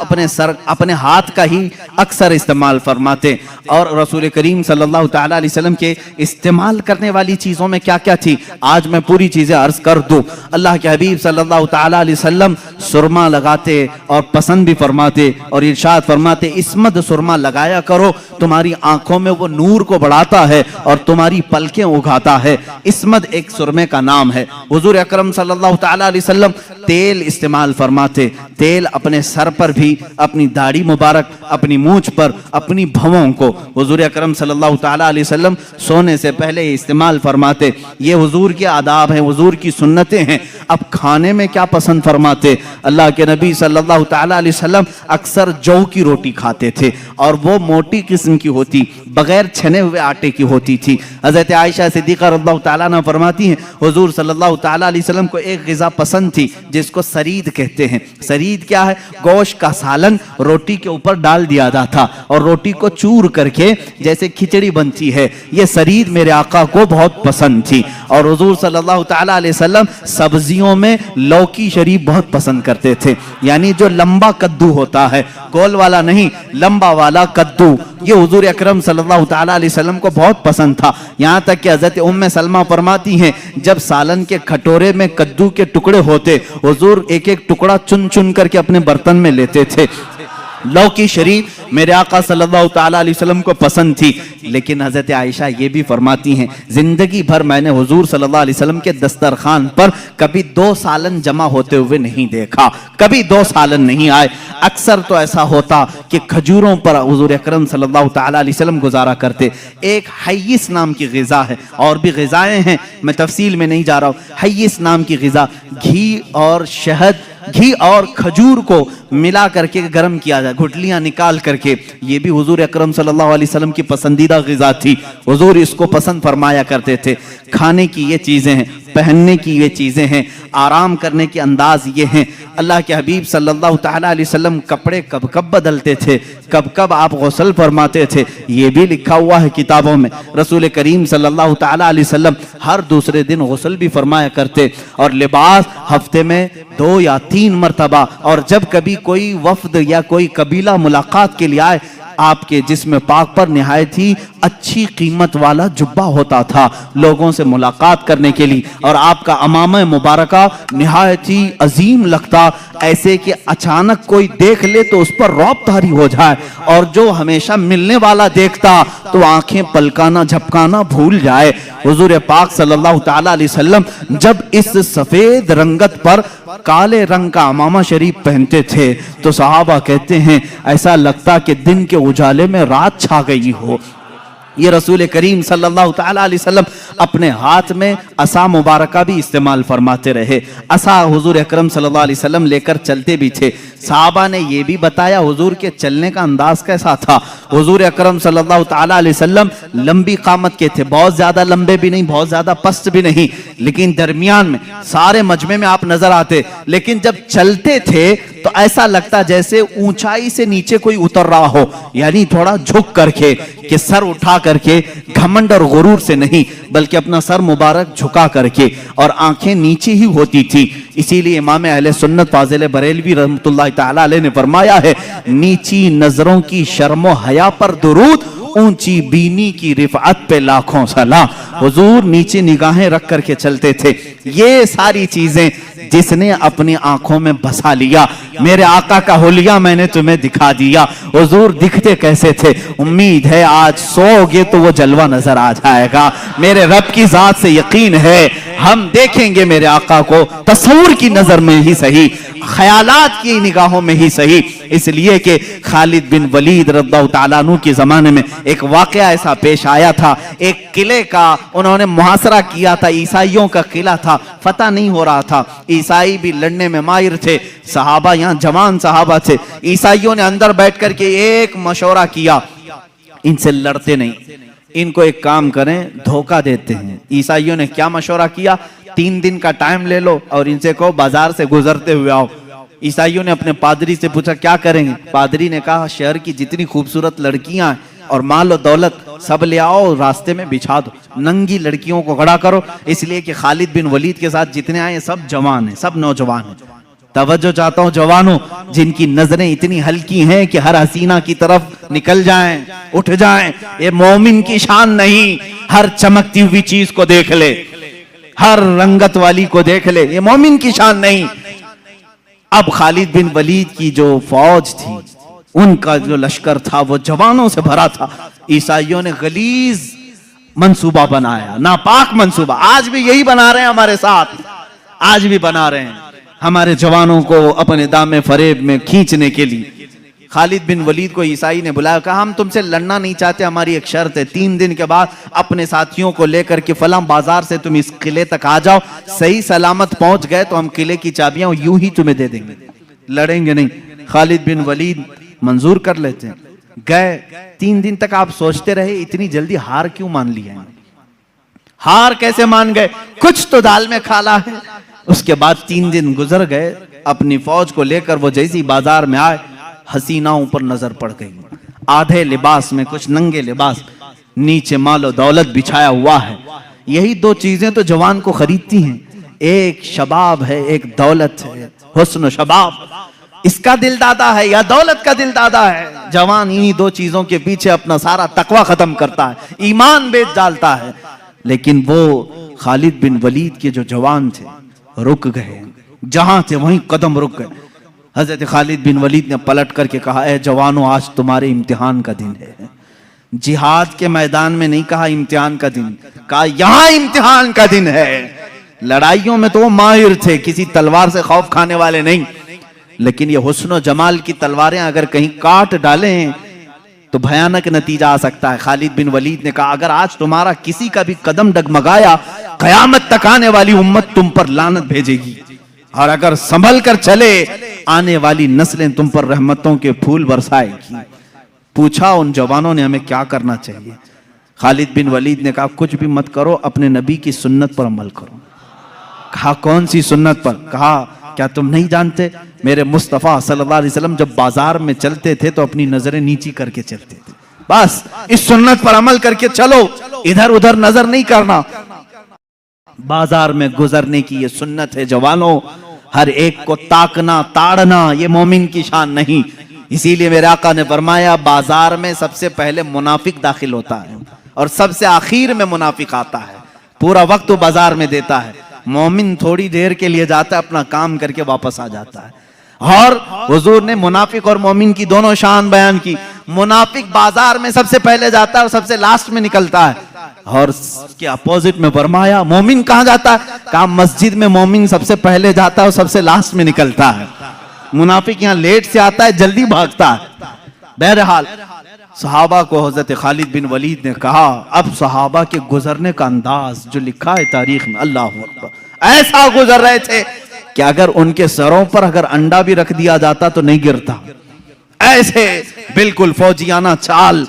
अपने हाथ का ही अक्सर इस्तेमाल फरमाते। और रसूल करीम सल्लल्लाहु ताला अलैहि वसल्लम के इस्तेमाल करने वाली चीज़ों में क्या क्या थी, आज मैं पूरी चीज़ें अर्ज कर दूँ। अल्लाह के हबीब सल्लल्लाहु ताला अलैहि वसल्लम सुरमा लगाते और पसंद भी फरमाते और इरशाद फरमाते, इस्मद सुरमा लगाया करो, तुम्हारी आंखों में वो नूर को बढ़ाता है और तुम्हारी पलकें उगाता है। इस्मद एक सुरमे का नाम है। हुजूर अकरम सल्लल्लाहु ताला अलैहि वसल्लम तेल इस्तेमाल फरमाते। तेल अपने सर पर भी, अपनी दाढ़ी मुबारक, अपनी मूंछ पर, अपनी भवों को हुजूर अकरम सल्लल्लाहु ताला अलैहि वसल्लम सोने से पहले इस्तेमाल फरमाते। ये हुजूर के आदाब हैं, हुजूर की सुन्नतें हैं। अब खाने में क्या पसंद फरमाते, अल्लाह के नबी सल्लल्लाहु ताला अलैहि वसल्लम अक्सर जौ की रोटी खाते थे और वो मोटी किस्म की होती, बगैर छने हुए आटे की होती थी। हज़रत आयशा सिद्दीक़ा रज़ियल्लाहु ताला अन्हा फरमाती हैं, हुजूर सल्लल्लाहु ताला अलैहि वसल्लम को एक ग़िज़ा पसंद थी जिसको सरीद कहते हैं। सरीद क्या है, गोश्त का सालन रोटी के ऊपर डाल दिया जाता और रोटी को चूर करके जैसे खिचड़ी बनती है, ये सरीद मेरे आका को बहुत पसंद थी। और हुजूर सल्लल्लाहु ताला अलैहि वसल्लम सब्जियों में लौकी शरीफ बहुत पसंद करते थे, यानी जो लंबा कद्दू होता है, गोल वाला नहीं, लंबा वाला कद्दू, ये हुजूर अकरम सल्लल्लाहु ताला अलैहि वसल्लम को बहुत पसंद था। यहाँ तक कि हज़रत उम्मे सलमा फरमाती हैं, जब सालन के कटोरे में कद्दू के टुकड़े होते, हुजूर एक एक टुकड़ा चुन चुन करके अपने बर्तन में लेते थे। लौकी शरीफ मेरे आका सल्लल्लाहु ताला अलैहि वसल्लम को पसंद थी। लेकिन हज़रत आयशा ये भी फरमाती हैं, जिंदगी भर मैंने हुजूर सल्लल्लाहु अलैहि वसल्लम के दस्तरखान पर कभी 2 सालन जमा होते हुए नहीं देखा, कभी 2 सालन नहीं आए। अक्सर तो ऐसा होता कि खजूरों पर हुजूर अकरम सल्लल्लाहु ताला अलैहि वसल्लम गुजारा करते। एक हय्यिस नाम की ग़िज़ा है, और भी ग़िज़ाएं हैं, मैं तफसील में नहीं जा रहा हूँ। हय्यिस नाम की ग़िज़ा, घी और शहद, घी और खजूर को मिला करके गर्म किया जाए, गुठलियां निकाल करके, ये भी हुजूर अकरम सल्लल्लाहु अलैहि वसल्लम की पसंदीदा ग़िज़ा थी। हुजूर इसको पसंद फरमाया करते थे। खाने की ये चीज़ें हैं, पहनने की ये चीज़ें हैं, आराम करने के अंदाज ये हैं। अल्लाह के हबीब सल्लल्लाहु ताला अलैहि वसल्लम कपड़े कब कब बदलते थे, कब कब आप गुस्ल फरमाते थे, ये भी लिखा हुआ है किताबों में। रसूल करीम सल्लल्लाहु ताला अलैहि वसल्लम हर दूसरे दिन गुस्ल भी फरमाया करते और लिबास हफ्ते में 2 या 3 मरतबा। और जब कभी कोई वफ्द या कोई कबीला मुलाकात के लिए आए, आपके जिस्म पाक पर निहायत ही अच्छी कीमत वाला जुब्बा होता था लोगों से मुलाकात करने के लिए, और आपका अमामा मुबारका निहायत ही अजीम लगता, ऐसे कि अचानक कोई देख ले तो उस पर रौब तारी हो जाए, और जो हमेशा मिलने वाला देखता तो आंखें पलकाना झपकाना भूल जाए। हुजूर पाक सल्लल्लाहु ताला अलैहि वसल्लम जब इस सफेद रंगत पर काले रंग का अमामा शरीफ पहनते थे तो सहाबा कहते हैं ऐसा लगता कि दिन के उजाले में रात छा गई हो। ये रसूल करीम सल्लल्लाहु ताला अलैहि वसल्लम अपने हाथ में असा मुबारका भी इस्तेमाल फरमाते रहे। असा हुजूर अकरम सल्लल्लाहु अलैहि वसल्लम लेकर चलते भी थे। साहबा ने ये भी बताया हुजूर के चलने का अंदाज कैसा था। हुजूर अकरम सल्लल्लाहु ताला अलैहि वसल्लम लंबी कामत के थे, बहुत ज्यादा लंबे भी नहीं, बहुत ज्यादा पस्त भी नहीं, लेकिन दरमियान में, सारे मजमे में आप नजर आते। लेकिन जब चलते थे तो ऐसा लगता जैसे ऊंचाई से नीचे कोई उतर रहा हो, यानी थोड़ा झुक करके, कि सर उठा करके, घमंड और गुरूर से नहीं, बल्कि अपना सर मुबारक झुका करके, और आंखें नीचे ही होती थी। इसीलिए इमाम अहले सुन्नत फाजिल बरेलवी रहमतुल्लाह ताला अलैह ने फरमाया है, नीची नजरों की शर्मो हया पर दुरूद, ऊंची बीनी की रिफअत पे लाखों सलाम। हुजूर नीचे निगाहें रख करके चलते थे। ये सारी चीजें जिसने अपनी आंखों में बसा लिया, मेरे आका का हुलिया मैंने तुम्हें दिखा दिया। हुजूर दिखते कैसे थे, उम्मीद है आज सोओगे तो वो जलवा नजर आ जाएगा। मेरे रब की जात से यकीन है हम देखेंगे मेरे आका को तस्वुर की नजर में ही सही, ख्यालात की निगाहों में ही सही। इसलिए कि खालिद बिन वलीद रज़ियल्लाहु ताला अन्हु के जमाने में एक वाकया ऐसा पेश आया था। एक किले का उन्होंने मुहासरा किया था, ईसाइयों का किला था, फतह नहीं हो रहा था, ईसाई भी लड़ने में माहिर थे, सहाबा यहाँ जवान सहाबा थे। ईसाइयों ने अंदर बैठ करके एक मशवरा किया, इनसे लड़ते नहीं, इनको एक काम करें, धोखा देते हैं। ईसाइयों ने क्या मशवरा किया, 3 दिन का टाइम ले लो और इनसे कहो बाजार से गुजरते हुए आओ। ईसाइयों ने अपने पादरी से पूछा क्या करेंगे। पादरी ने कहा शहर की जितनी खूबसूरत लड़कियां हैं और माल और दौलत सब ले आओ, रास्ते में बिछा दो, नंगी लड़कियों को खड़ा करो, इसलिए कि खालिद बिन वलीद के साथ जितने आए सब जवान हैं, सब नौजवान हैं। तवज्जो चाहता हूं जवानों, जिनकी नजरें इतनी हल्की हैं कि हर हसीना की तरफ निकल जाएं, उठ जाएं, ये मोमिन की शान नहीं। हर चमकती हुई चीज को देख ले, हर रंगत वाली को देख ले, ये मोमिन की शान नहीं। अब खालिद बिन वलीद की जो फौज थी, उनका जो लश्कर था वो जवानों से भरा था। ईसाइयों ने गलीज मंसूबा बनाया, नापाक मंसूबा, आज भी यही बना रहे हैं हमारे साथ, आज भी बना रहे हैं हमारे जवानों को अपने दामे फरेब में खींचने के लिए। खालिद बिन वलीद को ईसाई ने बुलाया, कहा हम तुमसे लड़ना नहीं चाहते, हमारी एक शर्त है, 3 दिन के बाद अपने साथियों को लेकर के फलां बाजार से तुम इस किले तक आ जाओ, सही सलामत पहुंच गए तो हम किले की चाबियां यूं ही तुम्हें दे देंगे, लड़ेंगे नहीं। खालिद बिन वलीद मंजूर कर लेते हैं। गए, 3 दिन तक आप सोचते रहे इतनी जल्दी हार क्यों मान लिया है, हार कैसे मान गए, कुछ तो दाल में खाला है। उसके बाद 3 दिन गुजर गए, अपनी फौज को लेकर वो जैसी बाजार में आए, हसीनाओं पर नजर पड़ गई, आधे लिबास में, कुछ नंगे लिबास, नीचे माल और दौलत बिछाया हुआ है। यही 2 चीजें तो जवान को खरीदती हैं, एक शबाब है, एक दौलत है, हुस्न शबाब, इसका दिल दादा है या दौलत का दिल दादा है। जवान इन्हीं 2 चीजों के पीछे अपना सारा तकवा खत्म करता है, ईमान बेच डालता है। लेकिन वो खालिद बिन वलीद के जो जवान थे रुक गए, जहां थे वहीं कदम रुक गए। हजरत खालिद बिन वलीद ने पलट करके कहा, ए जवानों, आज तुम्हारे इम्तिहान का दिन है। जिहाद के मैदान में नहीं कहा इम्तिहान का दिन, कहा यहां इम्तिहान का दिन है। लड़ाइयों में तो वो माहिर थे, किसी तलवार से खौफ खाने वाले नहीं, लेकिन ये हुस्न जमाल की तलवारें अगर कहीं काट डालें तो भयानक नतीजा आ सकता है। खालिद बिन वलीद ने कहा, अगर आज तुम्हारा किसी का भी कदम डगमगाया, कयामत तक आने वाली उम्मत तुम पर लानत भेजेगी, और अगर संभल कर चले आने वाली नस्लें तुम पर रहमतों के फूल बरसाएगी। पूछा उन जवानों ने, हमें क्या करना चाहिए? खालिद बिन वलीद ने कहा, कुछ भी मत करो, अपने नबी की सुन्नत पर अमल करो। कहा कौन सी सुन्नत पर? कहा क्या तुम नहीं जानते, मेरे मुस्तफा सल्लल्लाहु अलैहि वसल्लम जब बाजार में चलते थे तो अपनी नजरें नीची करके चलते थे, बस इस सुन्नत पर अमल करके चलो, इधर उधर नजर नहीं करना। बाजार में गुजरने की ये सुन्नत है जवानों, हर एक को ताकना ताड़ना ये मोमिन की शान नहीं। इसीलिए मेरे आका ने फरमाया, बाजार में सबसे पहले मुनाफिक दाखिल होता है और सबसे आखिर में मुनाफिक आता है, पूरा वक्त वो बाजार में देता है। मोमिन थोड़ी देर के लिए जाता है, अपना काम करके वापस आ जाता है। और हुजूर ने मुनाफिक और मोमिन की दोनों शान बयान की। मुनाफिक बाजार में सबसे पहले जाता है और सबसे लास्ट में निकलता है, और उसके अपोजिट में फरमाया मोमिन कहां जाता है? कहा मस्जिद में मोमिन सबसे पहले जाता है और सबसे लास्ट में निकलता है। मुनाफिक यहाँ लेट से आता है, जल्दी भागता है। बहरहाल सहाबा को हजरत खालिद बिन वलीद ने कहा, अब सहाबा के गुजरने का अंदाज जो लिखा है तारीख में, अल्लाह अकबर, ऐसा गुजर रहे थे कि अगर उनके सरों पर अगर अंडा भी रख दिया जाता तो नहीं गिरता। ऐसे बिल्कुल फौजियाना चाल,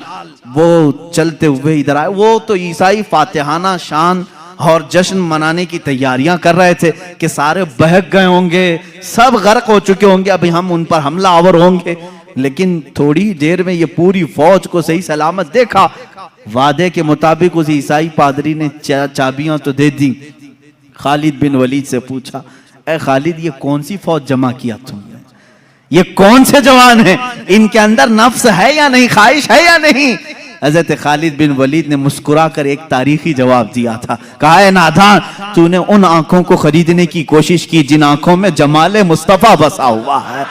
वो चलते हुए इधर आए। वो तो ईसाई फातिहाना शान और जश्न मनाने की तैयारियां कर रहे थे कि सारे बहक गए होंगे, सब गर्क हो चुके होंगे, अभी हम उन पर हमला आवर होंगे। लेकिन थोड़ी देर में ये पूरी फौज को सही सलामत देखा। वादे के मुताबिक उस ईसाई पादरी ने चाबियां तो दे दी। खालिद बिन वलीद से पूछा, ए खालिद, ये कौन सी फौज जमा किया तुमने? ये कौन से जवान हैं? इनके अंदर नफ्स है या नहीं, ख्वाहिश है या नहीं? हजरत खालिद बिन वलीद ने मुस्कुराकर एक तारीखी जवाब दिया था। कहा, है नादान, तूने उन आंखों को खरीदने की कोशिश की जिन आंखों में जमाले मुस्तफा बसा हुआ है।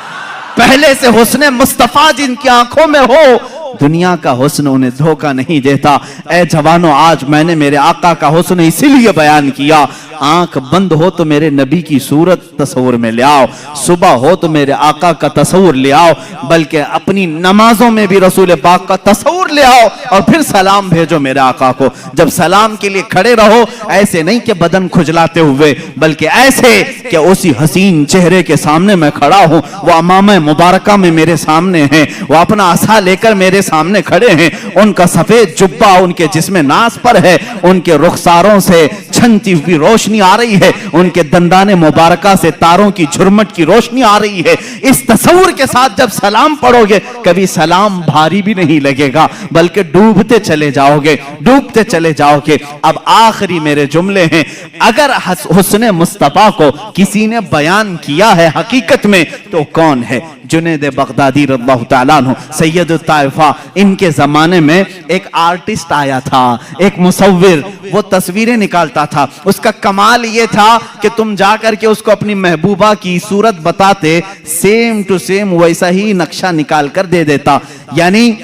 पहले से हुस्ने मुस्तफा जिनकी आंखों में हो, दुनिया का हुस्न उन्हें धोखा नहीं देता। ए जवानों, आज मैंने मेरे आका का हुस्न इसीलिए बयान किया, आंख बंद हो तो मेरे नबी की सूरत तस्वुर में ले आओ, सुबह हो तो मेरे आका का तस्वुर ले आओ, बल्कि अपनी नमाजों में भी रसूल पाक का तस्वुर ले आओ और फिर सलाम भेजो मेरे आका को। जब सलाम के लिए खड़े रहो, ऐसे नहीं कि बदन खुजलाते हुए, बल्कि ऐसे कि उसी हसीन चेहरे के सामने मैं खड़ा हूं, वो अमामा मुबारका में मेरे सामने है, वो अपना असा लेकर मेरे सामने खड़े हैं, उनका सफेद जुब्बा उनके जिस्म नास पर है, उनके रुखसारों से छनती हुई रोशनी आ रही है, उनके दंदाने मुबारका से तारों की झुरमट की रोशनी आ रही है। इस तस्वुर के साथ जब सलाम पढ़ोगे, कभी सलाम भारी भी नहीं लगेगा, बल्कि डूबते चले जाओगे, डूबते चले जाओगे। अब आखिरी मेरे जुमले हैं, अगर हुस्ने मुस्तफा को किसी ने बयान किया है हकीकत में तो कौन है? जुनैद बगदादी रज़ियल्लाहु ताला अन्हु सैयद ताइफा। इनके जमाने में एक आर्टिस्ट आया था, एक मुसव्विर, वो तस्वीरें निकालता था। उसका कमाल ये था कि तुम जाकर के उसको अपनी महबूबा की सूरत बताते, सेम टू सेम वैसा ही नक्शा निकाल कर दे देता। यानी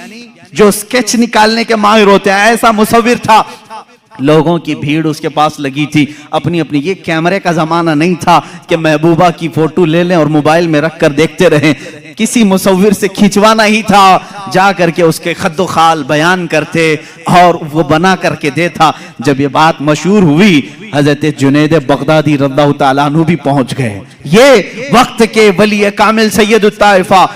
जो स्केच निकालने के माहिर होते हैं, ऐसा मुसव्विर था। लोगों की भीड़ उसके पास लगी थी। अपनी अपनी, ये कैमरे का जमाना नहीं था कि महबूबा की फोटो ले लें और मोबाइल में रख कर देखते रहें। किसी मुसव्विर से खिंचवाना ही था, जा करके उसके खद्दो खाल बयान करते और वो बना करके देता। जब ये बात मशहूर हुई, हजरत जुनैद बगदादी रज़ियल्लाहु ताला अन्हु भी पहुंच गए। ये वक्त के वली कामिल सैयद ताइफा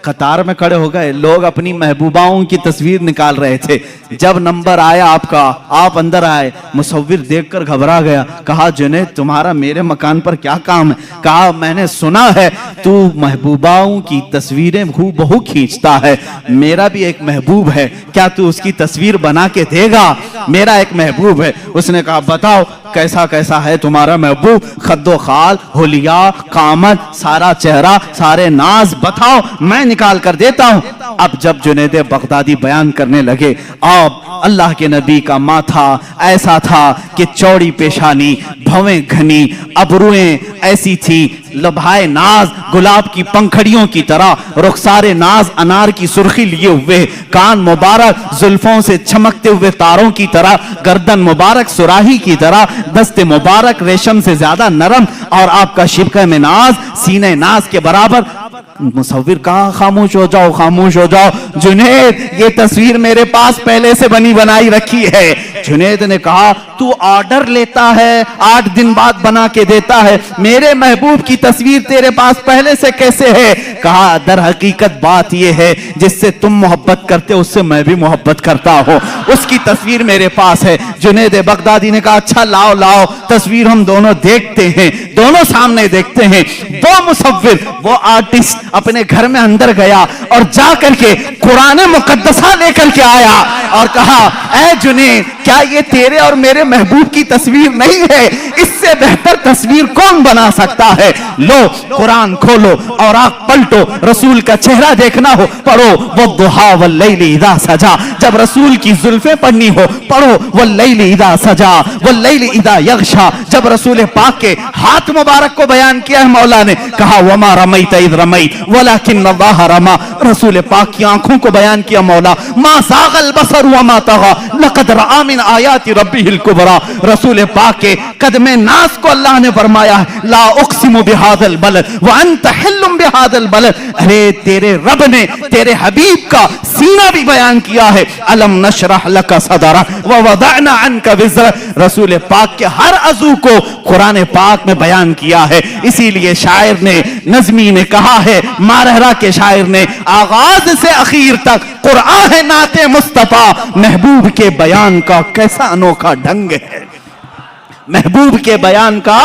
कतार में खड़े हो गए। लोग अपनी महबूबाओं की तस्वीर निकाल रहे थे। जब नंबर आया आपका, आप अंदर आए, मुसव्विर देखकर घबरा गया। कहा, जुनैद तुम्हारा मेरे मकान पर क्या काम है? कहा, मैंने सुना है तू महबूबाओं की तस्वीरें हूबहू खींचता है। मेरा भी एक महबूब है, क्या तू उसकी तस्वीर बना के देगा? मेरा एक महबूब है। उसने कहा, बताओ कैसा कैसा है तुम्हारा महबूब? खद्दो खाल, हुलिया, कामत, सारा चेहरा, सारे नाज बताओ, मैं निकाल कर देता हूं। अब जब जुनैद बगदादी बयान करने लगे, अब अल्लाह के नबी का माथा ऐसा था कि चौड़ी पेशानी, भवें घनी, अबरुएं ऐसी थी, लभाए नाज गुलाब की पंखड़ियों की तरह, रुखसारे नाज अनार की सुर्खी लिए हुए, कान मुबारक जुल्फों से चमकते हुए तारों की तरह, गर्दन मुबारक सुराही की तरह, दस्ते मुबारक रेशम से ज्यादा नरम, और आपका शिबका में नाज सीने नाज के बराबर। मुसव्विर कहा, खामोश हो जाओ, खामोश हो जाओ। जुनैद, ये तस्वीर मेरे पास पहले से बनी बनाई रखी है। जुनैद ने कहा, तू ऑर्डर लेता है, 8 दिन बाद बना के देता है, मेरे महबूब की तस्वीर तेरे पास पहले से कैसे है? कहा, दर हकीकत बात यह है, जिससे तुम मोहब्बत करते हो उससे मैं भी मोहब्बत करता हूं, उसकी तस्वीर मेरे पास है। जुनैद बगदादी ने कहा, अच्छा लाओ लाओ तस्वीर, हम दोनों देखते हैं, दोनों सामने देखते हैं। वो मुसव्विर, वो आर्टिस्ट अपने घर में अंदर गया और जाकर के कुरान मुकद्दसा लेकर के आया और कहा, ऐ जुनैद, क्या ये तेरे और मेरे महबूब की तस्वीर नहीं है? इससे बेहतर तस्वीर कौन बना सकता है? लो कुरान खोलो और आंख पलटो, रसूल का चेहरा देखना हो, पढ़ो वद्दुहा वल्लैलि इज़ा सजा। जब रसूल की जुल्फें पढ़नी हो, पढ़ो वल्लैलि इज़ा सजा वल्लैलि इज़ा यग़शा। जब रसूल पाक के हाथ मुबारक को बयान किया है मौला ने, कहा, वमा रमैत इज़ रमैत वलाकिन अल्लाह रमा। रसूल पाक की आंखों को बयान किया मौला, मा ज़ाग़ल बसर वमा तग़ा लक़द रआ मिन आयाति रब्बिहिल कुबरा। रसूल पाक के कदमे नास को अल्लाह ने फरमाया है, ला उक़सिमु बिहाज़ल बलद व अंत हिल्लुम बिहाज़ल बलद। अरे तेरे रब ने तेरे हबीब का सीना भी बयान किया है, अलम नशरह लका सदरक व वदअना अन्का विज़रक। रसूल पाक के हर अज़ू को कुरान पाक में बयान किया है। इसीलिए शायर ने, नज़मी ने कहा है, मारहरा के शायर ने, आगाज से आखिर तक कुरान है नाते मुस्तफा। महबूब के बयान का कैसा अनोखा ढंग है, महबूब के बयान का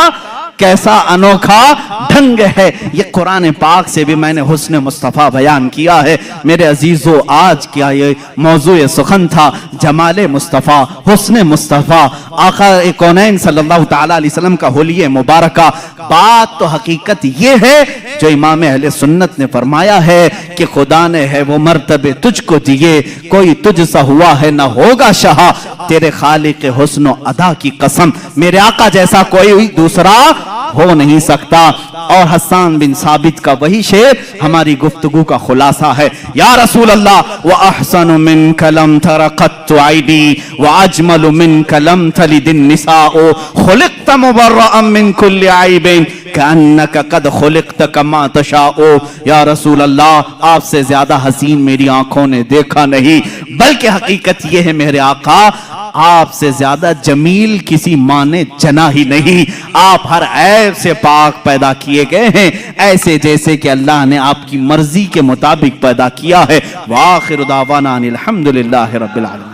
कैसा अनोखा ढंग है। ये कुरान पाक से भी मैंने हुस्न मुस्तफ़ा बयान किया है। मेरे अजीजों, आज क्या ये मौजूए सुखन था, जमाले मुस्तफ़ा, हुस्न मुस्तफ़ा, आका कौनैन सल्लल्लाहु ताला अलैहि वसल्लम का हुलिये मुबारका। बात तो हकीकत ये है जो इमाम अहले सुन्नत ने फरमाया है कि खुदा ने है वो मर्तबे तुझको दिए, कोई तुझसा हुआ है ना होगा शाह। तेरे खालिक हुस्न अदा की कसम, मेरे आका जैसा कोई दूसरा हो नहीं सकता। और हसन बिन साबित का वही शेर हमारी गुफ्तगू का खुलासा है। या रसूल अल्लाह, व अहसनु मिन कलम तरक़त आइदी व अजमलु मिन कलम तलिदिन निसाओ खुलिक़त मुबर्रअन मिन कुल्लि आइबिन कअन्नका कद खुलिक़त कमा तशाओ। या रसूल अल्लाह, आपसे ज्यादा हसीन मेरी आंखों ने देखा नहीं, बल्कि हकीकत यह है मेरे आका, आपसे ज्यादा जमील किसी माँ ने जना ही नहीं। आप हर ऐब से पाक पैदा किए गए हैं, ऐसे जैसे कि अल्लाह ने आपकी मर्जी के मुताबिक पैदा किया है। वाखिर दावाना अनिल हम्दुलिल्लाहि रब्बिल आलमीन।